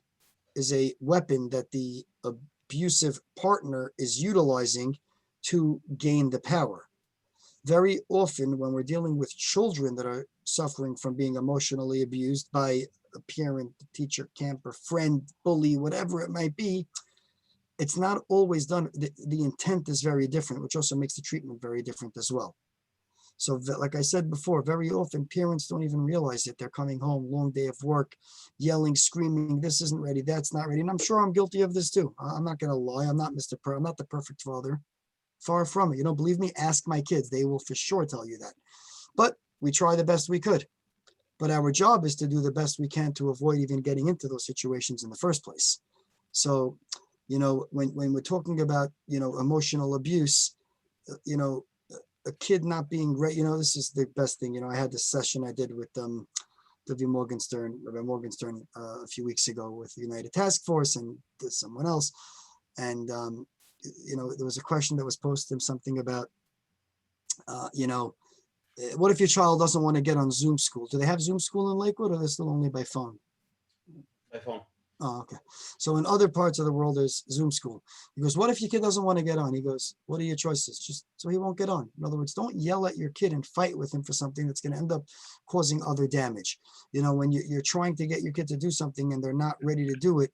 is a weapon that the abusive partner is utilizing to gain the power. Very often when we're dealing with children that are suffering from being emotionally abused by a parent, teacher, camper, friend, bully, whatever it might be, it's not always done. The intent is very different, which also makes the treatment very different as well. So like I said before, very often parents don't even realize it. They're coming home, long day of work, yelling, screaming, this isn't ready, that's not ready. And I'm sure I'm guilty of this too. I'm not going to lie. I'm not I'm not the perfect father. Far from it. You don't believe me? Ask my kids. They will for sure tell you that. But we try the best we could. But our job is to do the best we can to avoid even getting into those situations in the first place. So, when we're talking about, emotional abuse, a kid not being ready, this is the best thing. I had this session I did with Rabbi Morgenstern a few weeks ago with the United Task Force and someone else. And, there was a question that was posed to him, something about, what if your child doesn't want to get on Zoom school? Do they have Zoom school in Lakewood or they're still only by phone? By phone. Oh, okay. So in other parts of the world, there's Zoom school. He goes, what if your kid doesn't want to get on? He goes, what are your choices? Just so he won't get on. In other words, don't yell at your kid and fight with him for something that's going to end up causing other damage. When you're trying to get your kid to do something and they're not ready to do it,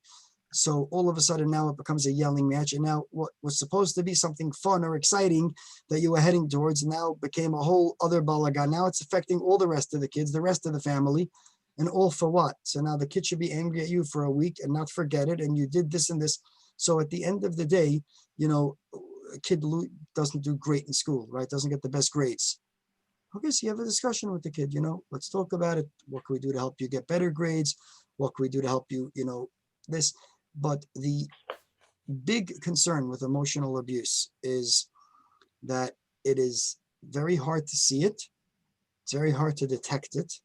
so all of a sudden now it becomes a yelling match. And now what was supposed to be something fun or exciting that you were heading towards now became a whole other balagan. Now it's affecting all the rest of the kids, the rest of the family, and all for what? So now the kid should be angry at you for a week and not forget it. And you did this and this. So at the end of the day, a kid doesn't do great in school, right? Doesn't get the best grades. Okay, so you have a discussion with the kid, let's talk about it. What can we do to help you get better grades? What can we do to help you, this? But the big concern with emotional abuse is that it is very hard to see it. It's very hard to detect it.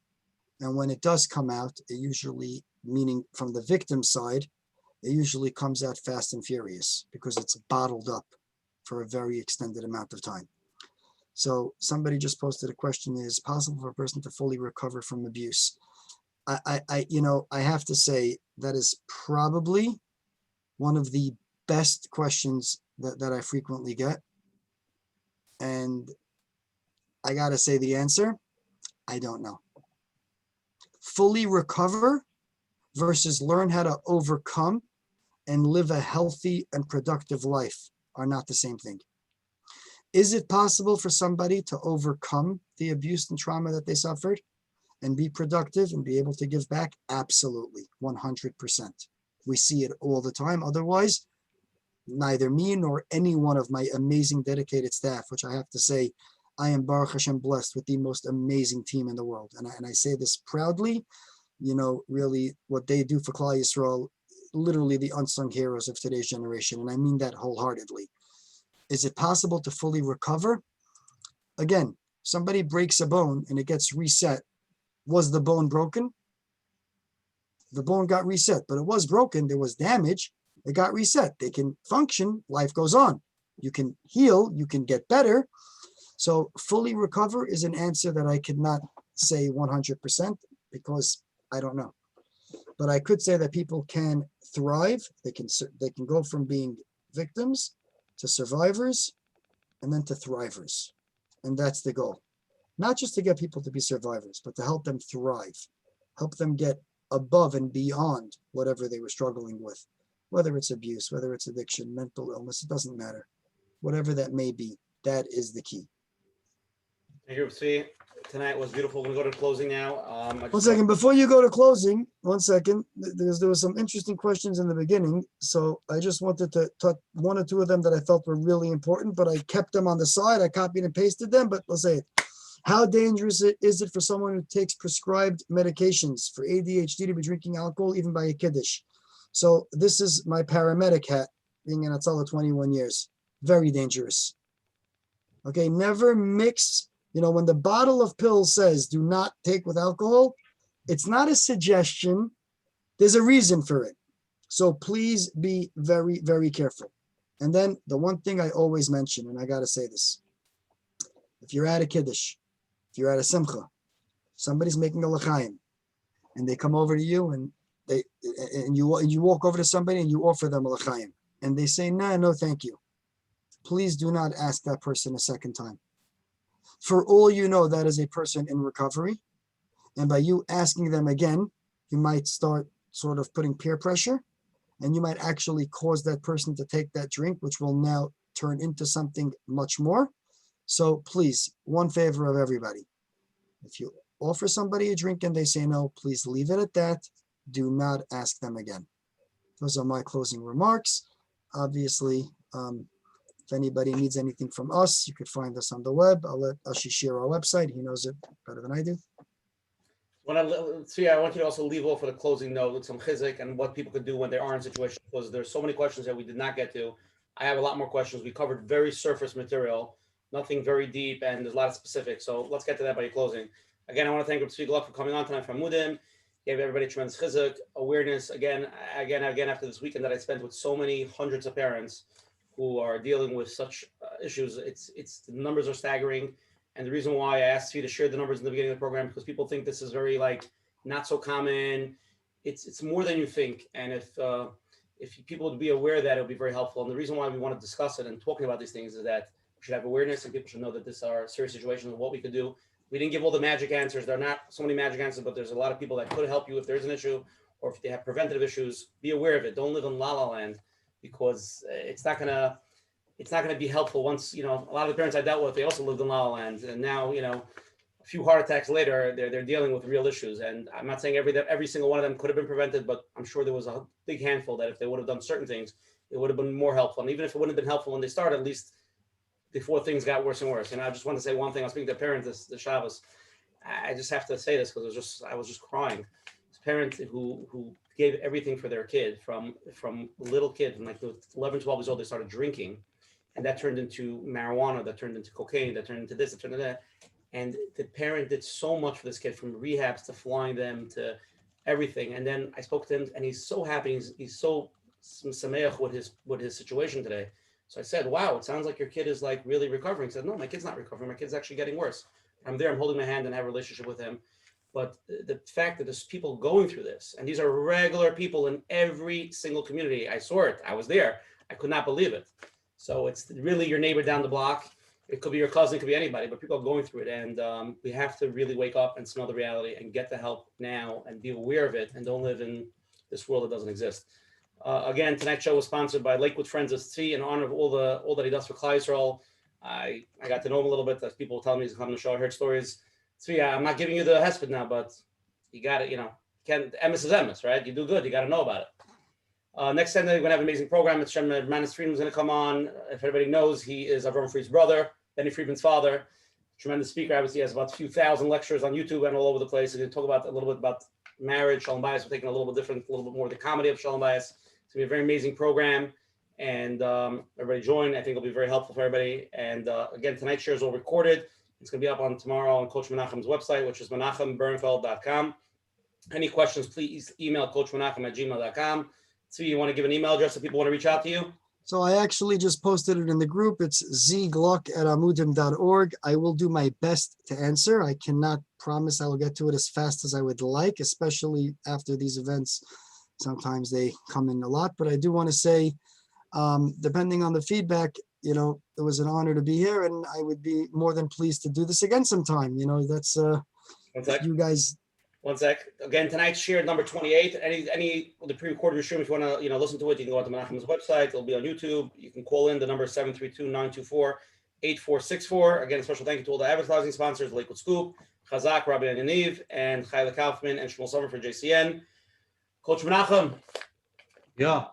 And when it does come out, it usually, meaning from the victim side, it usually comes out fast and furious because it's bottled up for a very extended amount of time. So somebody just posted a question, is it possible for a person to fully recover from abuse? I have to say that is probably one of the best questions that I frequently get. And I got to say the answer, I don't know. Fully recover versus learn how to overcome and live a healthy and productive life are not the same thing. Is it possible for somebody to overcome the abuse and trauma that they suffered and be productive and be able to give back? Absolutely, 100%. We see it all the time. Otherwise, neither me nor any one of my amazing dedicated staff, which I have to say, I am Baruch Hashem blessed with the most amazing team in the world. And I say this proudly, really what they do for Klal Yisrael, literally the unsung heroes of today's generation. And I mean that wholeheartedly. Is it possible to fully recover? Again, somebody breaks a bone and it gets reset. Was the bone broken? The bone got reset, but it was broken. There was damage. It got reset. They can function. Life goes on. You can heal. You can get better. So fully recover is an answer that I could not say 100% because I don't know. But I could say that people can thrive. They can go from being victims to survivors and then to thrivers. And that's the goal. Not just to get people to be survivors, but to help them thrive, help them get above and beyond whatever they were struggling with, whether it's abuse, whether it's addiction, mental illness, it doesn't matter. Whatever that may be, that is the key. Thank you, see. Tonight was beautiful. We're going to go to closing now. One second, before you go to closing, one second, there was some interesting questions in the beginning. So I just wanted to touch one or two of them that I felt were really important, but I kept them on the side. I copied and pasted them, but let's say it. How dangerous is it for someone who takes prescribed medications for ADHD to be drinking alcohol, even by a kiddush? So this is my paramedic hat, being in Hatzalah 21 years. Very dangerous. Okay, never mix. When the bottle of pills says do not take with alcohol, it's not a suggestion. There's a reason for it. So please be very, very careful. And then the one thing I always mention, and I got to say this, if you're at a kiddush, if you're at a simcha, somebody's making a l'chaim, and they come over to you and you walk over to somebody and you offer them a l'chaim, and they say, no, thank you. Please do not ask that person a second time. For all you know, that is a person in recovery. And by you asking them again, you might start sort of putting peer pressure, and you might actually cause that person to take that drink, which will now turn into something much more. So please, one favor of everybody. If you offer somebody a drink and they say no, please leave it at that. Do not ask them again. Those are my closing remarks. Obviously, if anybody needs anything from us, you could find us on the web. I'll let Ashi share our website. He knows it better than I do. I want you to also leave off with a closing note with some chizuk and what people could do when they are in situations, because there's so many questions that we did not get to. I have a lot more questions. We covered very surface material, nothing very deep, and there's a lot of specifics. So let's get to that by closing. Again, I want to thank Tzvi Gluck for coming on tonight from Mudim. Gave everybody tremendous chizuk, awareness. Again, after this weekend that I spent with so many hundreds of parents who are dealing with such issues, it's the numbers are staggering. And the reason why I asked you to share the numbers in the beginning of the program, because people think this is very not so common. It's more than you think. And if people would be aware of that, it would be very helpful. And the reason why we want to discuss it and talking about these things is that we should have awareness and people should know that this are serious situations and what we could do. We didn't give all the magic answers. There are not so many magic answers, but there's a lot of people that could help you if there's an issue or if they have preventative issues. Be aware of it. Don't live in la la land, because it's not gonna be helpful. Once a lot of the parents I dealt with, they also lived in la la land, and now a few heart attacks later, they're dealing with real issues. And I'm not saying every single one of them could have been prevented, but I'm sure there was a big handful that if they would have done certain things, it would have been more helpful. And even if it wouldn't have been helpful when they started, at least before things got worse and worse. And I just want to say one thing. I was speaking to a parent this Shabbos. I just have to say this because I was just crying. This parent who gave everything for their kid from little kid, from 11, 12 years old, they started drinking, and that turned into marijuana, that turned into cocaine, that turned into this, that turned into that. And the parent did so much for this kid, from rehabs to flying them to everything. And then I spoke to him, and he's so happy. He's so sameach with his situation today. So I said, wow, it sounds like your kid is really recovering. He said, no, my kid's not recovering. My kid's actually getting worse. I'm there, I'm holding my hand and have a relationship with him. But the fact that there's people going through this, and these are regular people in every single community. I saw it. I was there. I could not believe it. So it's really your neighbor down the block. It could be your cousin, it could be anybody, but people are going through it. And we have to really wake up and smell the reality and get the help now and be aware of it, and don't live in this world that doesn't exist. Again, tonight's show was sponsored by Lakewood Friends of Tzvi in honor of all that he does for Klal Yisrael. I got to know him a little bit. As people tell me he's coming to the show, I heard stories. So yeah, I'm not giving you the hesped now, but you got it. Emes is Emes, right? You do good. You got to know about it. Next Sunday, we're going to have an amazing program. It's Shem Manis Friedman's going to come on. If everybody knows, he is Avram Fried's brother, Benny Friedman's father. Tremendous speaker. Obviously, he has about a few thousand lectures on YouTube and all over the place. He's going to talk about a little bit about marriage, Shalom Bayis. We're taking a little bit different, a little bit more of the comedy of Shalom Bayis. It's going to be a very amazing program. And everybody join. I think it'll be very helpful for everybody. And again, tonight's share is all recorded. It's going to be up on tomorrow on Coach Menachem's website, which is menachembernfeld.com. Any questions, please email coachmenachem@gmail.com. So you want to give an email address if people want to reach out to you? So I actually just posted it in the group. It's zgluck@amudim.org. I will do my best to answer. I cannot promise I will get to it as fast as I would like, especially after these events. Sometimes they come in a lot, but I do want to say, depending on the feedback, it was an honor to be here, and I would be more than pleased to do this again sometime. That's you guys. One sec. Again, tonight's share number 28. Any of the pre-recorded stream, if you want to listen to it, you can go to Menachem's website. It'll be on YouTube. You can call in. The number is 732-924-8464. Again, a special thank you to all the advertising sponsors: Lakewood Scoop, Chazak, Rabbi Yaniv, and Chayla Kaufman, and Shmuel Summer for JCN. Coach Menachem. Yeah.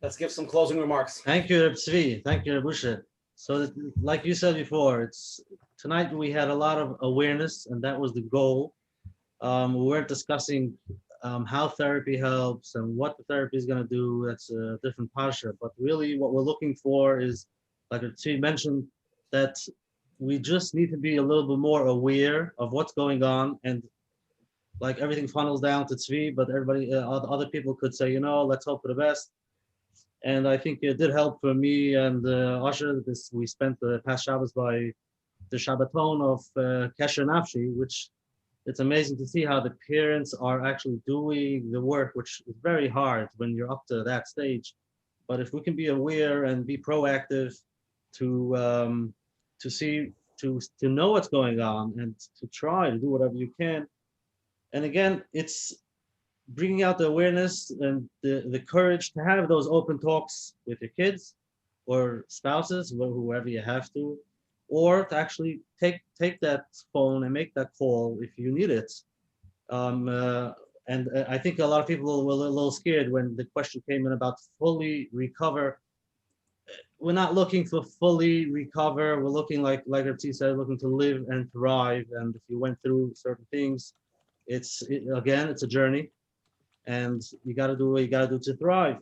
Let's give some closing remarks. Thank you, Reb Tzvi. Thank you, Reb Usher. So, like you said before, tonight we had a lot of awareness, and that was the goal. We weren't discussing how therapy helps and what the therapy is going to do. That's a different pasha. But really, what we're looking for is, like Reb Tzvi mentioned, that we just need to be a little bit more aware of what's going on, and like everything funnels down to Tzvi, but everybody, other people could say, let's hope for the best. And I think it did help for me and Usher. We spent the past Shabbos by the Shabbaton of Kesher Nafshi, which it's amazing to see how the parents are actually doing the work, which is very hard when you're up to that stage. But if we can be aware and be proactive to know what's going on and to try to do whatever you can. And again, it's bringing out the awareness and the courage to have those open talks with your kids or spouses, whoever you have to, or to actually take that phone and make that call if you need it. And I think a lot of people were a little scared when the question came in about fully recover. We're not looking for fully recover. We're looking like Reb said, looking to live and thrive. And if you went through certain things, it's a journey. And you got to do what you got to do to thrive.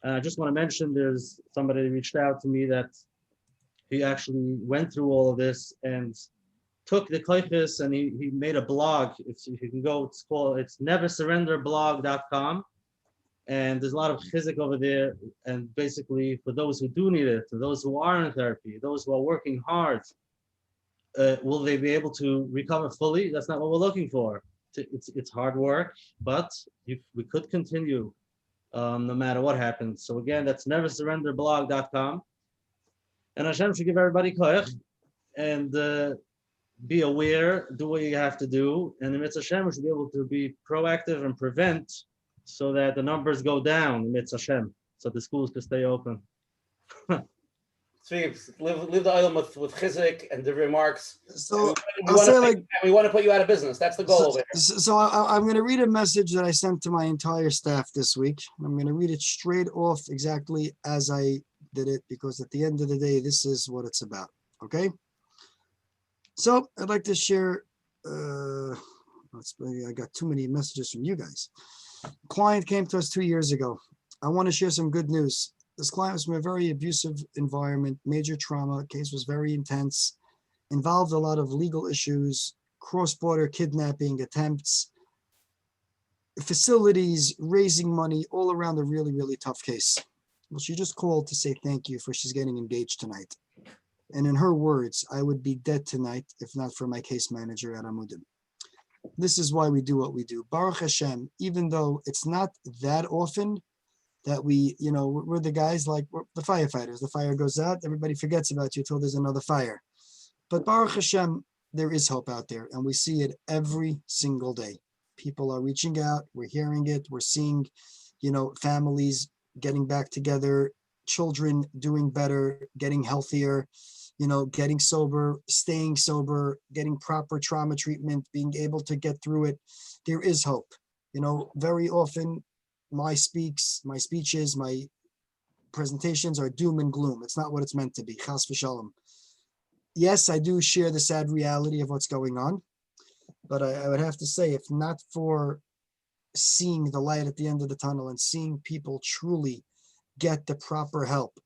And I just want to mention, there's somebody that reached out to me that he actually went through all of this and took the koiches and he made a blog. If you can go, it's neversurrenderblog.com. And there's a lot of chizik over there. And basically, for those who do need it, for those who are in therapy, those who are working hard, will they be able to recover fully? That's not what we're looking for. It's hard work, but we could continue no matter what happens. So again, that's neversurrenderblog.com. And Hashem should give everybody koyach and be aware, do what you have to do. And the Mitzvah Hashem should be able to be proactive and prevent so that the numbers go down, Mitzvah Hashem, so the schools can stay open. Live the island with chizik and the remarks. So we want to put you out of business. That's the goal over here. So I'm going to read a message that I sent to my entire staff this week. I'm going to read it straight off exactly as I did it, because at the end of the day, this is what it's about. Okay. So I'd like to share. I got too many messages from you guys. A client came to us 2 years ago. I want to share some good news. This client was from a very abusive environment, major trauma. Case was very intense, involved a lot of legal issues, cross-border kidnapping attempts, facilities, raising money, all around a really, really tough case. Well, she just called to say thank you for she's getting engaged tonight. And in her words, I would be dead tonight if not for my case manager at Amudim. This is why we do what we do. Baruch Hashem, even though it's not that often that we're the guys like we're the firefighters. The fire goes out, everybody forgets about you until there's another fire. But Baruch Hashem, there is hope out there, and we see it every single day. People are reaching out, we're hearing it, we're seeing, families getting back together, children doing better, getting healthier, getting sober, staying sober, getting proper trauma treatment, being able to get through it, there is hope. Very often my speeches, my presentations are doom and gloom. It's not what it's meant to be. Chas v'shalom. Yes, I do share the sad reality of what's going on, but I would have to say, if not for seeing the light at the end of the tunnel and seeing people truly get the proper help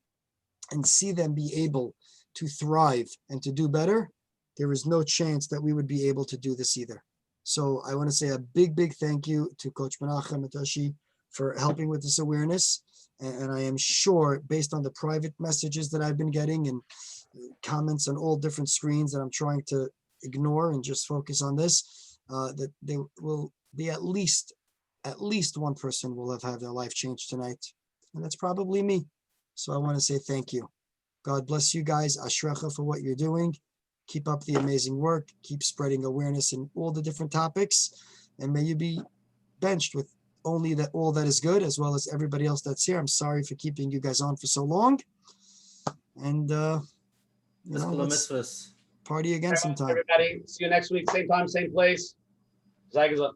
and see them be able to thrive and to do better, there is no chance that we would be able to do this either. So I want to say a big, big thank you to Coach Menachem Matashi for helping with this awareness. And I am sure, based on the private messages that I've been getting and comments on all different screens that I'm trying to ignore and just focus on this, that there will be at least one person will have had their life changed tonight. And that's probably me. So I want to say thank you. God bless you guys. Ashrecha for what you're doing. Keep up the amazing work. Keep spreading awareness in all the different topics. And may you be benched with only all that is good, as well as everybody else that's here. I'm sorry for keeping you guys on for so long. And let's party again sometime. Everybody, see you next week, same time, same place. Zag is up.